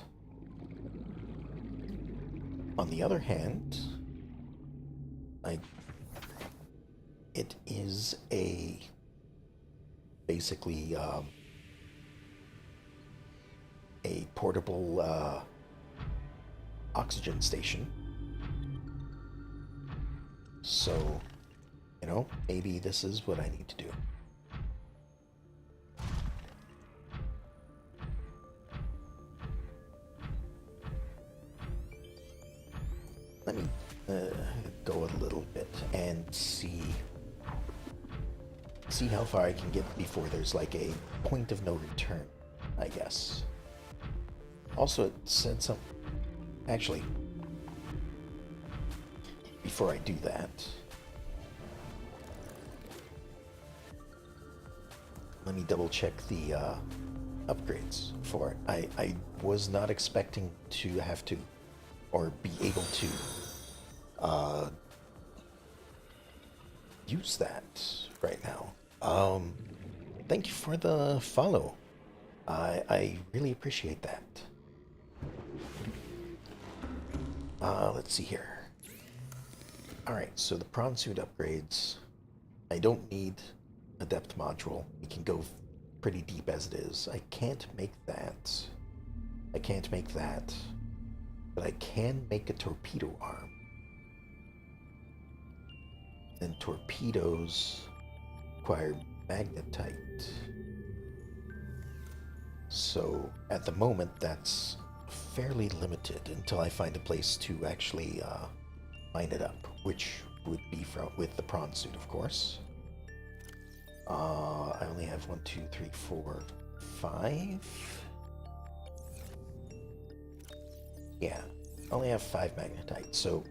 On the other hand, it is basically a portable oxygen station. So, you know, maybe this is what I need to do. Let me go a little bit and see how far I can get before there's like a point of no return, I guess. Also, it said some. Actually, before I do that, let me double check the upgrades for it. I was not expecting to have to, or be able to, use that right now. Thank you for the follow. I really appreciate that. Let's see here. Alright, so the prawn suit upgrades. I don't need a depth module. We can go pretty deep as it is. I can't make that. I can't make that. But I can make a torpedo arm. And torpedoes require magnetite. So at the moment, that's fairly limited until I find a place to actually mine it up, which would be with the prawn suit, of course. I only have 1, 2, 3, 4, 5. Yeah, I only have 5 magnetite, so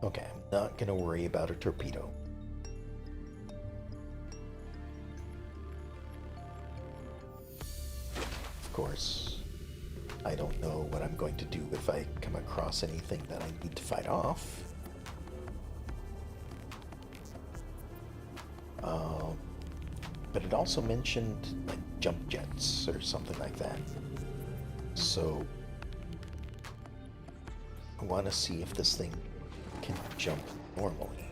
okay, I'm not gonna worry about a torpedo. Of course, I don't know what I'm going to do if I come across anything that I need to fight off. But it also mentioned like jump jets or something like that. So I want to see if this thing can jump normally.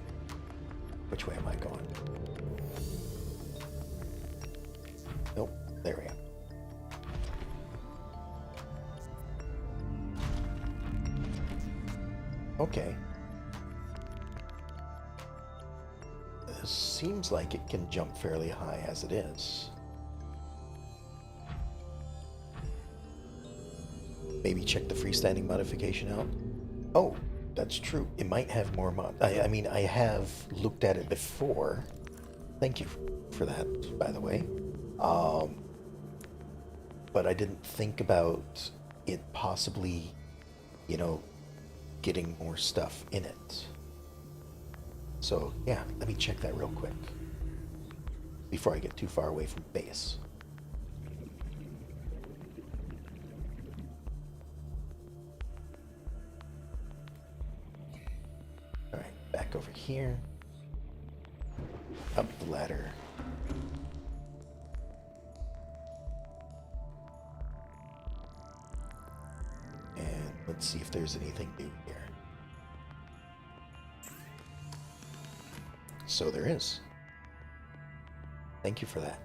Which way am I going? Nope, there we are. Okay. this seems like it can jump fairly high as it is. Maybe check the freestanding modification out. Oh, that's true. It might have more mod. I mean, I have looked at it before. Thank you for that, by the way. But I didn't think about it possibly, you know, getting more stuff in it. So, yeah, let me check that real quick before I get too far away from base. Alright, back over here. Up the ladder. And let's see if there's anything new here. So there is. Thank you for that.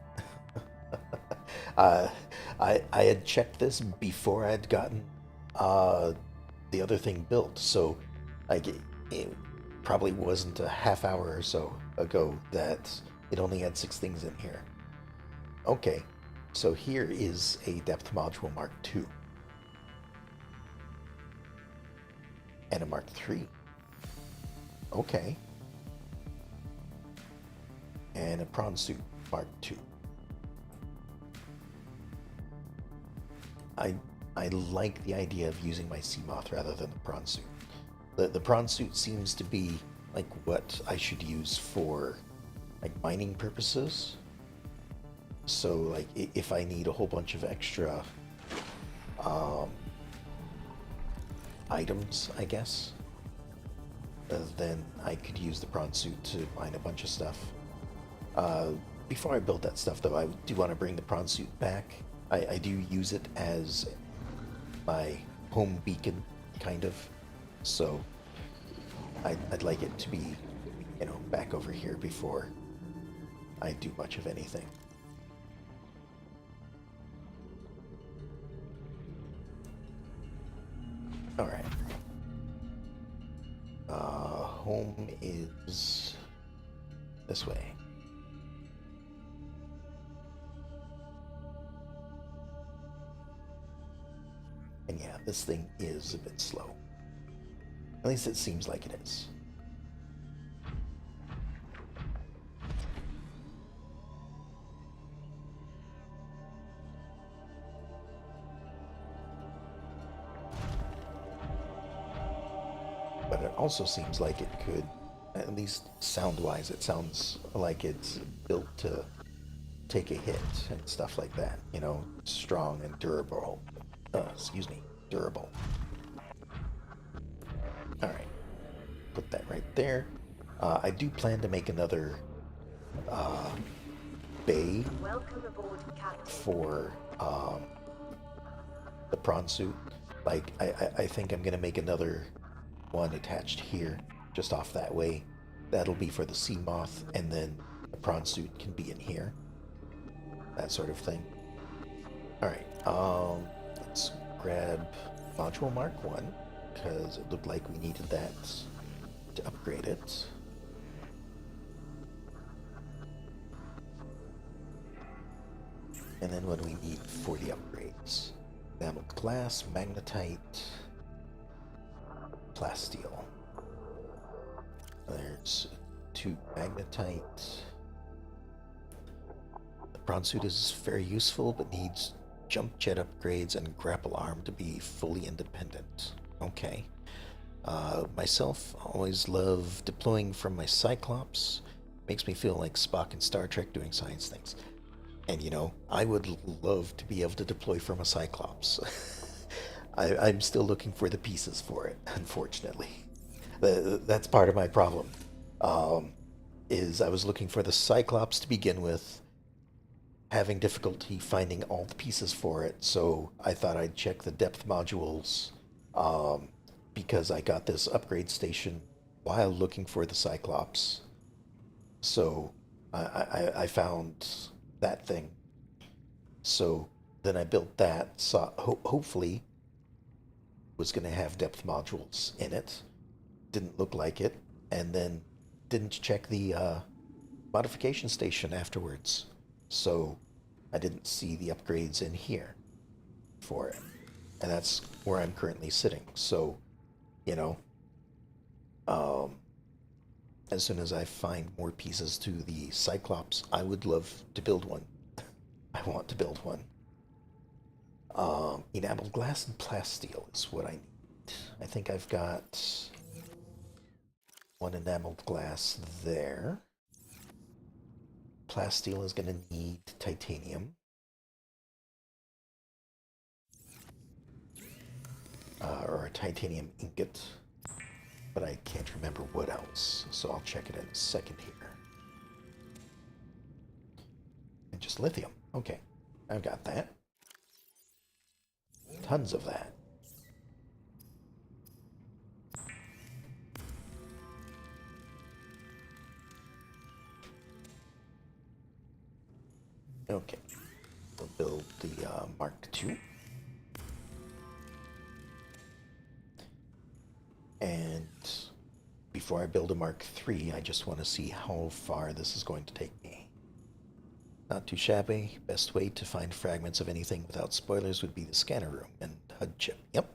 I had checked this before I'd gotten the other thing built, so it probably wasn't a half hour or so ago that it only had 6 things in here. Okay, so here is a depth module Mark II. And a Mark III. Okay. And a prawn suit Mark II. I like the idea of using my Seamoth rather than the prawn suit. The prawn suit seems to be like what I should use for like mining purposes. So like if I need a whole bunch of extra items, I guess, then I could use the prawn suit to mine a bunch of stuff. Before I build that stuff, though, I do want to bring the prawn suit back. I do use it as my home beacon, kind of. So I'd like it to be, you know, back over here before I do much of anything. All right. Home is this way. And yeah, this thing is a bit slow. At least it seems like it is. But it also seems like it could, at least sound-wise, it sounds like it's built to take a hit and stuff like that. You know, strong and durable. Excuse me, durable. Alright, put that right there. I do plan to make another bay for the prawn suit. Like, I think I'm going to make another one attached here, just off that way. That'll be for the Seamoth, and then the prawn suit can be in here. That sort of thing. Alright, let's grab module Mark 1, because it looked like we needed that to upgrade it. And then what do we need for the upgrades? Enameled glass, magnetite, plasteel. There's 2 magnetite. The prawn suit is very useful, but needs jump jet upgrades and grapple arm to be fully independent. Okay. Myself, always love deploying from my Cyclops. Makes me feel like Spock in Star Trek doing science things. And you know, I would love to be able to deploy from a Cyclops. I'm still looking for the pieces for it, unfortunately. That's part of my problem. Is I was looking for the Cyclops to begin with, having difficulty finding all the pieces for it, so I thought I'd check the depth modules, because I got this upgrade station while looking for the Cyclops. So I found that thing. So then I built that, so hopefully was going to have depth modules in it. Didn't look like it, and then didn't check the modification station afterwards. So I didn't see the upgrades in here for it. And that's where I'm currently sitting. So, you know, um, as soon as I find more pieces to the Cyclops, I would love to build one. I want to build one. Enameled glass and plasteel is what I need. I think I've got one enameled glass there. Plasteel is going to need titanium. Or a titanium ingot. But I can't remember what else, so I'll check it in a second here. And just lithium. Okay, I've got that. Tons of that. Okay, we'll build the Mark II. And before I build a Mark III, I just want to see how far this is going to take me. Not too shabby. Best way to find fragments of anything without spoilers would be the scanner room and HUD chip. Yep.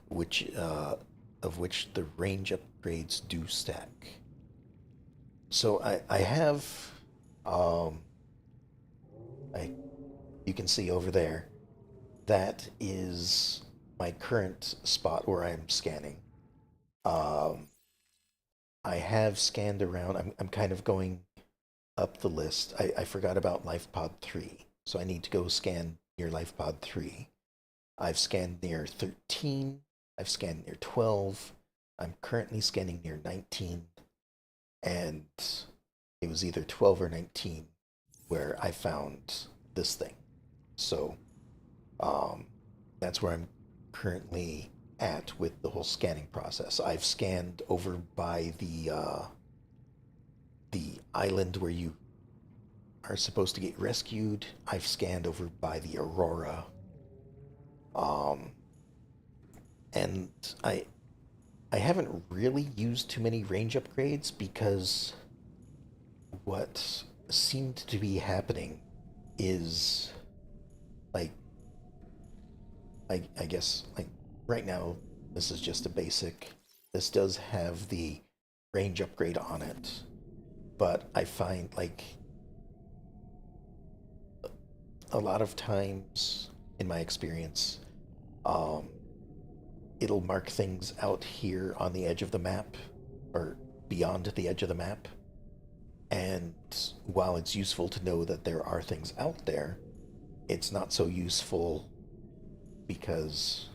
Which, of which the range upgrades do stack. So I have, you can see over there, that is my current spot where I'm scanning. Um, I have scanned around. I'm kind of going up the list. I forgot about LifePod 3, so I need to go scan near LifePod 3. I've scanned near 13. I've scanned near 12. I'm currently scanning near 19. And it was either 12 or 19 where I found this thing. So that's where I'm currently at with the whole scanning process. I've scanned over by the island where you are supposed to get rescued. I've scanned over by the Aurora. And I haven't really used too many range upgrades because what seemed to be happening is like I guess like right now this is just a basic. This does have the range upgrade on it, but I find like a lot of times in my experience, it'll mark things out here on the edge of the map or beyond the edge of the map. And while it's useful to know that there are things out there, it's not so useful because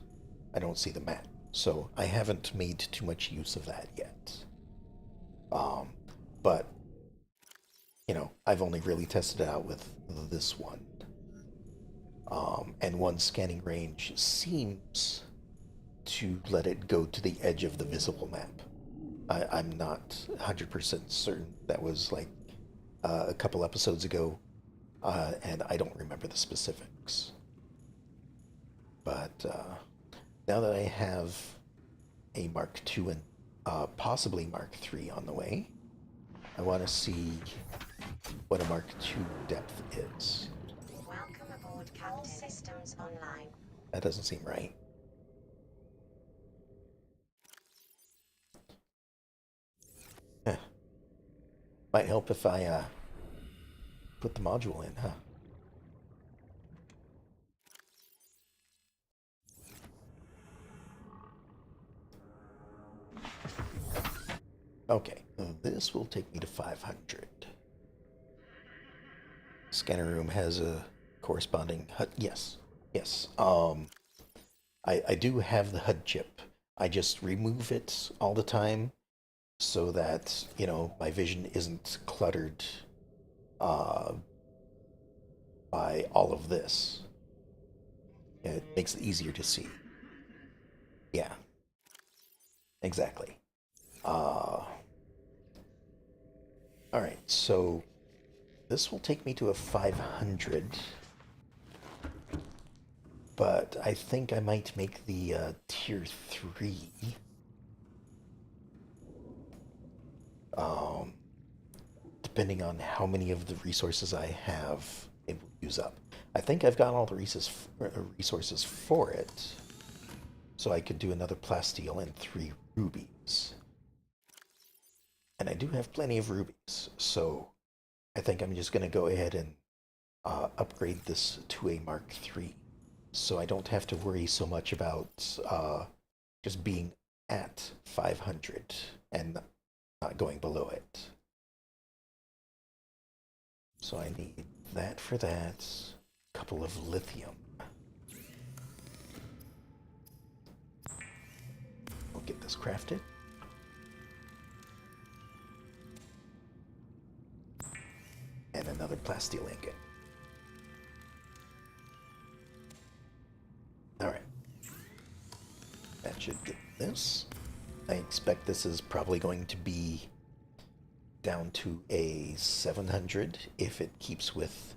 I don't see the map. So I haven't made too much use of that yet. But, you know, I've only really tested it out with this one. And one scanning range seems to let it go to the edge of the visible map. I'm not 100% certain. That was like a couple episodes ago, and I don't remember the specifics. But now that I have a Mark II and possibly Mark III on the way, I want to see what a Mark II depth is. Welcome aboard, Captain. Systems online. That doesn't seem right. Huh. Might help if I put the module in, huh? Okay, this will take me to 500. Scanner room has a corresponding HUD. Yes, yes. I do have the HUD chip. I just remove it all the time so that, you know, my vision isn't cluttered by all of this. It makes it easier to see. Yeah, exactly. All right, so this will take me to a 500, but I think I might make the tier 3. depending on how many of the resources I have, it will use up. I think I've got all the resources for it, so I could do another plasteel and 3 rubies. And I do have plenty of rubies, so I think I'm just going to go ahead and upgrade this to a Mark III, so I don't have to worry so much about just being at 500 and not going below it. So I need that for that, a couple of lithium. We'll get this crafted. And another plasteel ingot. Alright. That should get this. I expect this is probably going to be down to a 700 if it keeps with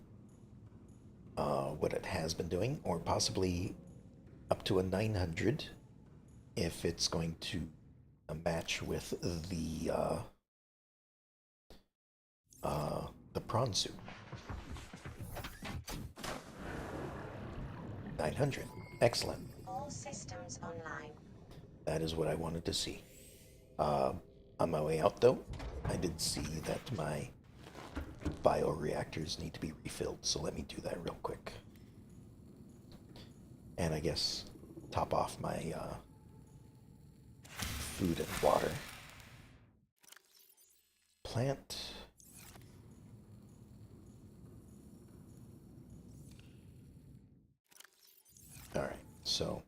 what it has been doing, or possibly up to a 900 if it's going to match with the prawn suit. 900. Excellent. All systems online. That is what I wanted to see. On my way out, though, I did see that my bioreactors need to be refilled, so let me do that real quick. And I guess top off my food and water. Plant. Alright, so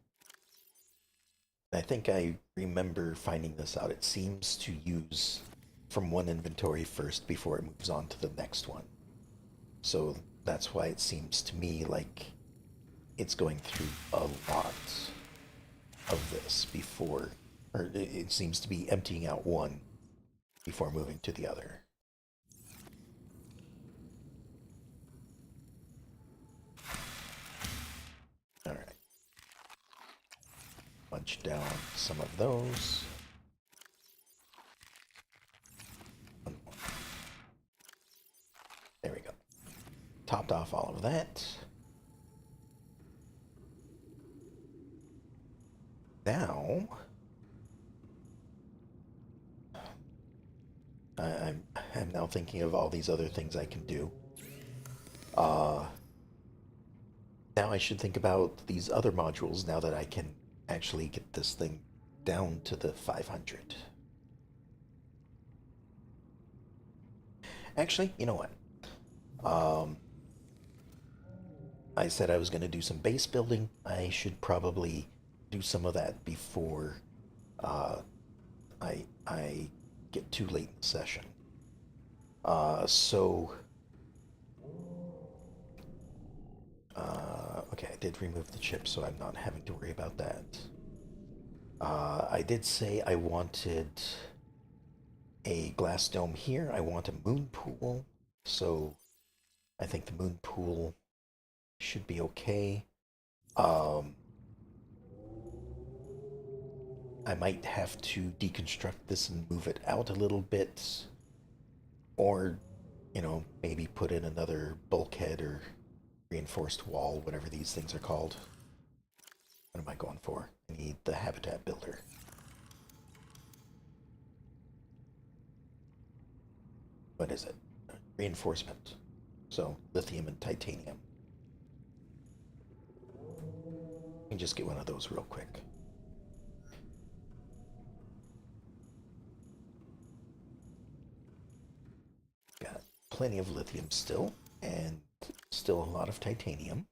I think I remember finding this out. It seems to use from one inventory first before it moves on to the next one. So that's why it seems to me like it's going through a lot of this before, or it seems to be emptying out one before moving to the other. Alright. Bunch down some of those. There we go. Topped off all of that. Now, I'm now thinking of all these other things I can do. Now I should think about these other modules now that I can actually get this thing down to the 500. Actually, you know what? I said I was going to do some base building. I should probably do some of that before I get too late in the session. Okay, I did remove the chip, so I'm not having to worry about that. I did say I wanted a glass dome here. I want a moon pool, so I think the moon pool should be okay. I might have to deconstruct this and move it out a little bit, or, you know, maybe put in another bulkhead or reinforced wall, whatever these things are called. What am I going for? I need the habitat builder. What is it? Reinforcement. So, lithium and titanium. Let me just get one of those real quick. Got plenty of lithium still, and still a lot of titanium.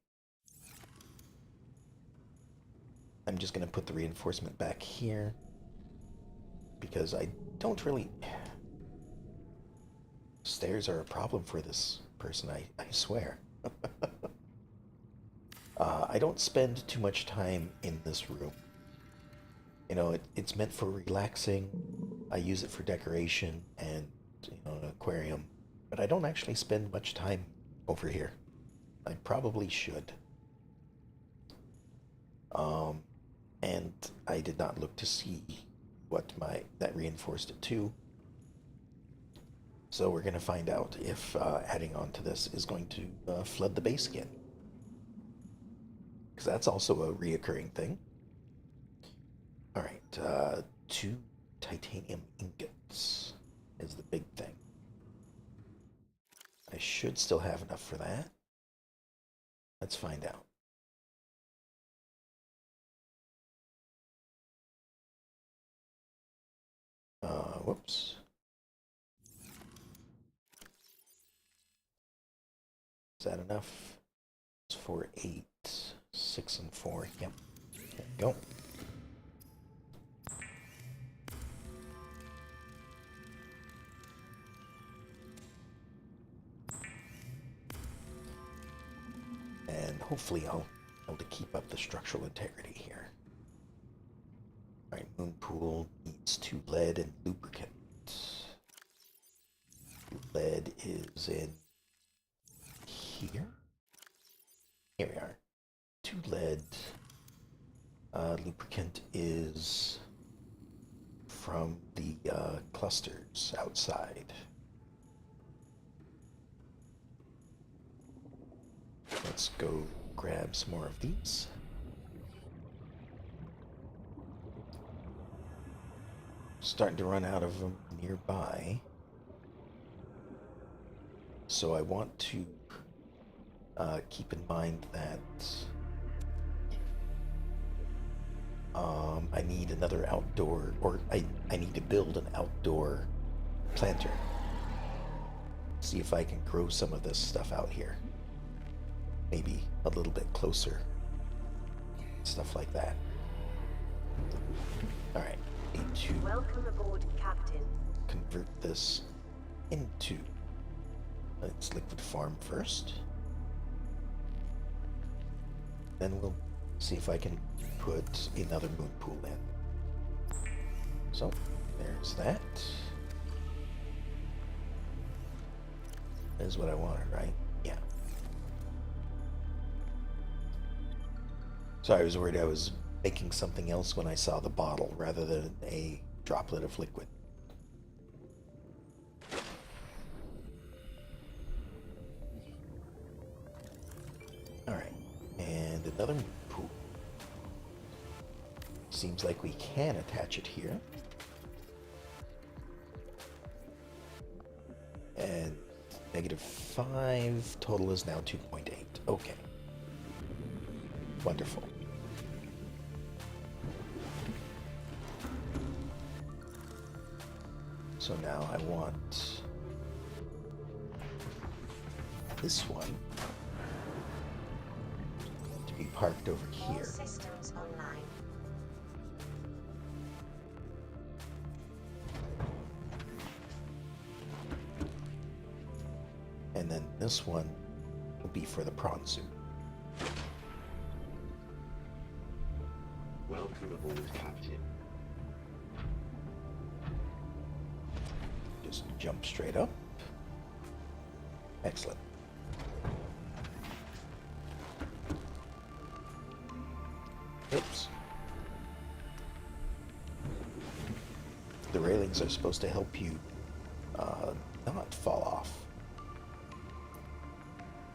I'm just going to put the reinforcement back here because I don't really... Stairs are a problem for this person, I swear. I don't spend too much time in this room. You know, it's meant for relaxing. I use it for decoration and, you know, an aquarium. But I don't actually spend much time over here. I probably should. And I did not look to see what that reinforced it to. So we're going to find out if adding on to this is going to flood the base again. Because that's also a reoccurring thing. Alright, 2 titanium ingots is the big thing. I should still have enough for that. Let's find out. Whoops. Is that enough? It's 4, 8, 6, and 4. Yep. There we go. And hopefully I'll be able to keep up the structural integrity here. Alright, moon pool needs 2 lead and lubricant. Lead is in here. Here we are. 2 lead. Lubricant is from the clusters outside. Let's go grab some more of these. Starting to run out of them nearby. So I want to keep in mind that I need another outdoor, or I need to build an outdoor planter. See if I can grow some of this stuff out here. Maybe a little bit closer. Stuff like that. Alright, need to Welcome aboard, Captain. convert this into its liquid form first. Then we'll see if I can put another moon pool in. So, there's that. That is what I wanted, right? Yeah. So I was worried I was making something else when I saw the bottle rather than a droplet of liquid. Alright, and another pool. Seems like we can attach it here. And -5, total is now 2.8. Okay. Wonderful. So now I want this one to be parked over All here. systems online. And then this one will be for the prawn suit. Welcome aboard, Captain. Just jump straight up. Excellent. Oops. The railings are supposed to help you not fall off.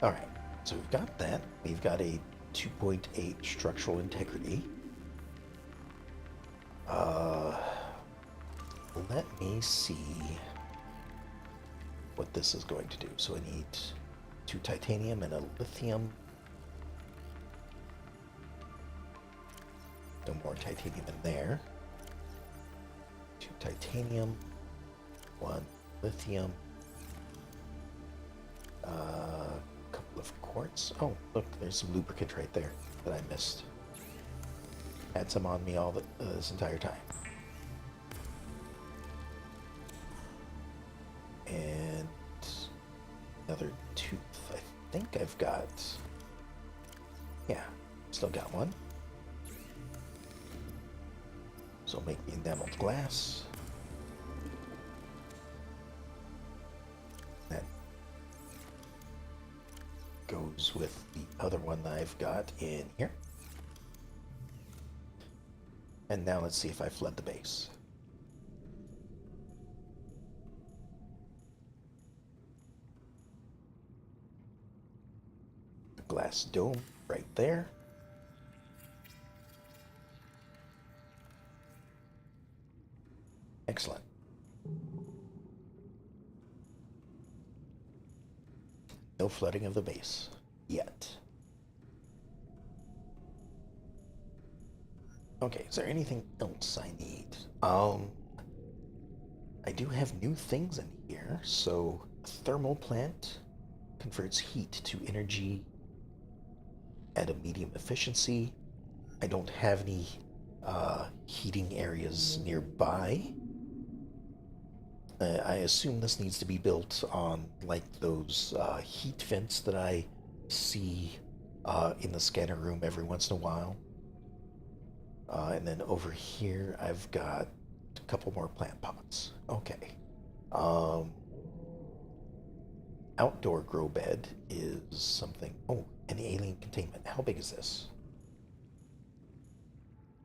Alright, so we've got that. We've got a 2.8 structural integrity. Let me see what this is going to do. So I need 2 titanium and a lithium. No more titanium in there. 2 titanium, 1 lithium, couple of quartz. Oh, look, there's some lubricant right there that I missed. Had some on me all this entire time. And another tooth. I think I've got. Yeah, still got one. So make the enameled glass. That goes with the other one that I've got in here. And now let's see if I flood the base. glass dome right there. Excellent. No flooding of the base yet. Okay, is there anything else I need? I do have new things in here. So, a thermal plant converts heat to energy at a medium efficiency. I don't have any heating areas nearby. I assume this needs to be built on like those heat vents that I see in the scanner room every once in a while. And then over here, I've got a couple more plant pots. Okay. Um, outdoor grow bed is something. Oh, an alien containment. How big is this?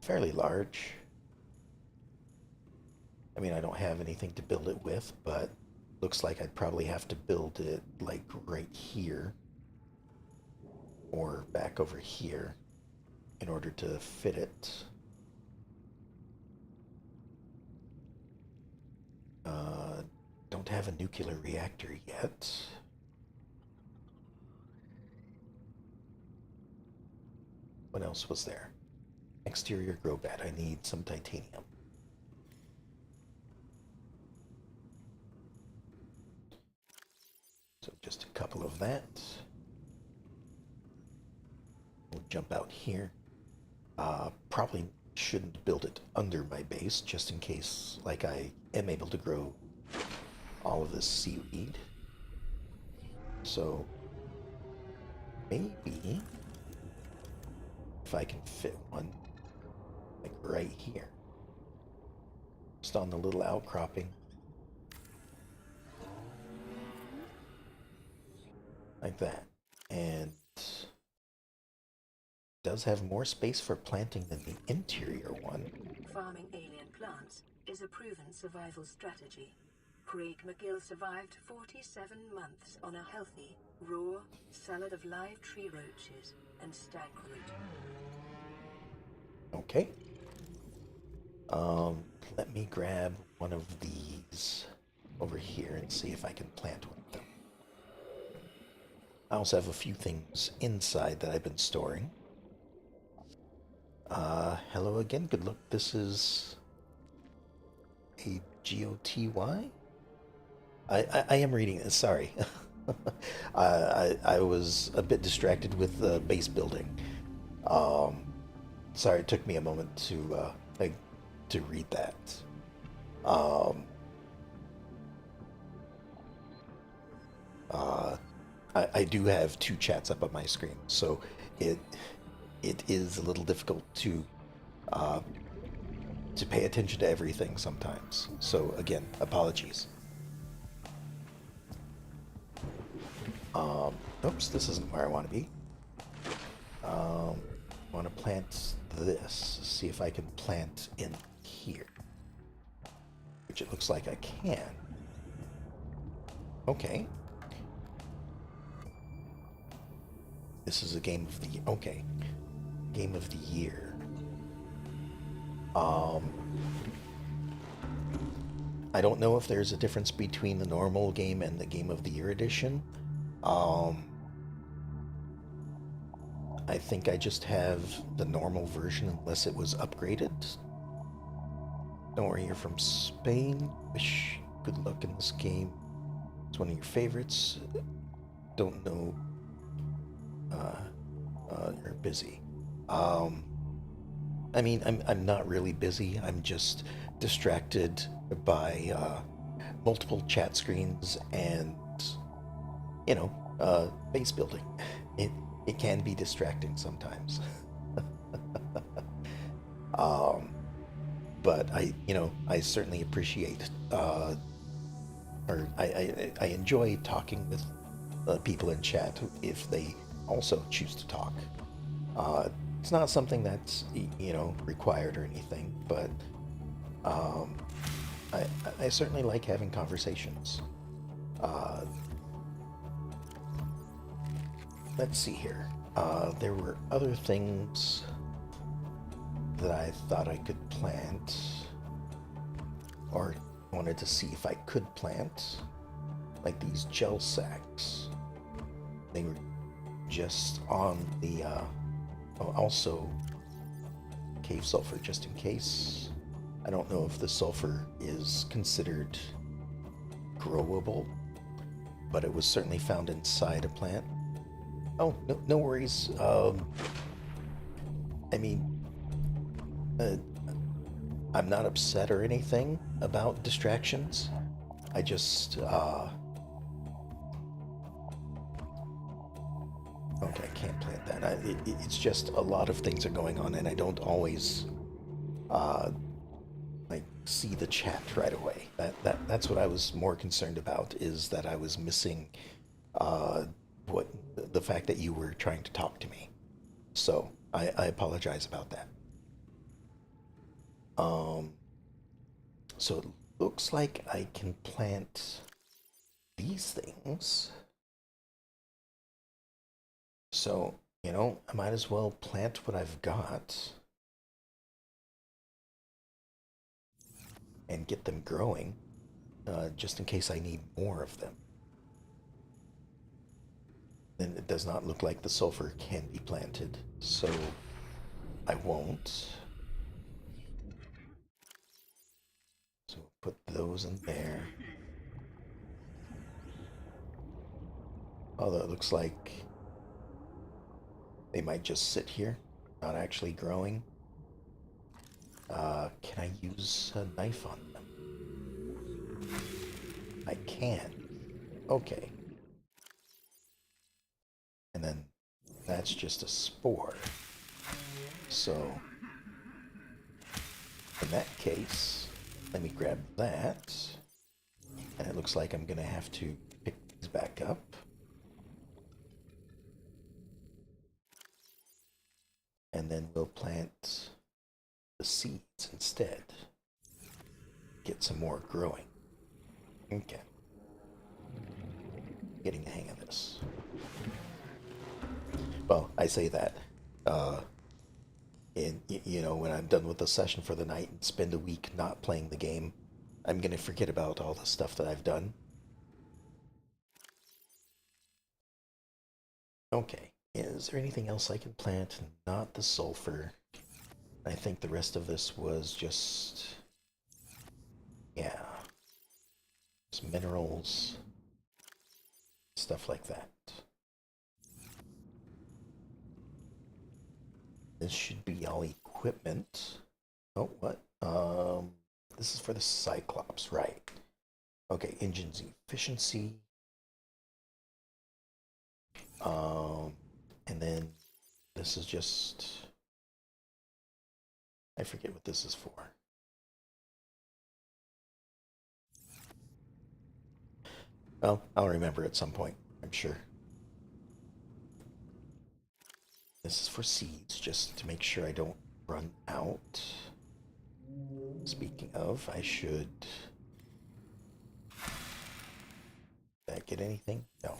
Fairly large. I mean, I don't have anything to build it with, but looks like I'd probably have to build it like right here or back over here in order to fit it. Don't have a nuclear reactor yet. What else was there? Exterior grow bed. I need some titanium. So just a couple of that. We'll jump out here. Probably shouldn't build it under my base, just in case, like, I am able to grow all of this seaweed. So maybe if I can fit one like right here, just on the little outcropping, like that, and does have more space for planting than the interior one. Farming alien plants is a proven survival strategy. Craig McGill survived 47 months on a healthy, raw salad of live tree roaches and stank root. Okay. Let me grab one of these over here and see if I can plant one of them. I also have a few things inside that I've been storing. Hello again. Good luck. This is a GOTY. I am reading this. Sorry. I was a bit distracted with the base building. Sorry, it took me a moment to read that. I do have two chats up on my screen, so it is a little difficult to pay attention to everything sometimes. So again, apologies. Oops, this isn't where I want to be. I want to plant this. See if I can plant in here, which it looks like I can. Okay. This is a game of the game of the year. I don't know if there's a difference between the normal game and the game of the year edition. I think I just have the normal version unless it was upgraded. Don't worry, you're from Spain. Wish good luck in this game. It's one of your favorites. Don't know. You're busy. I mean, I'm not really busy. I'm just distracted by multiple chat screens and base building. It can be distracting sometimes. But I certainly appreciate or I enjoy talking with people in chat if they also choose to talk. It's not something that's required or anything, but I certainly like having conversations. Let's see here. There were other things that I thought I could plant, or wanted to see if I could plant, like these gel sacks. They were just on the, oh, also cave sulfur, just in case. I don't know if the sulfur is considered growable, but it was certainly found inside a plant. Oh, no, no worries. I mean, I'm not upset or anything about distractions. I just, okay, I can't plant that. It's just a lot of things are going on, and I don't always, uh, like, see the chat right away. That's what I was more concerned about, is that I was missing, uh, what, the fact that you were trying to talk to me. So, I apologize about that. Um, so it looks like I can plant these things. So, I might as well plant what I've got and get them growing, just in case I need more of them. Then it does not look like the sulfur can be planted, so I won't. So put those in there. Although it looks like they might just sit here, not actually growing. Can I use a knife on them? I can. Okay. And then that's just a spore. So, in that case, let me grab that. And it looks like I'm going to have to pick these back up. And then we'll plant the seeds instead. Get some more growing. Okay. Getting the hang of this. Well, I say that. And, when I'm done with the session for the night and spend a week not playing the game, I'm going to forget about all the stuff that I've done. Okay. Is there anything else I can plant? Not the sulfur. I think the rest of this was just, yeah, just minerals, stuff like that. This should be all equipment. Oh, what? This is for the Cyclops, right? Okay, engine's efficiency. And then this is just, I forget what this is for. Well, I'll remember at some point, I'm sure. This is for seeds, just to make sure I don't run out. Speaking of, I should... Did I get anything? No.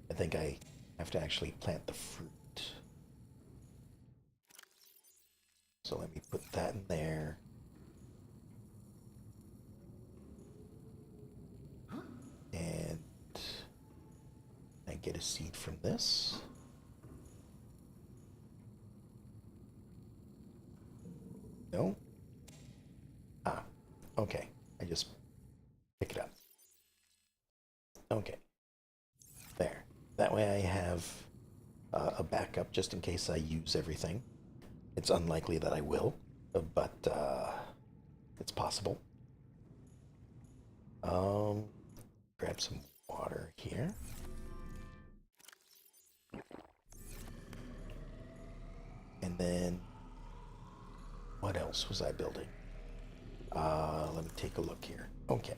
I think I have to actually plant the fruit. So let me put that in there. And I get a seed from this. No? Ah, okay. I just pick it up. Okay. There. That way I have a backup just in case I use everything. It's unlikely that I will, but it's possible. Grab some water here. And then, what else was I building? Let me take a look here. Okay.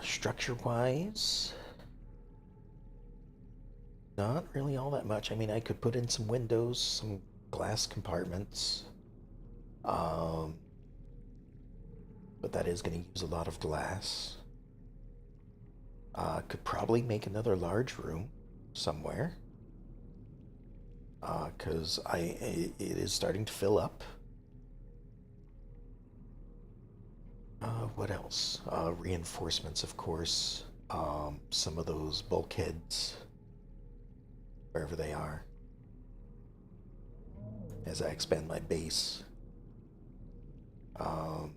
Structure-wise, not really all that much. I mean, I could put in some windows, some glass compartments. But that is going to use a lot of glass. Could probably make another large room somewhere. because it is starting to fill up. What else? Reinforcements, of course. Some of those bulkheads, wherever they are, as I expand my base. Um,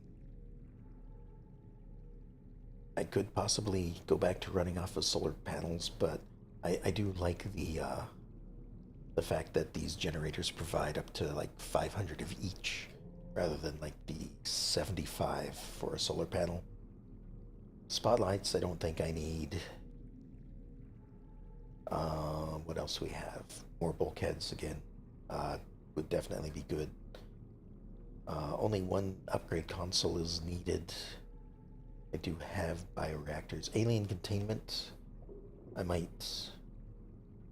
I could possibly go back to running off of solar panels, but I do like the fact that these generators provide up to like 500 of each, rather than like the 75 for a solar panel. Spotlights, I don't think I need. What else we have? More bulkheads again. Would definitely be good. Only one upgrade console is needed. I do have bioreactors. Alien containment, I might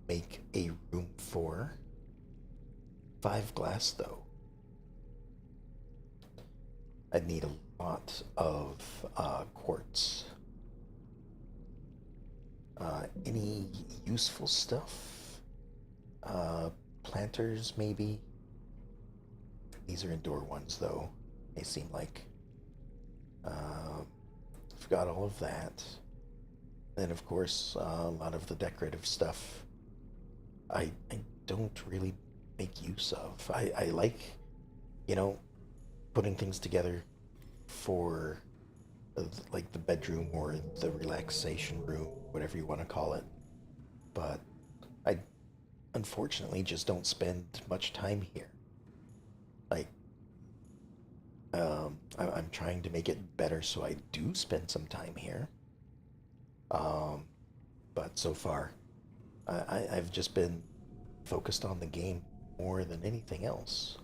make a room for. 5 glass, though. I'd need a lot of quartz. Any useful stuff? Planters, maybe? These are indoor ones, though. They seem like. Forgot all of that. Then, of course, a lot of the decorative stuff I don't really make use of. I like, you know, putting things together for like the bedroom or the relaxation room, whatever you want to call it. But I unfortunately just don't spend much time here. Like, I'm trying to make it better so I do spend some time here. Um, but so far, I've just been focused on the game more than anything else.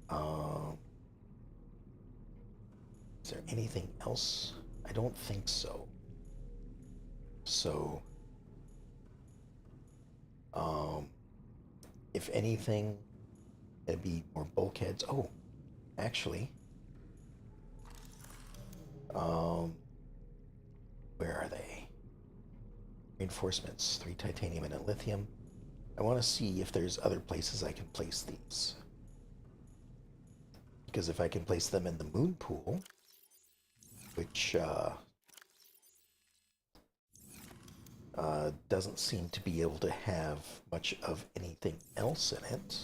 Um, is there anything else? I don't think so. So, um, if anything, it'd be more bulkheads. Oh, actually, um, where are they? Reinforcements, 3 titanium and a lithium. I want to see if there's other places I can place these. Because if I can place them in the moon pool, which doesn't seem to be able to have much of anything else in it,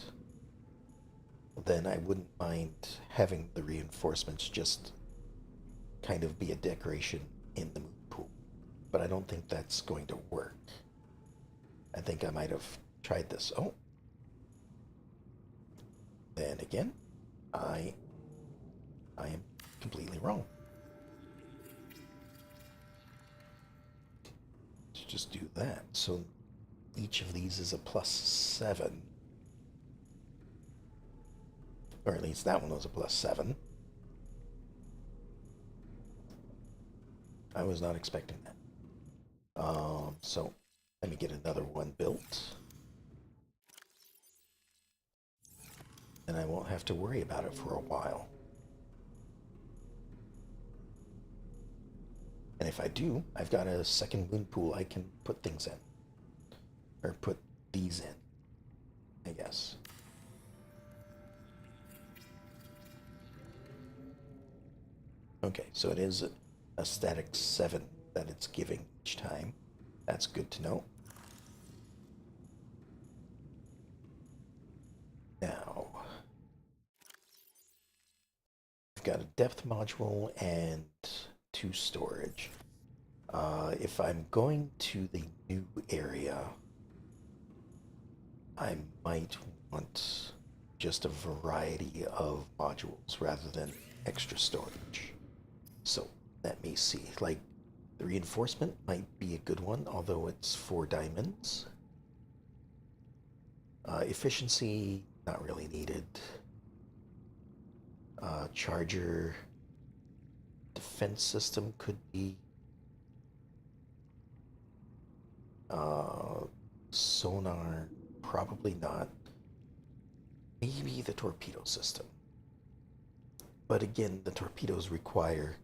then I wouldn't mind having the reinforcements just kind of be a decoration in the moon pool. But I don't think that's going to work. I think I might have tried this. Oh. Then again, I am completely wrong. Let's just do that. So each of these is a +7. Or at least that one was a +7. I was not expecting that. So let me get another one built. And I won't have to worry about it for a while. And if I do, I've got a second moon pool I can put things in. Or put these in, I guess. Okay, so it is a static 7 that it's giving each time. That's good to know. Now, I've got a depth module and 2 storage. If I'm going to the new area, I might want just a variety of modules rather than extra storage. So let me see. Like, the reinforcement might be a good one, although it's 4 diamonds. Efficiency, not really needed. Charger defense system could be. Sonar, probably not. Maybe the torpedo system. But again, the torpedoes require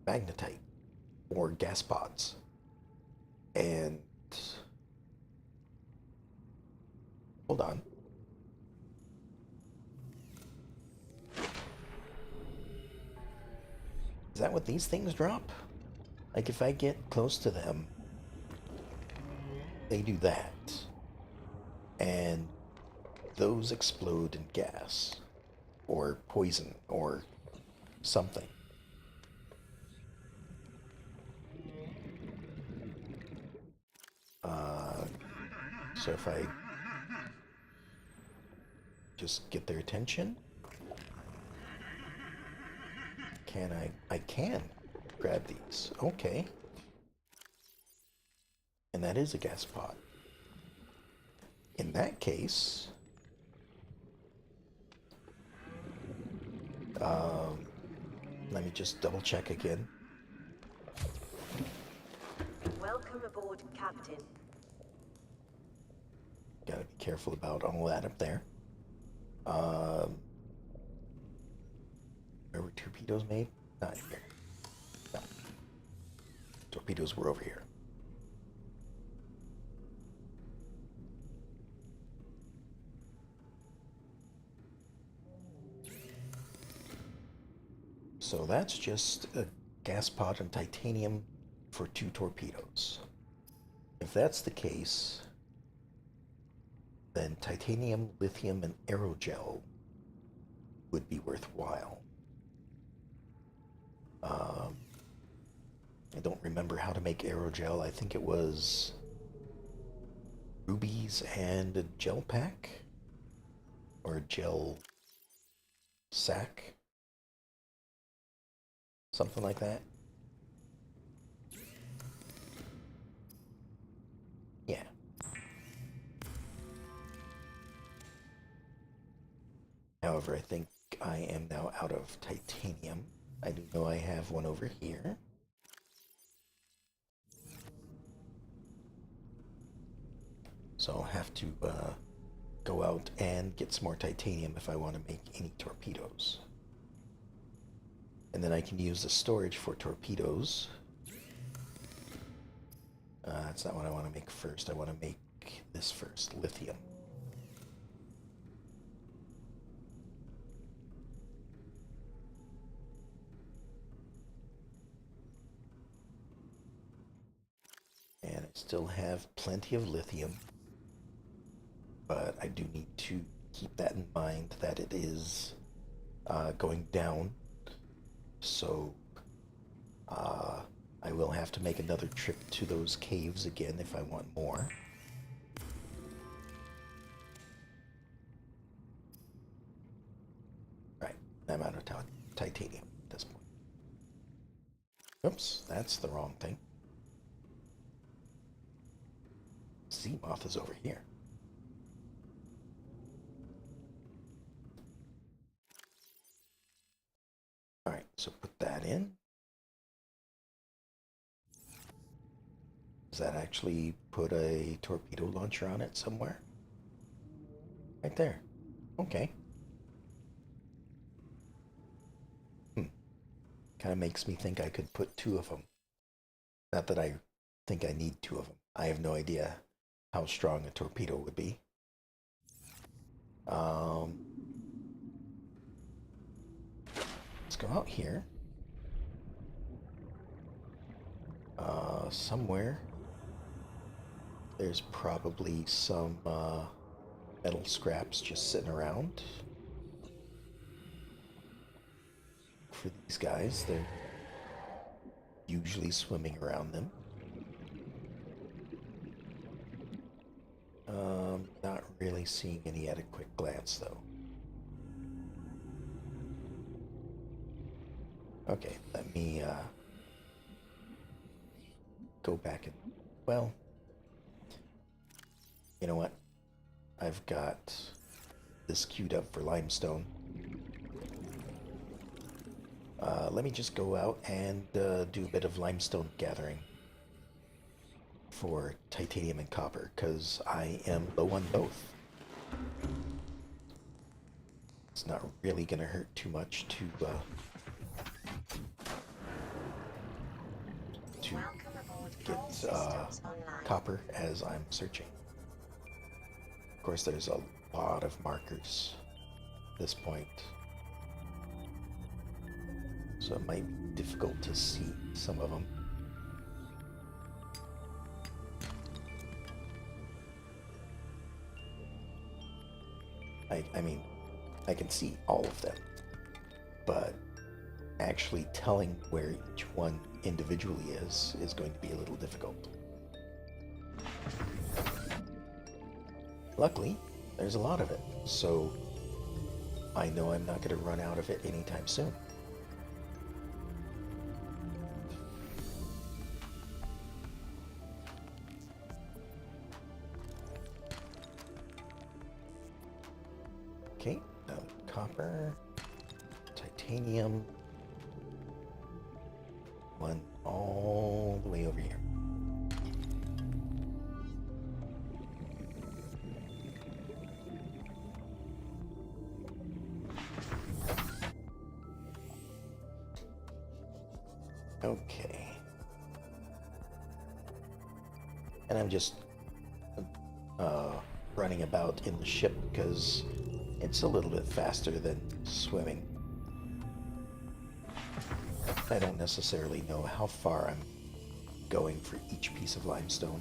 magnetite or gas pods. And hold on. Is that what these things drop? Like if I get close to them, they do that. And those explode in gas or poison or something. So if I just get their attention, can I can grab these. Okay. And that is a gas pod. In that case, let me just double check again. Welcome aboard, Captain. Gotta be careful about all that up there. Where were torpedoes made? Not here. No. Torpedoes were over here. So that's just a gas pod and titanium for 2 torpedoes. If that's the case, then titanium, lithium, and aerogel would be worthwhile. I don't remember how to make aerogel. I think it was rubies and a gel pack? Or a gel sack? Something like that. Yeah. However, I think I am now out of titanium. I do know I have one over here. So I'll have to go out and get some more titanium if I want to make any torpedoes. And then I can use the storage for torpedoes. That's not what I want to make first. I want to make this first, lithium. And I still have plenty of lithium, but I do need to keep that in mind that it is going down. So I will have to make another trip to those caves again if I want more. Right, I'm out of titanium at this point. Oops, that's the wrong thing. Seamoth is over here. Alright, so put that in. Does that actually put a torpedo launcher on it somewhere? Right there. Okay. Kind of makes me think I could put 2 of them. Not that I think I need 2 of them. I have no idea how strong a torpedo would be. Let's go out here. Somewhere there's probably some metal scraps just sitting around. For these guys, they're usually swimming around them. Not really seeing any at a quick glance, though. Okay, let me go back and, well, you know what? I've got this queued up for limestone. Let me just go out and do a bit of limestone gathering for titanium and copper, because I am low on both. It's not really going to hurt too much to get systems online. copper as I'm searching. Of course, there's a lot of markers at this point, so it might be difficult to see some of them. I mean, I can see all of them, but actually telling where each one individually is going to be a little difficult. Luckily, there's a lot of it, so I know I'm not going to run out of it anytime soon. Okay, copper, titanium, one all the way over here. Okay. And I'm just running about in the ship because it's a little bit faster than swimming. I don't necessarily know how far I'm going for each piece of limestone.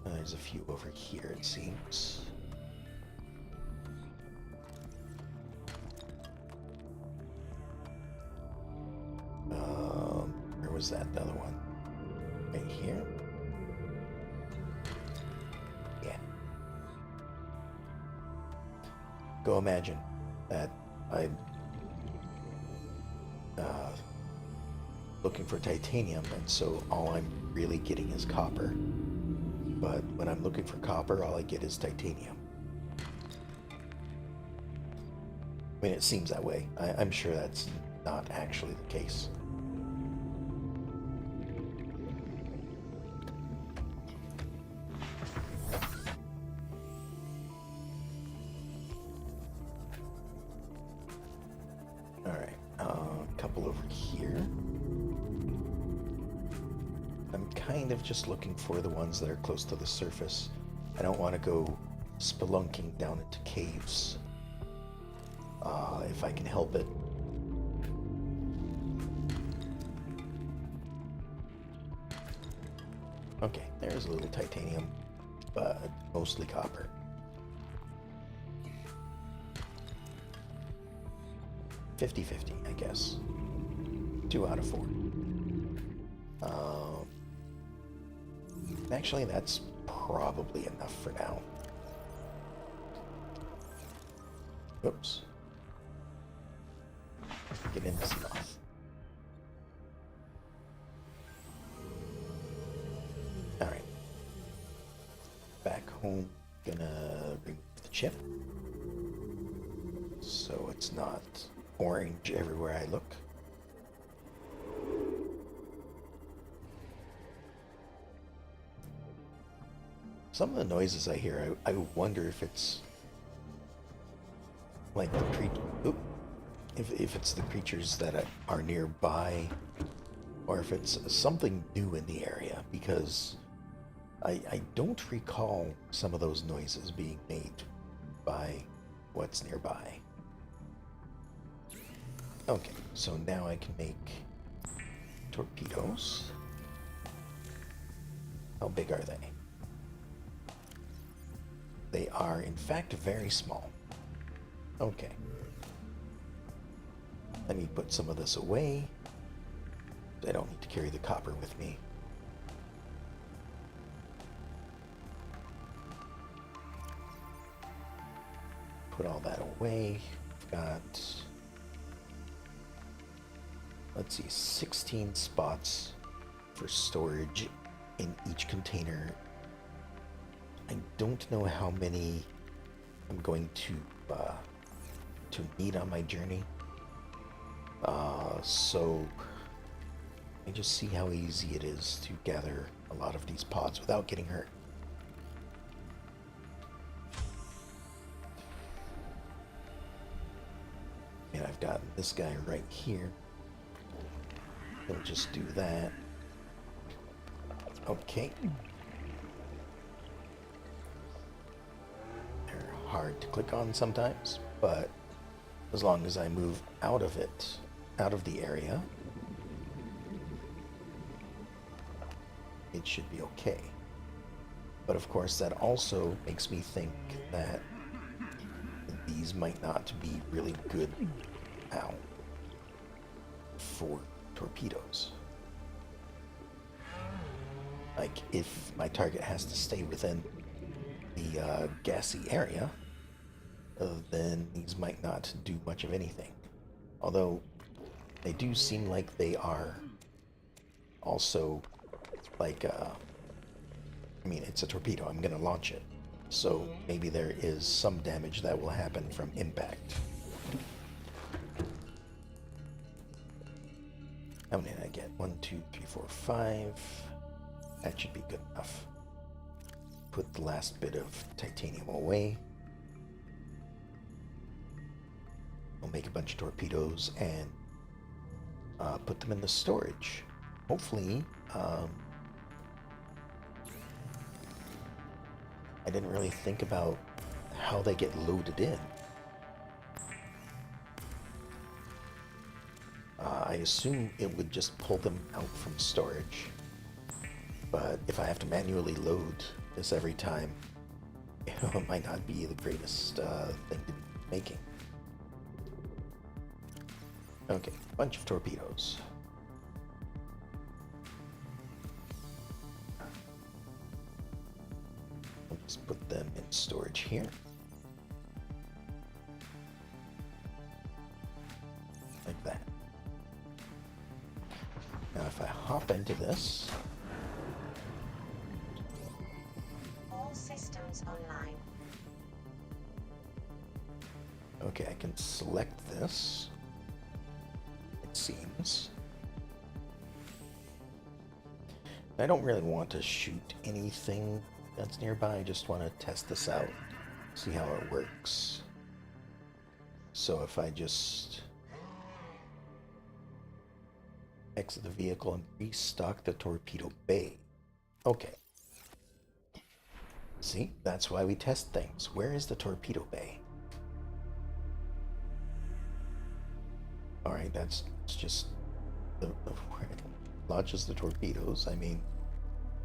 There's a few over here, it seems. Where was that other one? Right here? Yeah. Go imagine that I'm looking for titanium, and so all I'm really getting is copper. But when I'm looking for copper, all I get is titanium. I mean, it seems that way. I'm sure that's not actually the case. Alright, a couple over here. I'm kind of just looking for the ones that are close to the surface. I don't want to go spelunking down into caves. If I can help it. Okay, there's a little titanium, but mostly copper. $50-50, I guess. 2 out of 4. Actually, that's probably enough for now. Oops. Get in this moth. Alright. Back home, gonna remove the chip, so it's not orange everywhere I look. Some of the noises I hear, I wonder if it's like if it's the creatures that are nearby, or if it's something new in the area, because I don't recall some of those noises being made by what's nearby. Okay, so now I can make torpedoes. How big are they? They are, in fact, very small. Okay. Let me put some of this away. I don't need to carry the copper with me. Put all that away. I've got, let's see, 16 spots for storage in each container. I don't know how many I'm going to need on my journey. So I just see how easy it is to gather a lot of these pods without getting hurt. And I've got this guy right here. He'll just do that. Okay. They're hard to click on sometimes, but as long as I move out of it, out of the area, it should be okay. But of course, that also makes me think that these might not be really good now for torpedoes. Like, if my target has to stay within the gassy area, then these might not do much of anything. Although, they do seem like they are also, like, I mean, it's a torpedo, I'm gonna launch it. So maybe there is some damage that will happen from impact. How many did I get? 1, 2, 3, 4, 5. That should be good enough. Put the last bit of titanium away. I'll make a bunch of torpedoes and put them in the storage. Hopefully, I didn't really think about how they get loaded in. I assume it would just pull them out from storage. But if I have to manually load this every time, it might not be the greatest thing to be making. Okay, bunch of torpedoes. I'll just put them in storage here. Like that. Now if I hop into this, All systems online. okay, I can select this, it seems. I don't really want to shoot anything that's nearby, I just want to test this out, see how it works. So if I just exit the vehicle and restock the torpedo bay. Okay. See, that's why we test things. Where is the torpedo bay? Alright, that's just where it launches the torpedoes. I mean,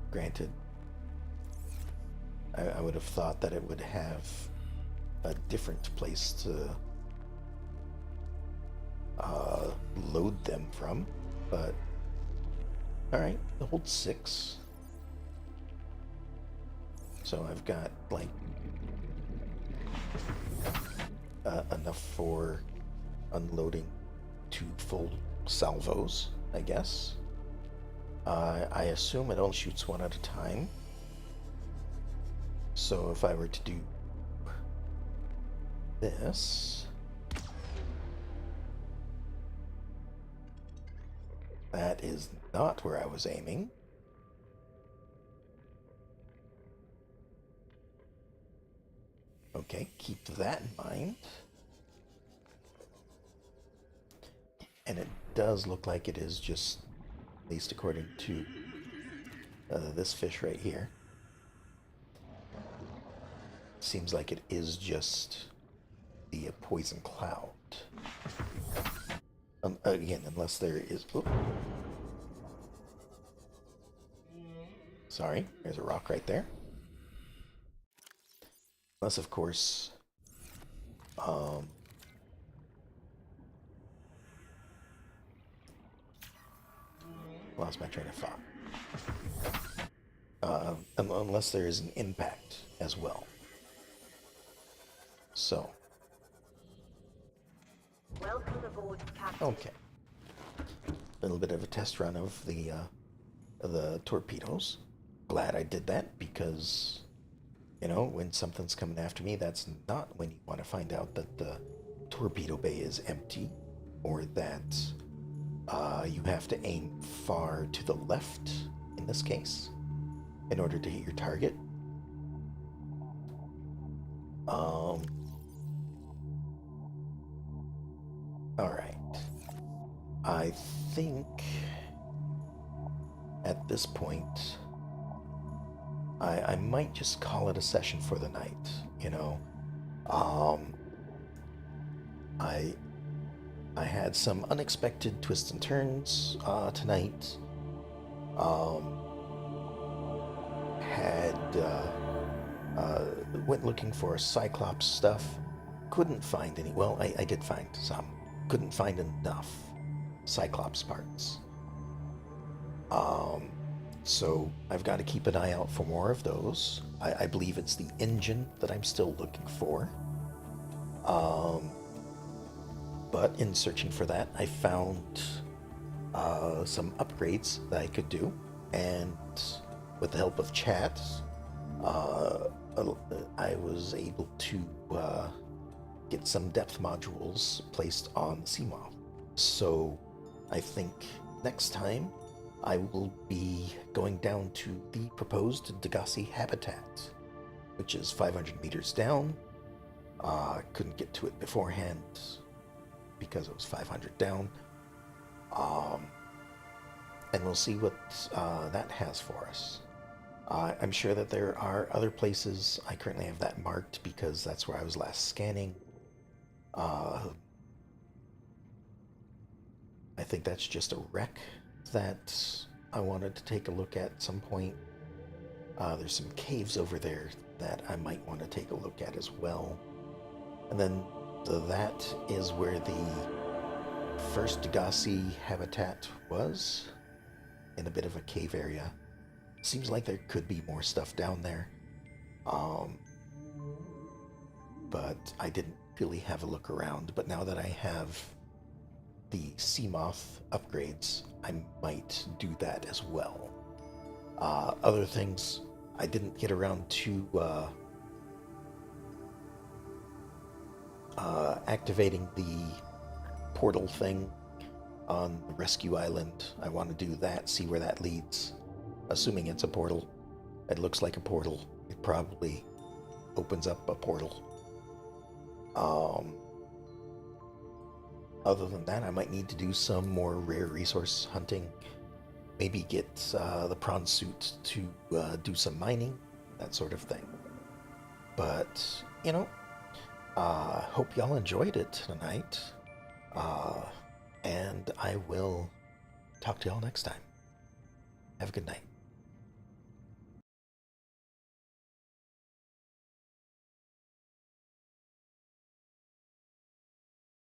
granted, I would have thought that it would have a different place to load them from, but alright, it holds 6. So I've got, like, enough for unloading 2 full salvos, I guess. I assume it only shoots 1 at a time. So if I were to do this, that is not where I was aiming. Okay, keep that in mind. And it does look like it is just, at least according to this fish right here, seems like it is just the poison cloud. Again, unless there is... Oops. Sorry, there's a rock right there. Unless, of course, lost my train of thought. Unless there is an impact as well. So. Welcome aboard, Captain. Okay. A little bit of a test run of the torpedoes. Glad I did that because, you know, when something's coming after me, that's not when you want to find out that the torpedo bay is empty, or that you have to aim far to the left, in this case, in order to hit your target. Alright. I think at this point I might just call it a session for the night, you know. Um, I I had some unexpected twists and turns tonight. Um, had uh, went looking for Cyclops stuff. Couldn't find any. Well, I did find some. Couldn't find enough Cyclops parts. Um, so I've got to keep an eye out for more of those. I believe it's the engine that I'm still looking for. Um, but in searching for that, I found some upgrades that I could do, and with the help of chat, uh, I was able to get some depth modules placed on Seamoth. So I think next time I will be going down to the proposed Degassi habitat, which is 500 meters down. Couldn't get to it beforehand because it was 500 down. Um, and we'll see what that has for us. I'm sure that there are other places. I currently have that marked because that's where I was last scanning. I think that's just a wreck that I wanted to take a look at some point. There's some caves over there that I might want to take a look at as well. And then that is where the first Degassi habitat was, in a bit of a cave area. Seems like there could be more stuff down there. But I didn't really have a look around. But now that I have the Seamoth upgrades, I might do that as well. Other things, I didn't get around to activating the portal thing on the rescue island. I want to do that, see where that leads. Assuming it's a portal. It looks like a portal. It probably opens up a portal. Other than that, I might need to do some more rare resource hunting. Maybe get the prawn suit to do some mining, that sort of thing. But, you know, hope y'all enjoyed it tonight. And I will talk to y'all next time. Have a good night.